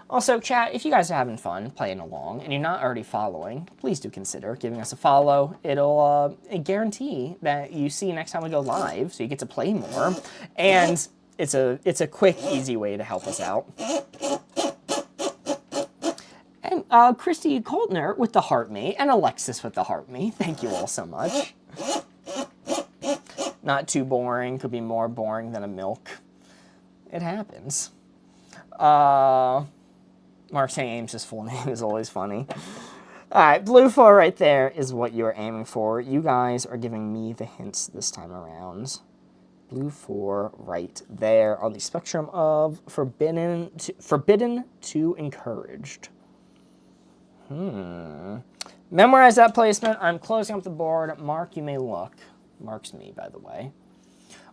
Also, chat, if you guys are having fun playing along and you're not already following, please do consider giving us a follow. It'll guarantee that you see next time we go live, so you get to play more. And it's a quick, easy way to help us out. And Christy Coltner with the Heart Me, and Alexis with the Heart Me. Thank you all so much. Not too boring. Could be more boring than a milk. It happens. Mark saying Ames' full name is always funny. All right, blue 4 right there is what you're aiming for. You guys are giving me the hints this time around. Blue 4 right there on the spectrum of forbidden to encouraged. Memorize that placement. I'm closing up the board. Mark, you may look. Mark's me, by the way.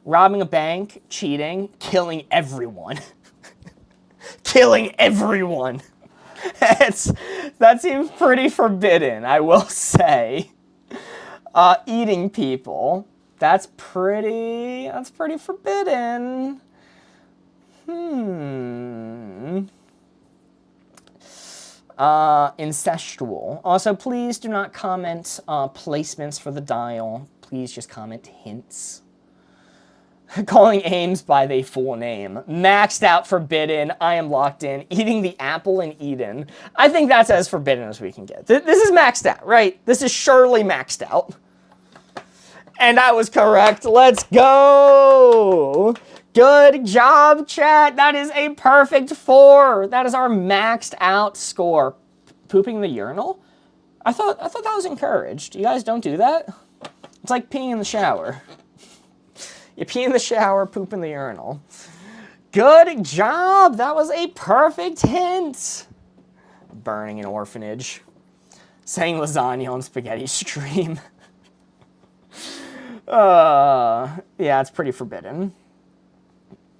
Robbing a bank, cheating, killing everyone. Killing everyone. That seems pretty forbidden, I will say. Eating people. That's pretty forbidden. Incestual. Also, please do not comment placements for the dial. Please just comment hints. Calling Ames by their full name. Maxed out forbidden. I am locked in. Eating the apple in Eden. I think that's as forbidden as we can get. This is maxed out, right? This is surely maxed out. And I was correct. Let's go. Good job, chat. That is a perfect 4. That is our maxed out score. Pooping the urinal? I thought that was encouraged. You guys don't do that? It's like peeing in the shower. You pee in the shower, poop in the urinal. Good job. That was a perfect hint. Burning an orphanage. Saying lasagna on spaghetti stream. Yeah, it's pretty forbidden.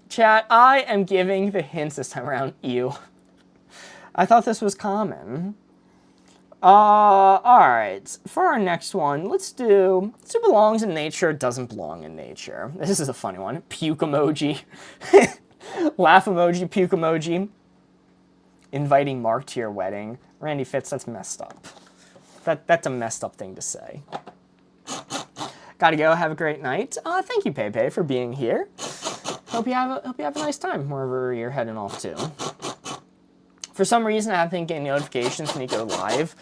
Chat, I am giving the hints this time around. Ew. I thought this was common. Alright. For our next one, let's do belongs in nature, doesn't belong in nature. This is a funny one. Puke emoji. Laugh emoji, puke emoji. Inviting Mark to your wedding. Randy Fitz, that's messed up. That's a messed up thing to say. Gotta go. Have a great night. Thank you, Pepe, for being here. Hope you have a nice time wherever you're heading off to. For some reason, I have been getting notifications when you go live.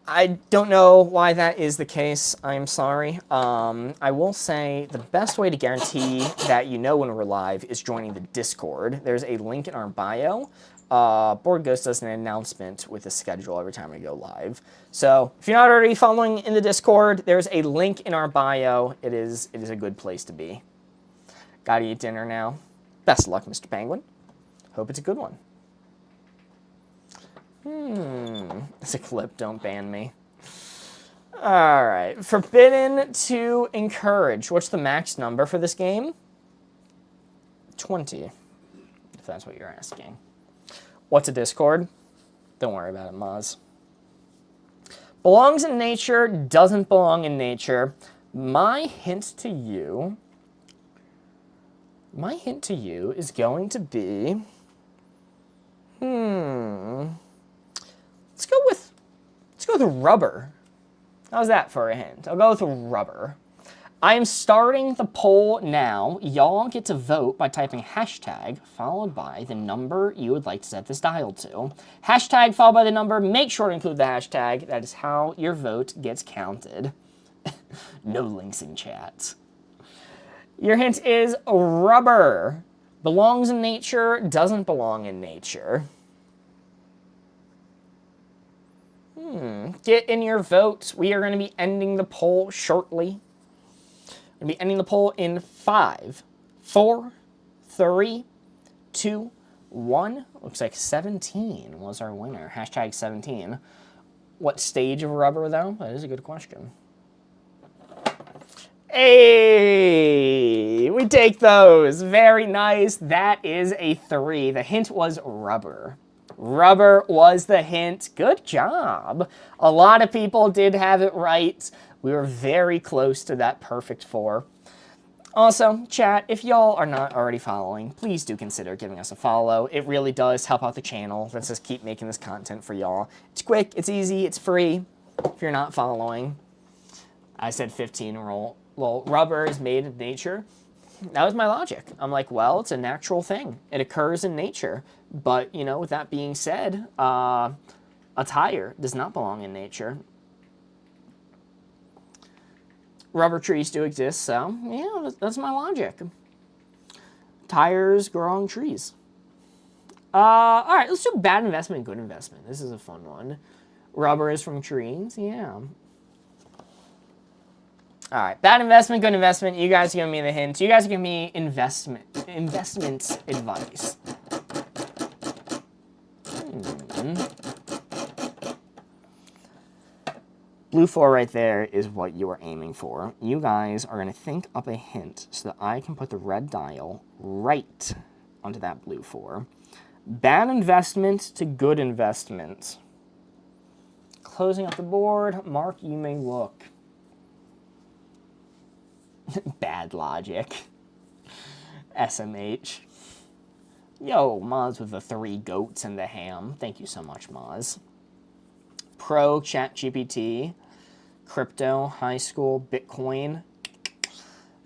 I don't know why that is the case. I'm sorry. I will say the best way to guarantee that you know when we're live is joining the Discord. There's a link in our bio. Board Ghost does an announcement with a schedule every time we go live. So if you're not already following in the Discord, there's a link in our bio. It is a good place to be. Gotta eat dinner now. Best of luck, Mr. Penguin. Hope it's a good one. It's a clip, don't ban me. Alright, forbidden to encourage. What's the max number for this game? 20, if that's what you're asking. What's a Discord? Don't worry about it, Maz. Belongs in nature, doesn't belong in nature. My hint to you is going to be... Let's go with rubber. How's that for a hint? I'll go with rubber. I am starting the poll now. Y'all get to vote by typing hashtag followed by the number you would like to set this dial to. Hashtag followed by the number. Make sure to include the hashtag. That is how your vote gets counted. No links in chat. Your hint is rubber. Belongs in nature, doesn't belong in nature. Get in your votes. We are going to be ending the poll shortly. We're going to be ending the poll in 5, 4, 3, 2, 1. Looks like 17 was our winner. Hashtag 17. What stage of rubber, though? That is a good question. Hey, we take those. Very nice. That is a 3. The hint was rubber. Rubber was the hint. Good job. A lot of people did have it right. We were very close to that perfect 4. Also, chat, if y'all are not already following, please do consider giving us a follow. It really does help out the channel. Let's just keep making this content for y'all. It's quick, it's easy, it's free if you're not following. I said 15 roll. Well, rubber is made in nature. That was my logic. I'm like, well, it's a natural thing. It occurs in nature. But, you know, with that being said, a tire does not belong in nature. Rubber trees do exist, so, yeah, that's my logic. Tires grow on trees. All right, let's do bad investment, good investment. This is a fun one. Rubber is from trees, yeah. All right, bad investment, good investment. You guys give me the hints. You guys give me investment advice. Blue 4 right there is what you are aiming for. You guys are going to think up a hint so that I can put the red dial right onto that blue 4. Bad investment to good investment. Closing up the board. Mark, you may look. Bad logic. SMH. Yo, Moz with the 3 goats and the ham. Thank you so much, Moz. Pro, ChatGPT, crypto, high school, Bitcoin.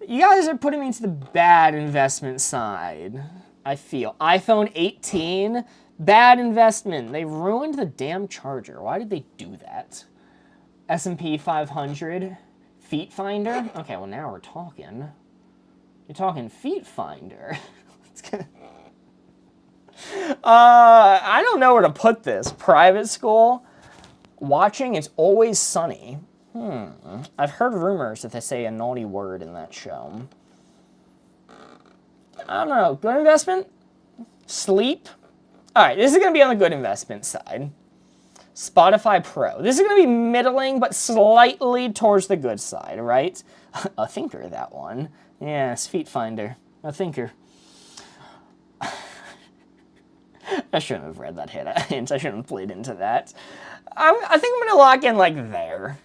You guys are putting me to the bad investment side, I feel. iPhone 18, bad investment. They ruined the damn charger. Why did they do that? S&P 500, Feet Finder. Okay, well now we're talking. You're talking Feet Finder. I don't know where to put this. Private school, watching It's Always Sunny. I've heard rumors that they say a naughty word in that show. I don't know. Good investment? Sleep? All right, this is going to be on the good investment side. Spotify Pro. This is going to be middling, but slightly towards the good side, right? A thinker, that one. Yes, Feet Finder. A thinker. I shouldn't have read that hint. I shouldn't have played into that. I think I'm going to lock in like there.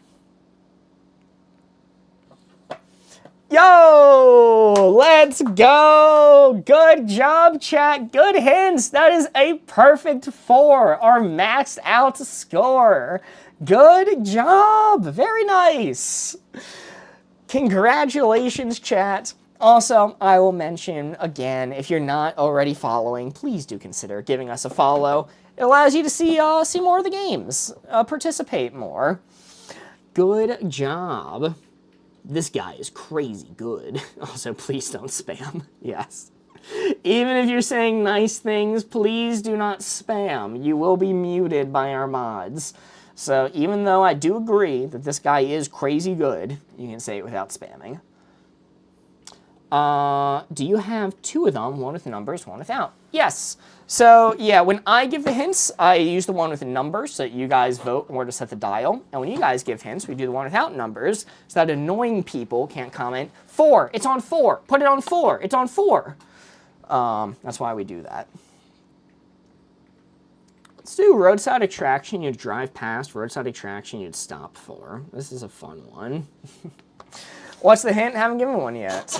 Yo, let's go. Good job, chat. Good hints. That is a perfect 4, our maxed out score. Good job. Very nice. Congratulations, chat. Also, I will mention again, if you're not already following, please do consider giving us a follow. It allows you to see more of the games, participate more. Good job. This guy is crazy good. Also, please don't spam. Yes. Even if you're saying nice things, please do not spam. You will be muted by our mods. So even though I do agree that this guy is crazy good, you can say it without spamming. Do you have 2 of them, one with the numbers, one without? Yes. So yeah, when I give the hints, I use the one with the numbers so that you guys vote where to set the dial. And when you guys give hints, we do the one without numbers so that annoying people can't comment, 4, it's on 4, put it on 4, it's on 4. That's why we do that. Let's do roadside attraction you'd drive past, roadside attraction you'd stop for. This is a fun one. What's the hint? Haven't given one yet.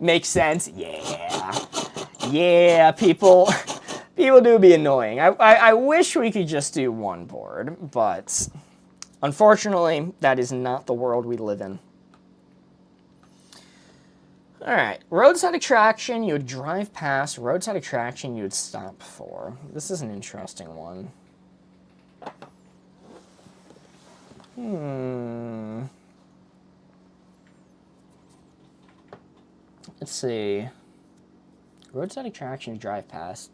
Makes sense? Yeah. Yeah, people do be annoying. I wish we could just do one board, but unfortunately, that is not the world we live in. All right, roadside attraction you would drive past, roadside attraction you would stop for. This is an interesting one. Let's see. Roadside attraction you drive past,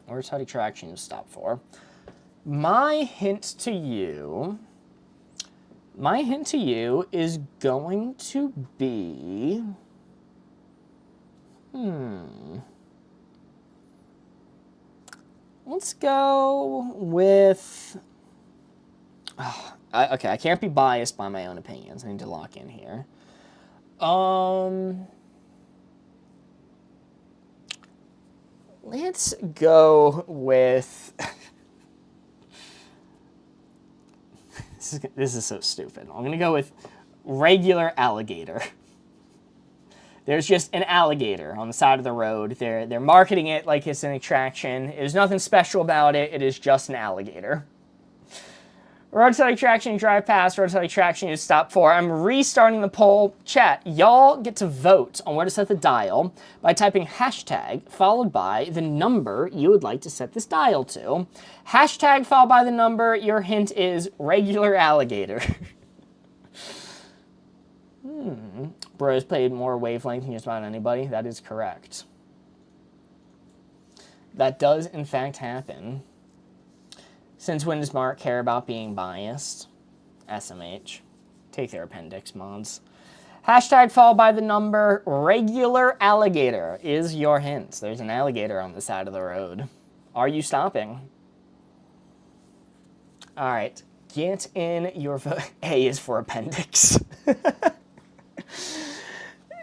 roadside attraction you stop for. My hint to you is going to be, let's go with, okay, I can't be biased by my own opinions. I need to lock in here. Let's go with, this is so stupid. I'm going to go with regular alligator. There's just an alligator on the side of the road. They're marketing it like it's an attraction. There's nothing special about it. It is just an alligator. Roadside attraction you drive past, roadside attraction you stop for. I'm restarting the poll. Chat, y'all get to vote on where to set the dial by typing hashtag followed by the number you would like to set this dial to. Hashtag followed by the number. Your hint is regular alligator. Bro's played more Wavelength than just about anybody. That is correct. That does, in fact, happen. Since when does Mark care about being biased? SMH. Take their appendix, mods. Hashtag followed by the number regular alligator is your hint. There's an alligator on the side of the road. Are you stopping? All right. Get in your vote. A is for appendix.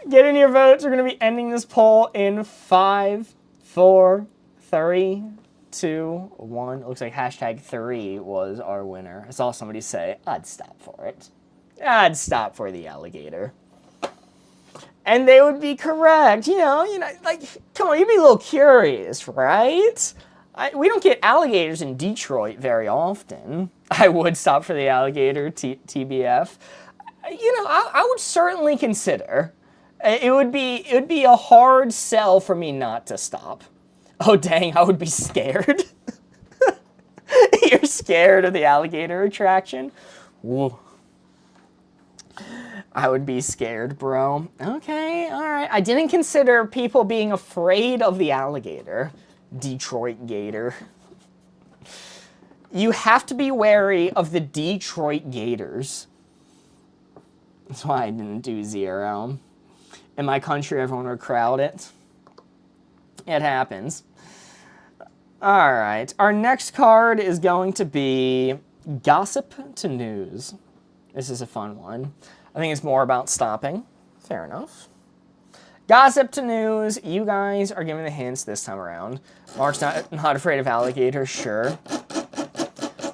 Get in your votes. We're going to be ending this poll in 5, 4, 3, 2, 1. It looks like hashtag 3 was our winner. I saw somebody say, I'd stop for it. I'd stop for the alligator. And they would be correct. Like, come on, you'd be a little curious, right? We don't get alligators in Detroit very often. I would stop for the alligator, TBF. I would certainly consider. It would be a hard sell for me not to stop. Oh, dang, I would be scared. You're scared of the alligator attraction? Ooh. I would be scared, bro. Okay, all right. I didn't consider people being afraid of the alligator. Detroit Gator. You have to be wary of the Detroit Gators. That's why I didn't do 0. In my country, everyone would crowd it. It happens. All right. Our next card is going to be Gossip to News. This is a fun one. I think it's more about stopping. Fair enough. Gossip to News. You guys are giving the hints this time around. Mark's not afraid of alligators. Sure.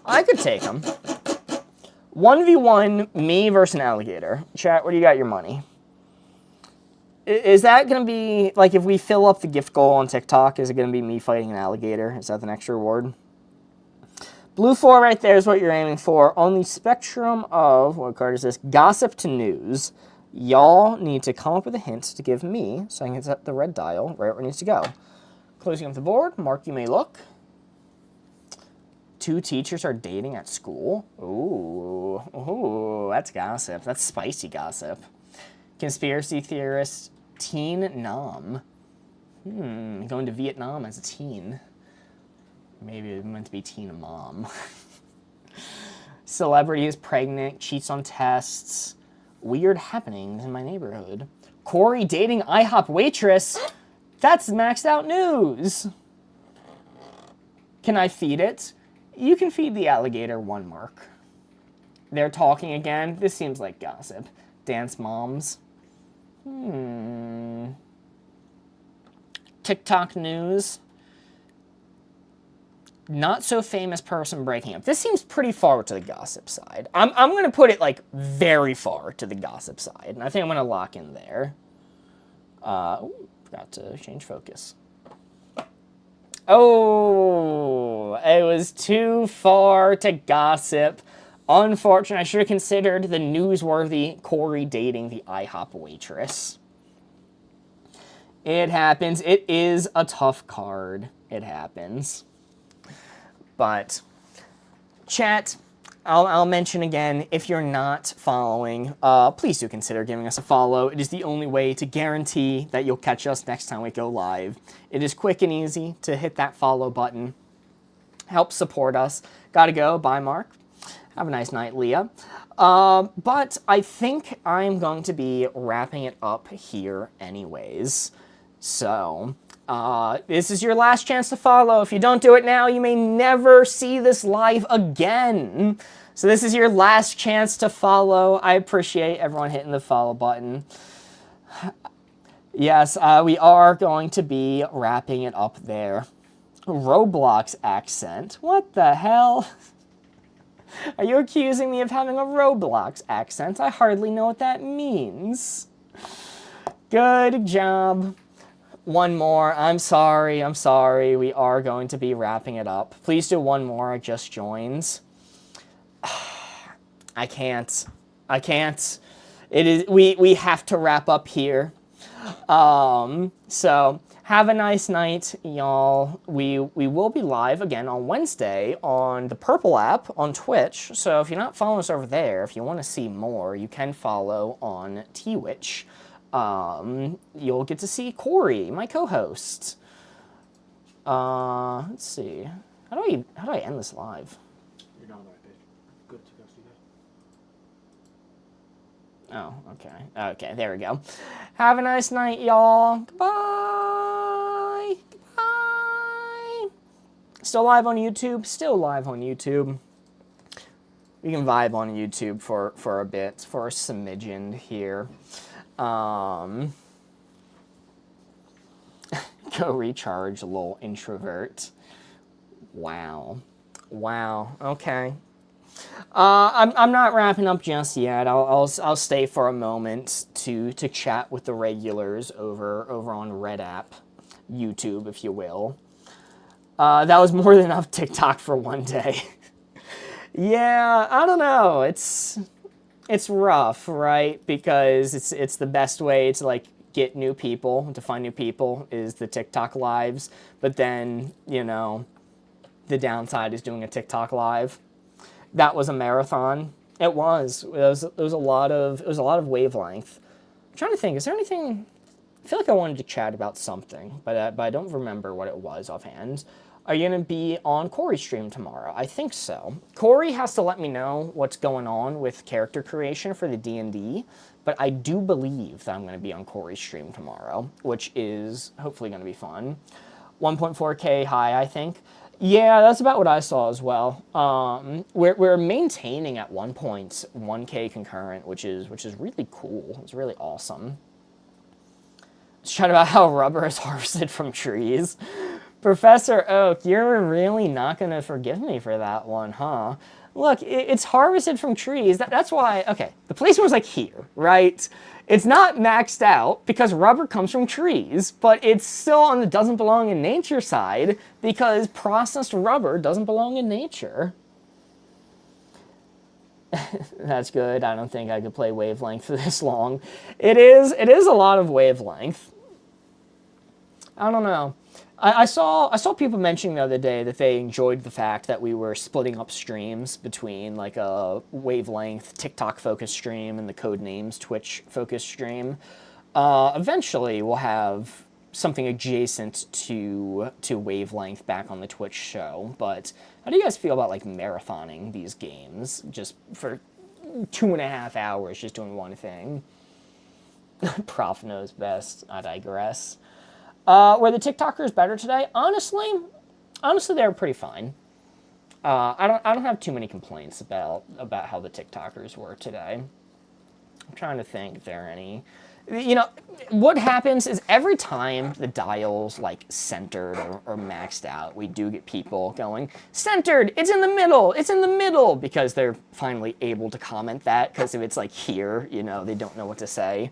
I could take them. 1v1, me versus an alligator. Chat, where do you got your money? Is that going to be, like, if we fill up the gift goal on TikTok, is it going to be me fighting an alligator? Is that the next reward? Blue 4 right there is what you're aiming for. On the spectrum of, what card is this? Gossip to News. Y'all need to come up with a hint to give me, so I can set the red dial right where it needs to go. Closing up the board. Mark, you may look. 2 teachers are dating at school. Ooh, that's gossip. That's spicy gossip. Conspiracy theorist Teen Nam. Going to Vietnam as a teen. Maybe it meant to be teen mom. Celebrity is pregnant, cheats on tests. Weird happenings in my neighborhood. Corey dating IHOP waitress. That's maxed out news. Can I feed it? You can feed the alligator 1 mark. They're talking again. This seems like gossip. Dance moms. TikTok news. Not so famous person breaking up. This seems pretty far to the gossip side. I'm going to put it, like, very far to the gossip side. And I think I'm going to lock in there. Forgot to change focus. Oh, it was too far to gossip. Unfortunate. I should have considered the newsworthy Corey dating the IHOP waitress. It happens. It is a tough card. It happens. But, chat, I'll mention again, if you're not following, please do consider giving us a follow. It is the only way to guarantee that you'll catch us next time we go live. It is quick and easy to hit that follow button. Help support us. Gotta go. Bye, Mark. Have a nice night, Leah. But I think I'm going to be wrapping it up here anyways. So, this is your last chance to follow. If you don't do it now, you may never see this live again. So this is your last chance to follow. I appreciate everyone hitting the follow button. Yes, we are going to be wrapping it up there. Roblox accent. What the hell? Are you accusing me of having a Roblox accent? I hardly know what that means. Good job. 1 more. I'm sorry. We are going to be wrapping it up. Please do 1 more. I just joined. I can't. It is. We have to wrap up here. So have a nice night, y'all. We will be live again on Wednesday on the Purple app on Twitch. So if you're not following us over there, if you want to see more, you can follow on Twitch. You'll get to see Corey, my co-host. Let's see. How do I end this live? You're not on the right page. Good to go see that. Oh, okay. Okay, there we go. Have a nice night, y'all. Goodbye. Goodbye. Still live on YouTube? Still live on YouTube. We can vibe on YouTube for a bit, for a smidgen here. Go recharge, lol, introvert. Wow. Okay. I'm not wrapping up just yet. I'll stay for a moment to chat with the regulars over on Red App, YouTube, if you will. That was more than enough TikTok for one day. Yeah, I don't know. It's rough, right? Because it's the best way to like get new people, to find new people is the TikTok lives. But then, you know, the downside is doing a TikTok live. That was a marathon. It was. It was a lot of wavelength. I'm trying to think. Is there anything? I feel like I wanted to chat about something, but I don't remember what it was offhand. Are you going to be on Corey's stream tomorrow? I think so. Corey has to let me know what's going on with character creation for the D&D, but I do believe that I'm going to be on Corey's stream tomorrow, which is hopefully going to be fun. 1.4K high, I think. Yeah, that's about what I saw as well. We're maintaining at 1.1K concurrent, which is really cool. It's really awesome. Let's chat about how rubber is harvested from trees. Professor Oak, you're really not going to forgive me for that one, huh? Look, it's harvested from trees. That's why, okay, the placement was like here, right? It's not maxed out because rubber comes from trees, but it's still on the doesn't belong in nature side because processed rubber doesn't belong in nature. That's good. I don't think I could play Wavelength for this long. It is a lot of Wavelength. I don't know. I saw people mentioning the other day that they enjoyed the fact that we were splitting up streams between like a Wavelength TikTok focused stream and the Codenames Twitch focused stream. Eventually, we'll have something adjacent to Wavelength back on the Twitch show. But how do you guys feel about like marathoning these games just for 2.5 hours, just doing one thing? Prof knows best. I digress. Were the TikTokers better today? Honestly, they were pretty fine. I don't have too many complaints about how the TikTokers were today. I'm trying to think if there are any. You know, what happens is every time the dial's like centered or maxed out, we do get people going, centered, it's in the middle, because they're finally able to comment that, because if it's like here, you know, they don't know what to say.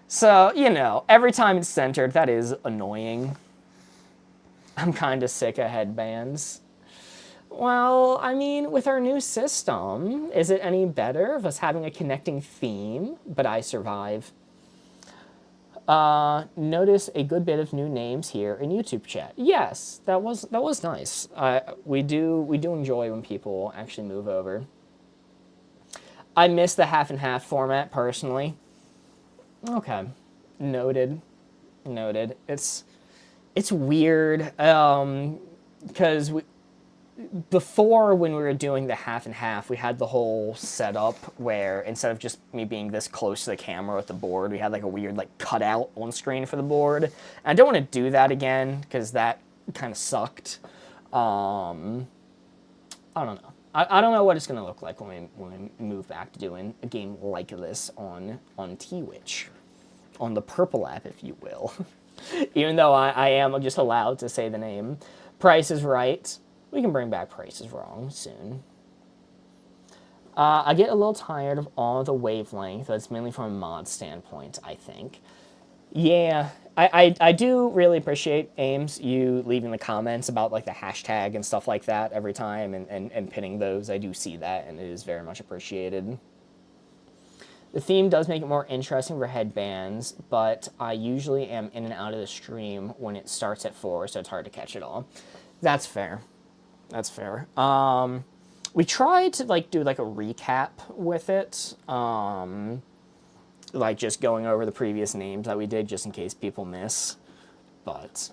So, you know, every time it's centered, that is annoying. I'm kind of sick of headbands. Well, I mean, with our new system, is it any better of us having a connecting theme? But I survive. Notice a good bit of new names here in YouTube chat. Yes, that was nice. We do enjoy when people actually move over. I miss the half and half format personally. Okay, noted. It's weird because before, when we were doing the half and half, we had the whole setup where instead of just me being this close to the camera with the board, we had like a weird like cutout on screen for the board. And I don't want to do that again because that kind of sucked. I don't know. I don't know what it's going to look like when we move back to doing a game like this on Twitch, on the Purple app, if you will. Even though I am just allowed to say the name. Price is Right. We can bring back Price is Wrong soon. I get a little tired of all the Wavelength. That's mainly from a mod standpoint, I think. Yeah, I do really appreciate, Ames, you leaving the comments about like the hashtag and stuff like that every time and pinning those. I do see that, and it is very much appreciated. The theme does make it more interesting for headbands, but I usually am in and out of the stream when it starts at 4, so it's hard to catch it all. That's fair. That's fair. We tried to like do like a recap with it. Like just going over the previous names that we did just in case people miss. But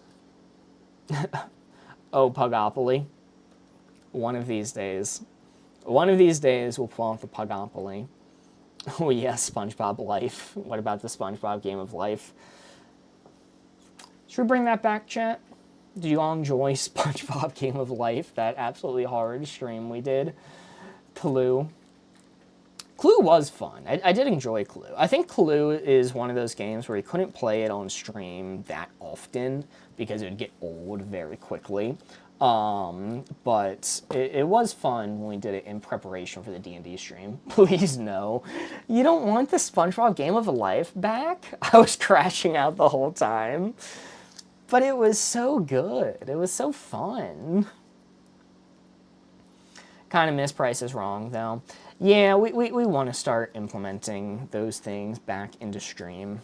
oh, Pugopoly. One of these days we'll pull off the Pugopoly. Oh yes, SpongeBob Life. What about the SpongeBob Game of Life? Should we bring that back, chat? Do you all enjoy SpongeBob Game of Life? That absolutely hard stream we did. Clue. Clue was fun. I did enjoy Clue. I think Clue is one of those games where you couldn't play it on stream that often because it would get old very quickly. But it was fun when we did it in preparation for the D&D stream. Please no. You don't want the SpongeBob Game of Life back? I was crashing out the whole time. But it was so good. It was so fun. Kind of miss Price is Wrong, though. Yeah, we want to start implementing those things back into stream.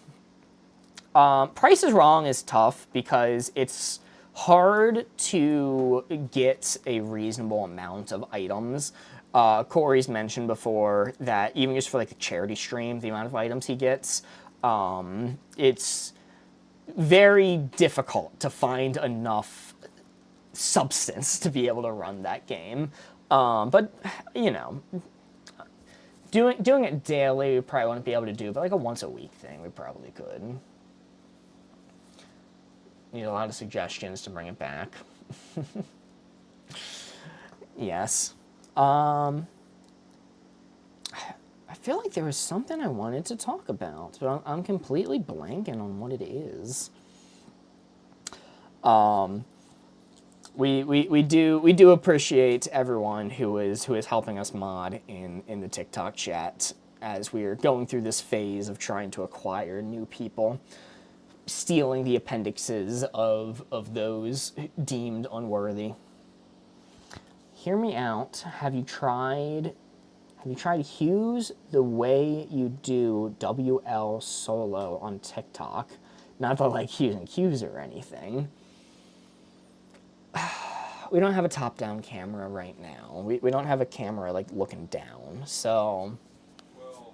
Price is Wrong is tough because it's hard to get a reasonable amount of items. Corey's mentioned before that even just for like a charity stream, the amount of items he gets, it's very difficult to find enough substance to be able to run that game. But, you know, doing it daily we probably wouldn't be able to do, but like a once a week thing we probably could. Need a lot of suggestions to bring it back. Yes. I feel like there was something I wanted to talk about, but I'm completely blanking on what it is. We do appreciate everyone who is helping us mod in the TikTok chat as we're going through this phase of trying to acquire new people, stealing the appendixes of those deemed unworthy. Hear me out. Have you tried Hughes the way you do WL solo on TikTok? Not that like using Hughes or anything. We don't have a top-down camera right now. We don't have a camera like looking down, so. Well,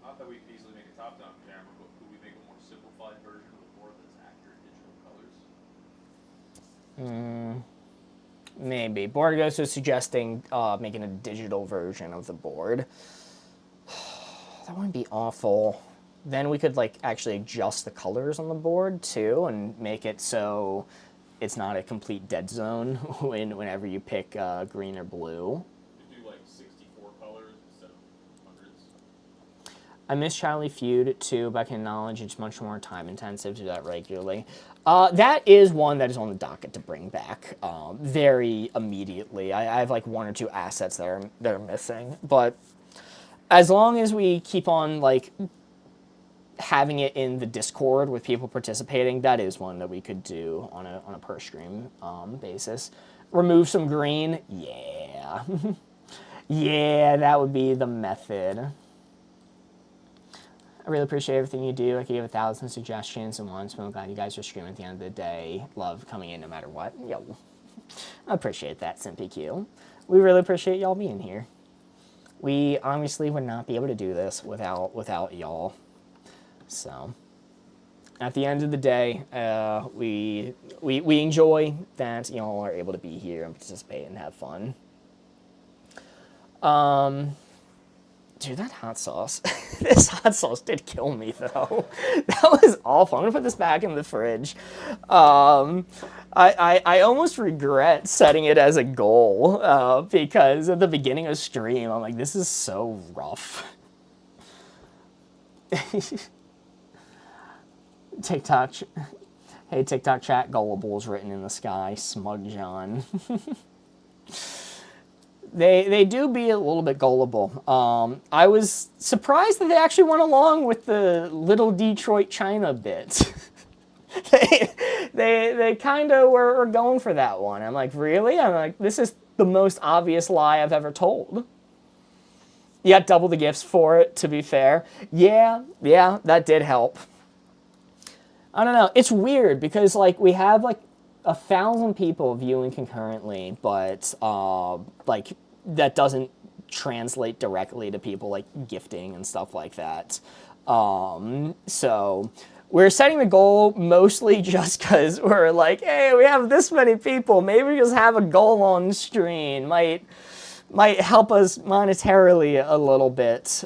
not that we could easily make a top-down camera, but could we make a more simplified version of the board that's accurate digital colors? Maybe. Borgos was suggesting making a digital version of the board. That wouldn't be awful. Then we could like actually adjust the colors on the board too and make it so it's not a complete dead zone whenever you pick green or blue. You could do like 64 colors instead of hundreds. I miss Charlie Feud too, but I can acknowledge it's much more time intensive to do that regularly. That is one that is on the docket to bring back very immediately. I have like one or two assets that are missing, but as long as we keep on like having it in the Discord with people participating, that is one that we could do on a per stream basis. Remove some green, yeah, yeah, that would be the method. I really appreciate everything you do. I could give 1,000 suggestions and once, but I'm glad you guys are streaming at the end of the day. Love coming in no matter what. Yo, I appreciate that, SimpyQ. We really appreciate y'all being here. We obviously would not be able to do this without y'all. So, at the end of the day, we enjoy that y'all are able to be here and participate and have fun. Dude, that hot sauce. This hot sauce did kill me, though. That was awful. I'm going to put this back in the fridge. I almost regret setting it as a goal because at the beginning of stream, I'm like, this is so rough. TikTok. Hey, TikTok chat, gullibles written in the sky. Smug John. They do be a little bit gullible. I was surprised that they actually went along with the little Detroit China bit. they kind of were going for that one. I'm like, really? I'm like, this is the most obvious lie I've ever told. You got double the gifts for it, to be fair. Yeah, that did help. I don't know. It's weird because like we have like 1,000 people viewing concurrently, but like that doesn't translate directly to people like gifting and stuff like that. So we're setting the goal mostly just because we're like, hey, we have this many people. Maybe just have a goal on stream might help us monetarily a little bit.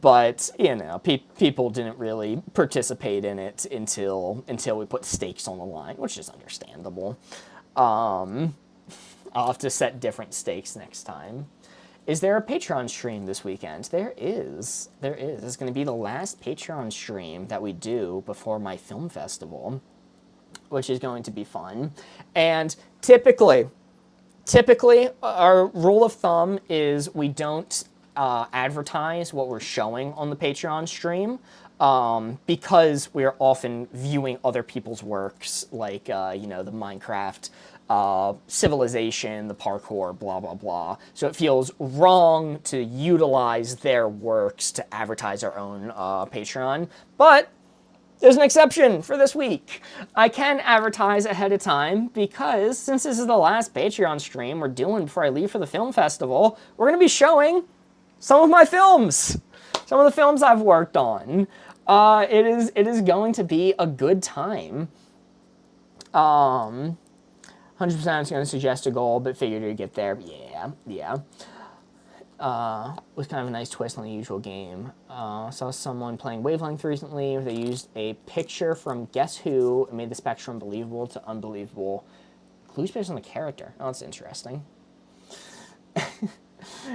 But, you know, people didn't really participate in it until we put stakes on the line, which is understandable. I'll have to set different stakes next time. Is there a Patreon stream this weekend? There is. It's going to be the last Patreon stream that we do before my film festival, which is going to be fun. And typically, our rule of thumb is we don't advertise what we're showing on the Patreon stream because we're often viewing other people's works, like the Minecraft Civilization, the parkour, blah, blah, blah. So it feels wrong to utilize their works to advertise our own Patreon. But there's an exception for this week. I can advertise ahead of time because since this is the last Patreon stream we're doing before I leave for the film festival, we're going to be showing some of my films. Some of the films I've worked on. It is going to be a good time. 100% is going to suggest a goal, but figured to get there. Yeah. Was kind of a nice twist on the usual game. Saw someone playing Wavelength recently where they used a picture from Guess Who and made the spectrum believable to unbelievable. Clues based on the character. Oh, that's interesting.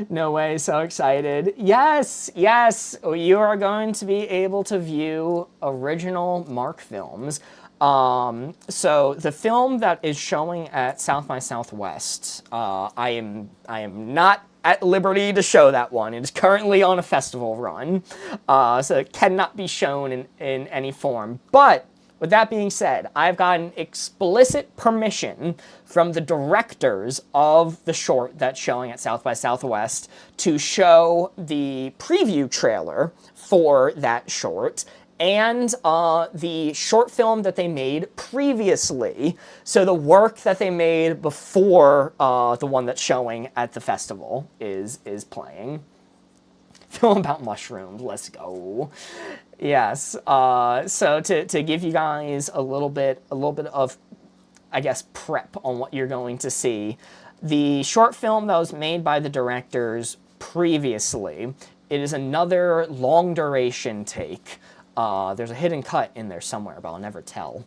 No way, so excited. Yes, you are going to be able to view original Mark films. So the film that is showing at South by Southwest, I am not at liberty to show that one. It is currently on a festival run, so it cannot be shown in any form. But with that being said, I've gotten explicit permission from the directors of the short that's showing at South by Southwest to show the preview trailer for that short and the short film that they made previously. So the work that they made before the one that's showing at the festival is playing. Film about mushrooms, let's go. Yes, so to give you guys a little bit of, I guess, prep on what you're going to see, the short film that was made by the directors previously, it is another long duration take. There's a hidden cut in there somewhere, but I'll never tell.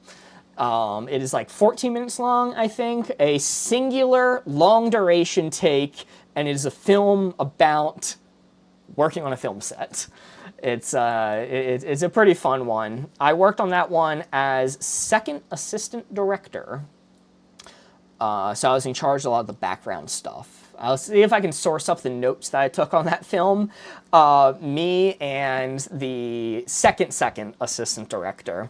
It is like 14 minutes long, I think, a singular long duration take, and it is a film about working on a film set. It's a pretty fun one. I worked on that one as second assistant director. So I was in charge of a lot of the background stuff. I'll see if I can source up the notes that I took on that film. Me and the second assistant director,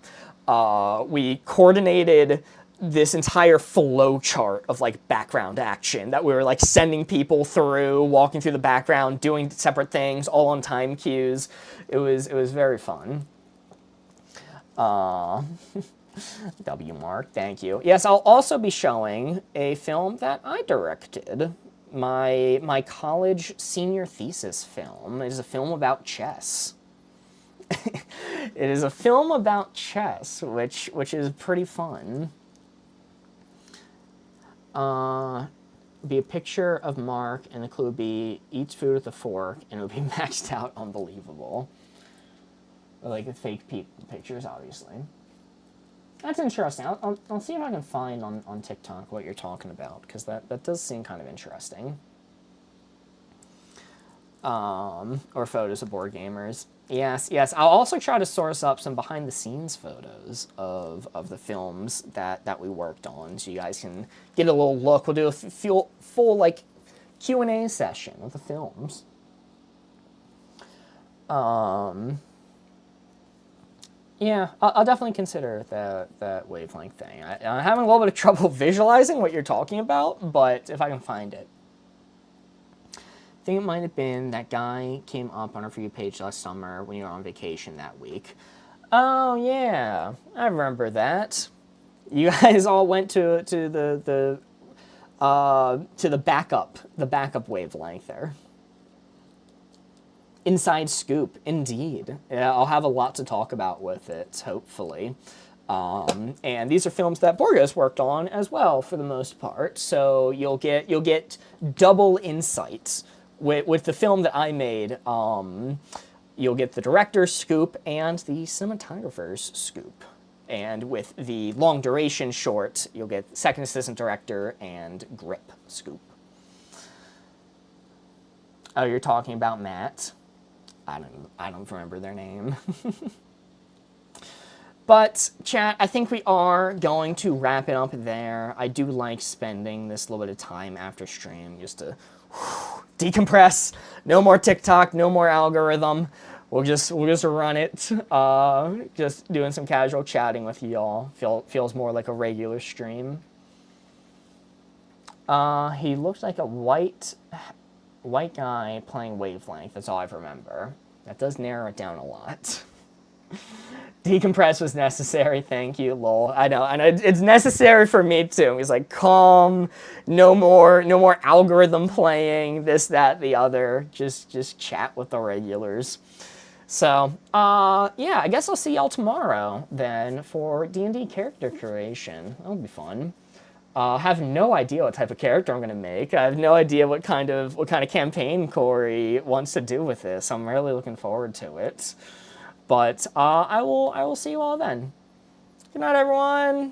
we coordinated this entire flow chart of like background action that we were like sending people through, walking through the background, doing separate things, all on time cues. It was very fun. W Mark, thank you. Yes, I'll also be showing a film that I directed. My college senior thesis film. It is a film about chess. It is a film about chess, which is pretty fun. Be a picture of Mark, and the clue would be eats food with a fork, and it would be maxed out unbelievable. Or like the fake pictures, obviously. That's interesting. I'll see if I can find on TikTok what you're talking about, because that does seem kind of interesting. Or photos of board gamers. Yes. I'll also try to source up some behind-the-scenes photos of the films that we worked on, so you guys can get a little look. We'll do a full like Q&A session of the films. Yeah, I'll definitely consider that Wavelength thing. I'm having a little bit of trouble visualizing what you're talking about, but if I can find it. I think it might have been that guy came up on our For You page last summer when you were on vacation that week. Oh yeah, I remember that. You guys all went to the backup Wavelength there. Inside scoop, indeed. Yeah, I'll have a lot to talk about with it, hopefully. And these are films that Borges worked on as well, for the most part. So you'll get double insights with the film that I made. You'll get the director's scoop and the cinematographer's scoop. And with the long duration short, you'll get second assistant director and grip scoop. Oh, you're talking about Matt? I don't remember their name. But, chat, I think we are going to wrap it up there. I do like spending this little bit of time after stream just to decompress. No more TikTok, no more algorithm. We'll just run it. Just doing some casual chatting with y'all. Feels more like a regular stream. He looks like a white guy playing Wavelength. That's all I remember. That does narrow it down a lot. Decompress was necessary. Thank you, lol. I know, and it's necessary for me too. He's like, calm, no more algorithm playing, this, that, the other. Just chat with the regulars. So, yeah, I guess I'll see y'all tomorrow then for D&D character creation. That'll be fun. I have no idea what type of character I'm gonna make. I have no idea what kind of campaign Corey wants to do with this. I'm really looking forward to it. But I will see you all then. Good night, everyone.